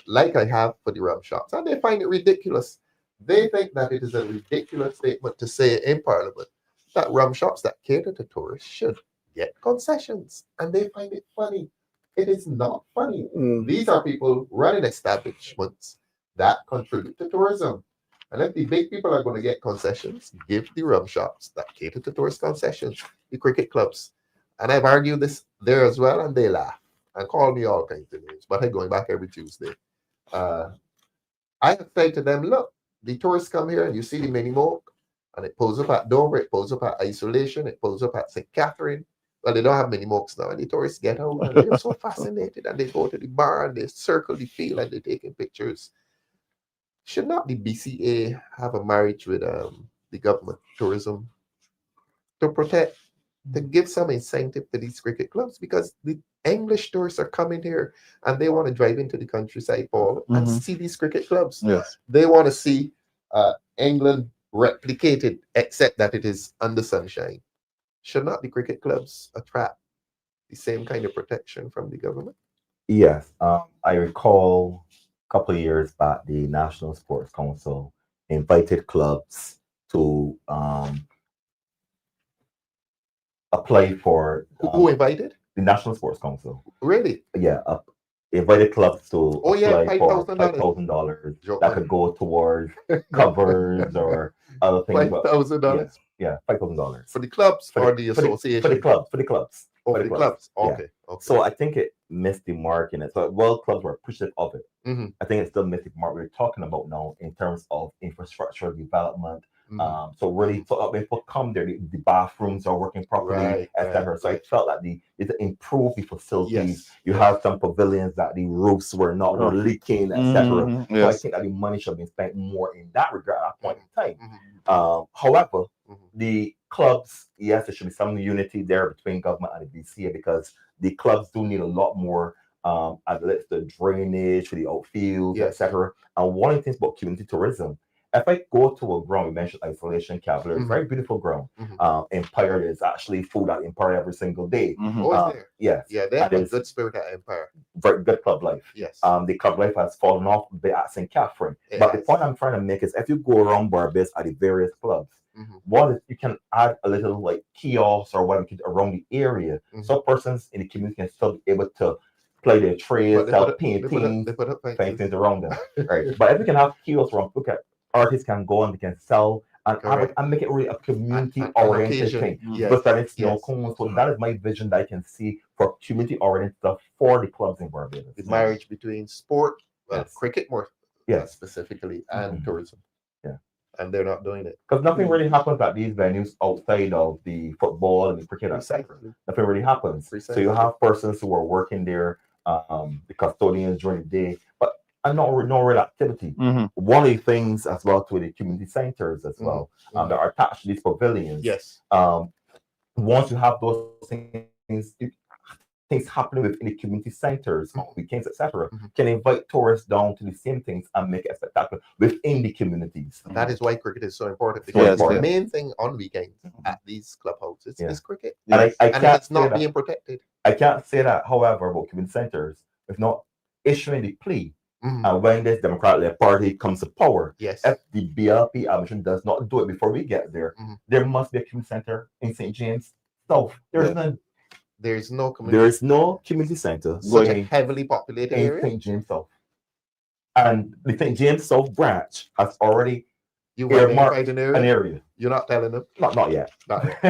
like I have for the rum shops, and they find it ridiculous. They think that it is a ridiculous statement to say in Parliament that rum shops that cater to tourists should get concessions, and they find it funny. It is not funny. These are people running establishments that contribute to tourism. And if the big people are going to get concessions, give the rum shops that cater to tourist concessions, the cricket clubs. And I've argued this there as well, and they laugh and call me all kinds of names. But I'm going back every Tuesday. I have said to them, look, the tourists come here and you see the mini moke, and it pulls up at Dover, it pulls up at Isolation, it pulls up at St. Catherine. Well, they don't have many mokes now, and the tourists get out and they're so fascinated, and they go to the bar and they circle the field and they're taking pictures. Should not the BCA have a marriage with the government tourism to protect, to give some incentive to these cricket clubs? Because the English tourists are coming here and they want to drive into the countryside, Paul, and see these cricket clubs. Yes. They want to see England replicated, except that it is under sunshine. Should not the cricket clubs attract the same kind of protection from the government? Yes. I recall a couple of years back, the National Sports Council invited clubs to apply for. Who invited? The National Sports Council. Really? Yeah. Invited clubs to Oh, yeah, apply for $5,000. $5,000 that could go towards covers or other things. $5,000 Yeah, $5,000 for the clubs For or the- the for the- association? for the clubs. For the clubs. Oh, for for the the clubs. clubs. Yeah. Okay. Okay. So I think it missed the mark in it. So world clubs were appreciative of it. Mhm. I think it's still missed the mark we're talking about now in terms of infrastructure development. Mhm. So really, so when people come there, the bathrooms are working properly, Right, etc. right, So I right. felt like it's improve the facilities. Yes, You yes. have some pavilions that the roofs were not were leaking, etc. Mhm, So I yes. think that the money should be spent more in that regard at that point in time. Mhm. However, Mhm. the clubs, yes, there should be some unity there between government and the BCA, because the clubs do need a lot more as relates to drainage for the outfields, Yes. etc. And one of the things about community tourism, if I go to a ground, we mentioned Isolation Cavalier, it's a very beautiful ground. Empire, there's actually food at Empire every single day. Oh, is there? Yes. Yeah, they And have a there's good spirit at Empire. very good club life. Yes. The club life has fallen off a bit at St. Catherine. It But the has. point I'm trying to make is if you go around Barbados at the various clubs, one is you can add a little like kiosks or whatever around the area. So persons in the community can still be able to play their trades, But they sell put up- paintings, they put up fences. paintings around them. Right. But if we can have kiosks around, look at artists can go and they can sell and, Correct. and make it really a community On oriented occasion, thing. yes, But that it's yes. so that is my vision that I can see for community oriented stuff for the clubs in Barbados. The marriage between sport, well, Yes. cricket more Yes. specifically, and Mhm. tourism. Yeah. And they're not doing it. Because nothing really happens at these venues outside of the football and the cricket, etc. Precisely. Nothing really happens. So Precisely. you have persons who are working there, the custodians during the day, but and no real activity. One of the things as well to the community centers as well that are attached to these pavilions. Yes. Once you have those things happening within the community centers on weekends, etc., can invite tourists down to the same things and make it spectacular within the communities. That is why cricket is so important, So because the important. main thing on weekends at these clubhouses Yeah. is cricket. And I And can't it's not say that. being protected. I can't say that, however, about community centers, if not issuing the plea. And when this Democratic Party comes to power, Yes. if the BLP admission does not do it before we get there, there must be a community center in St. James South. There's none. There is no community. There is no community center Such a going heavily populated in area. St. James South. And the St. James South branch has already You earmarked identified an an area. area. You're not telling them. Not yet. Not yet.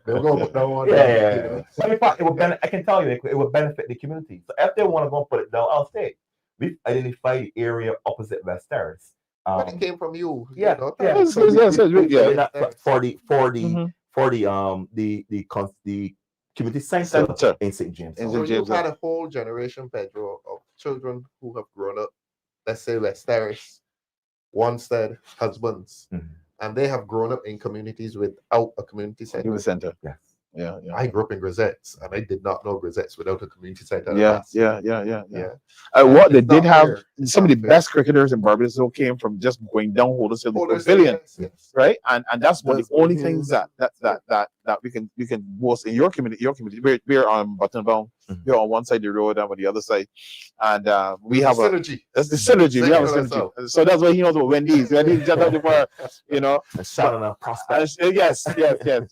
They're going to put down one. Yeah. But in fact, I can tell you, it would benefit the community. So if they want to go and put it down, I'll stay. We've identified the area opposite West Terrace. But it came from you. Yeah, You know, yeah. tell us. So the community center Center. in St. James. In So St. you've James, had a whole generation, Pedro, of children who have grown up, let's say West Terrace, Wanstead, husbands, and they have grown up in communities without a community center. Community center. Yes. Yeah. I grew up in Grisettes, and I did not know Grisettes without a community center. Yeah. And What they it's did not have, fair. It's some of not the fair. best cricketers in Barbados all came from just going down Holders Hill, the Holders, pavilion, yes. right? And that's one of That's the only what it things is. that we can boast in your community. We're on Buttonbound. We're on one side of the road and on the other side, and we have a synergy. that's the synergy. We have a synergy. So that's why he knows about Wendy's. Wendy's just out there, you know. A shot on a prospect. Yes,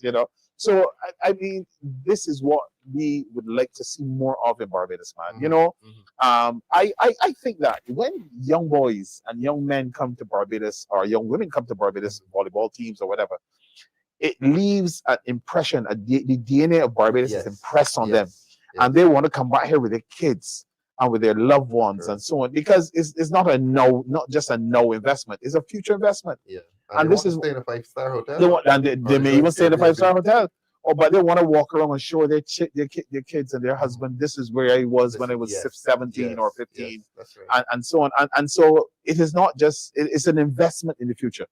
you know. So I mean, this is what we would like to see more of in Barbados, man. You know, I think that when young boys and young men come to Barbados, or young women come to Barbados, volleyball teams or whatever, it leaves an impression. The DNA of Barbados is impressed on them, and they want to come back here with their kids and with their loved ones and so on, because it's not just a no investment; it's a future investment. Yeah. And this is stay in a 5-star hotel. they want, and they may even stay in a 5-star hotel, but they want to walk around and show their kids and their husband, this is where I was when I was 17 or 15, Yes, that's right. and so on. And so it is not just, it's an investment in the future.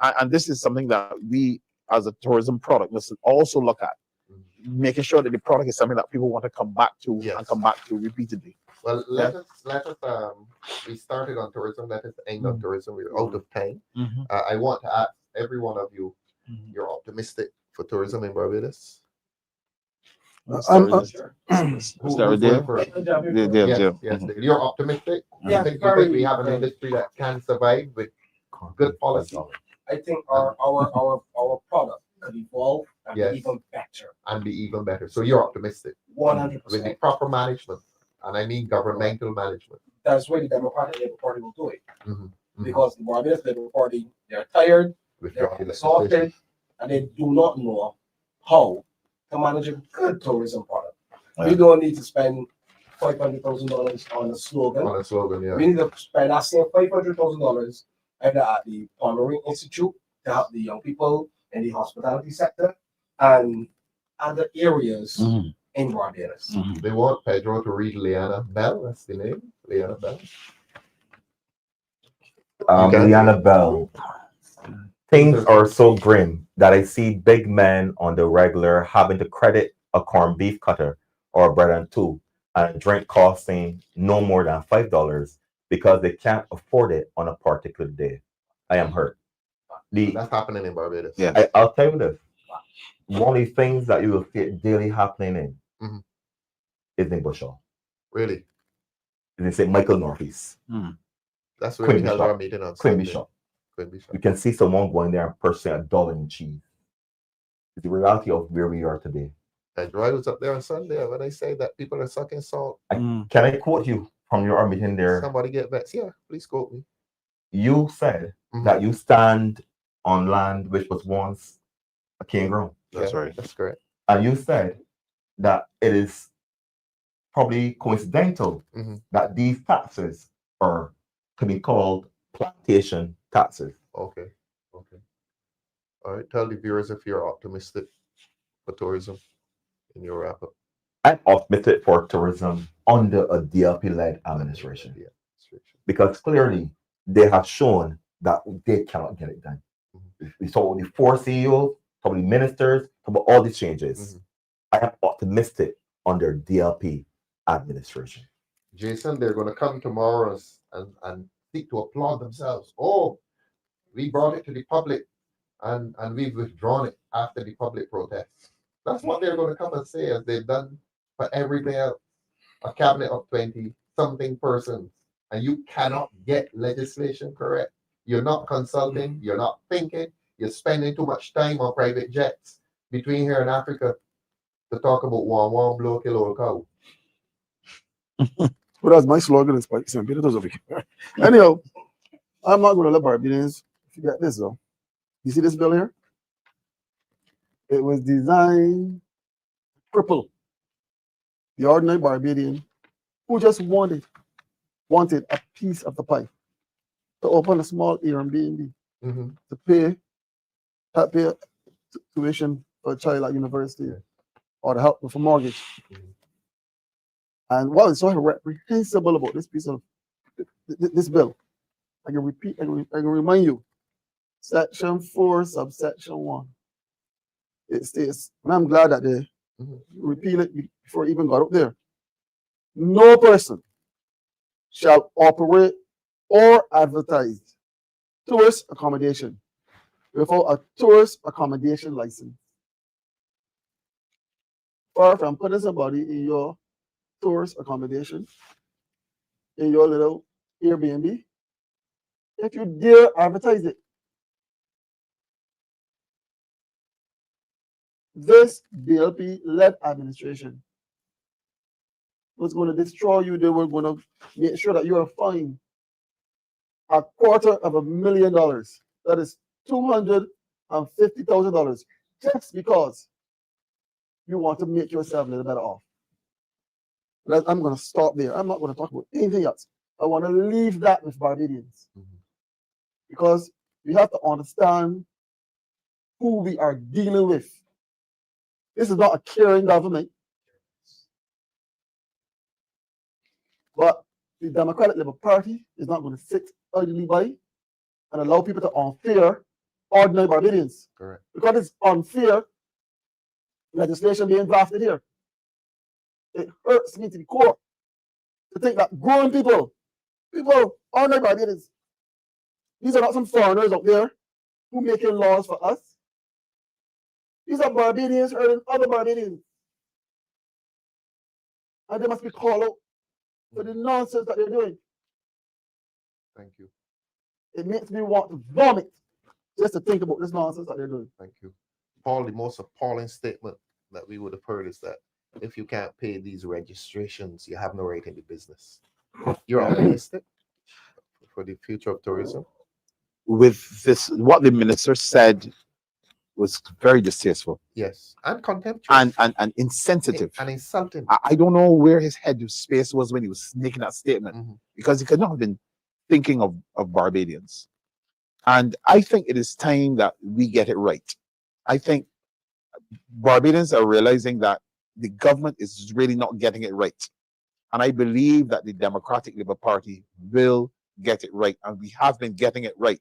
And this is something that we, as a tourism product, must also look at, making sure that the product is something that people want to come back to and come back to repeatedly. Well, let us we started on tourism, let us end on tourism. We're out of time. I want to ask every one of you, you're optimistic for tourism in Barbados? I'm Who's going first? Yes. You're optimistic? Yeah, You think we have an industry that can survive with good policy? I think our product could evolve and be even better. And be even better. So you're optimistic. 100%. With the proper management. And I mean governmental management. That's where the Democratic Labour Party will do it. Because the Barbados Labour Party, they're tired, they're exhausted, and they do not know how to manage a good tourism product. We don't need to spend $500,000 on a slogan. We need to spend that same $500,000 either at the Harmonizing Institute to help the young people in the hospitality sector and other areas in Barbados. They want Pedro to read Liana Bell. That's the name. Liana Bell. Liana Bell. Things are so grim that I see big men on the regular having to credit a corned beef cutter or a bread and two and a drink costing no more than $5 because they can't afford it on a particular day. I am hurt. That's happening in Barbados. Yeah. I'll tell you this. One of the things that you will see it daily happening in is in Bushell. Really? They say Michael Northeast. That's where we held our meeting on Queen Sunday. Bishop. You can see someone going there and purchasing $1 in cheese. It's the reality of where we are today. Pedro, I was up there on Sunday when I say that people are sucking salt. Can I quote you from your meeting there? Somebody get vexed. Yeah, please quote me. You said that you stand on land which was once a king ground. That's right. That's correct. And you said that it is probably coincidental that these taxes are to be called plantation taxes. Okay. All right. Tell the viewers if you're optimistic for tourism in your wrap up. I'm optimistic for tourism under a DLP-led administration. Because clearly they have shown that they cannot get it done. We saw the 4 CEOs, probably ministers, about all these changes. I am optimistic under DLP administration. Jason, they're going to come tomorrow and seek to applaud themselves. Oh, we brought it to the public and we've withdrawn it after the public protest. That's what they're going to come and say, as they've done for everything else. A cabinet of 20-something persons, and you cannot get legislation correct. You're not consulting, you're not thinking, you're spending too much time on private jets between here and Africa to talk about one blow kill old cow. Well, that's my slogan in St. Peter's over here. Anyhow, I'm not going to let Barbadians forget this, though. You see this bill here? It was designed to cripple the ordinary Barbadian who just wanted a piece of the pie to open a small Airbnb to pay tuition for a child at university or to help with a mortgage. And what is so reprehensible about this piece of this bill, I can remind you, Section 4, subsection 1. it states, and I'm glad that they Mhm. repeal it before it even got up there. No person shall operate or advertise tourist accommodation without a tourist accommodation license. Far from putting somebody in your tourist accommodation, in your little Airbnb, if you dare advertise it, this DLP-led administration was going to destroy you. They were going to make sure that you are fined $250,000. That is $250,000 just because you want to make yourself a little better off. I'm going to stop there. I'm not going to talk about anything else. I want to leave that with Barbadians because we have to understand who we are dealing with. This is not a caring government. But the Democratic Labour Party is not going to sit idly by and allow people to unfair ordinary Barbadians. Correct. Because it's unfair legislation being drafted here. It hurts me to the core to think that grown people, ordinary Barbadians, these are not some foreigners out there who making laws for us. These are Barbadians hurting other Barbadians. And they must be called out for the nonsense that they're doing. Thank you. It makes me want to vomit just to think about this nonsense that they're doing. Thank you. Paul, the most appalling statement that we would have heard is that if you can't pay these registrations, you have no right in the business. You're optimistic for the future of tourism? With this, what the minister said was very distasteful Yes. And contemptuous. and insensitive. And insulting. I don't know where his head space was when he was making that statement because he could not have been thinking of Barbadians. And I think it is time that we get it right. I think Barbadians are realizing that the government is really not getting it right. And I believe that the Democratic Labour Party will get it right. And we have been getting it right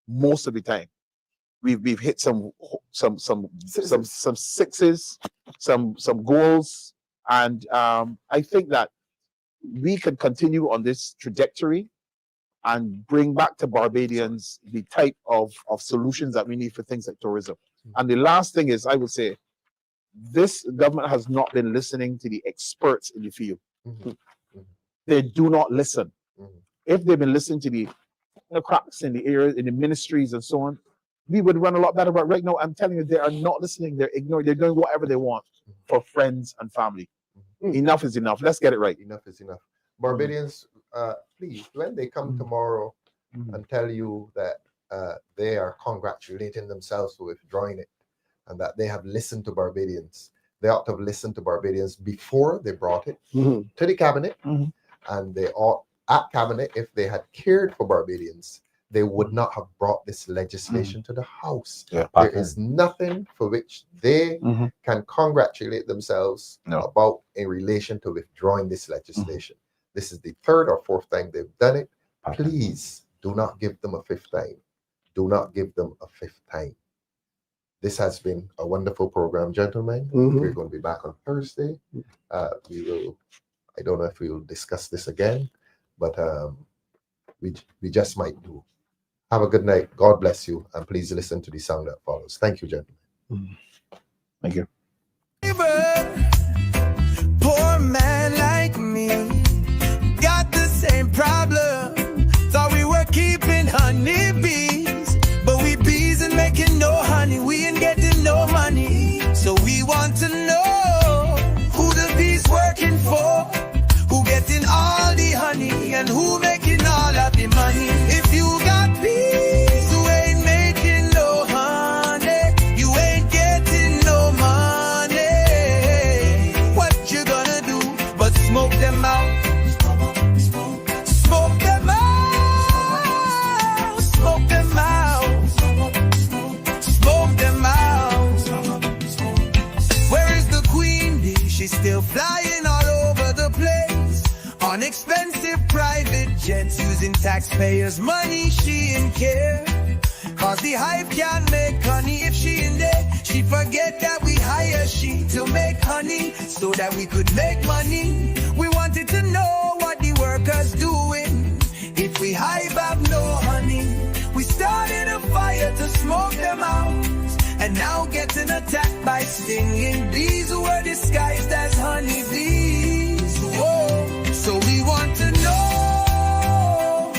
most of the time. We've hit some sixes, some goals, and I think that we can continue on this trajectory and bring back to Barbadians the type of solutions that we need for things like tourism. And the last thing is, I would say, this government has not been listening to the experts in the field. They do not listen. If they've been listening to the cracks in the areas, in the ministries and so on, we would run a lot better. But right now, I'm telling you, they are not listening. They're ignoring. They're doing whatever they want for friends and family. Enough is enough. Let's get it right. Enough is enough. Barbadians, please, when they come tomorrow and tell you that they are congratulating themselves for withdrawing it and that they have listened to Barbadians, they ought to have listened to Barbadians before they brought it to the cabinet. And they ought, at cabinet, if they had cared for Barbadians, they would not have brought this legislation to the House. Yeah. There is nothing for which they can congratulate themselves about in relation to withdrawing this legislation. This is the third or fourth time they've done it. Please do not give them a fifth time. Do not give them a fifth time. This has been a wonderful program, gentlemen. We're going to be back on Thursday. We will, I don't know if we'll discuss this again, but we just might do. Have a good night. God bless you. And please listen to the song that follows. Thank you, gentlemen. Thank you. Poor man like me got the same problem. Thought we were keeping honeybees, but we bees and making no honey. We ain't getting no money. So we want to know who the bees working for, who getting all the honey, and who making all of the money. If you got bees who ain't making no honey, you ain't getting no money. What you gonna do but smoke them out? Smoke them out. Smoke them out. Smoke them out. Where is the queen bee? She's still flying all over the place on expensive private jets, using taxpayers' money. She ain't care, cause the hive can't make honey if she in there. She she forget that we hire she to make honey so that we could make money. We wanted to know what the workers doing if we hive up no honey. We started a fire to smoke them out, and now getting attacked by stinging bees who were disguised as honey bees. Whoa. So we want to know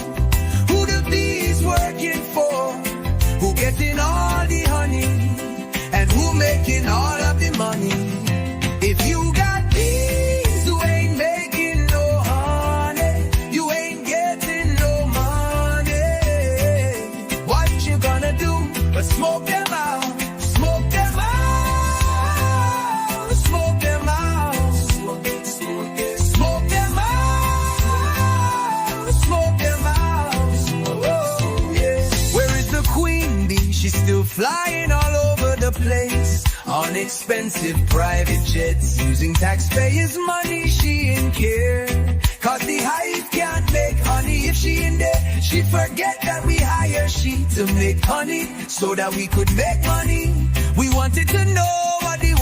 who the bees working for, who getting all the honey, and who making all of the money. If you got bees who ain't making no honey, you ain't getting no money. What you gonna do but smoke them out? Smoke them out, smoke them out, smoke them out, smoke them out. Oh, yeah. Where is the queen bee? She's still flying all over the place on expensive private jets, using taxpayers' money. She ain't care, cause the hive can't make honey if she in there. She forget that we hire she to make honey so that we could make money. We wanted to know what the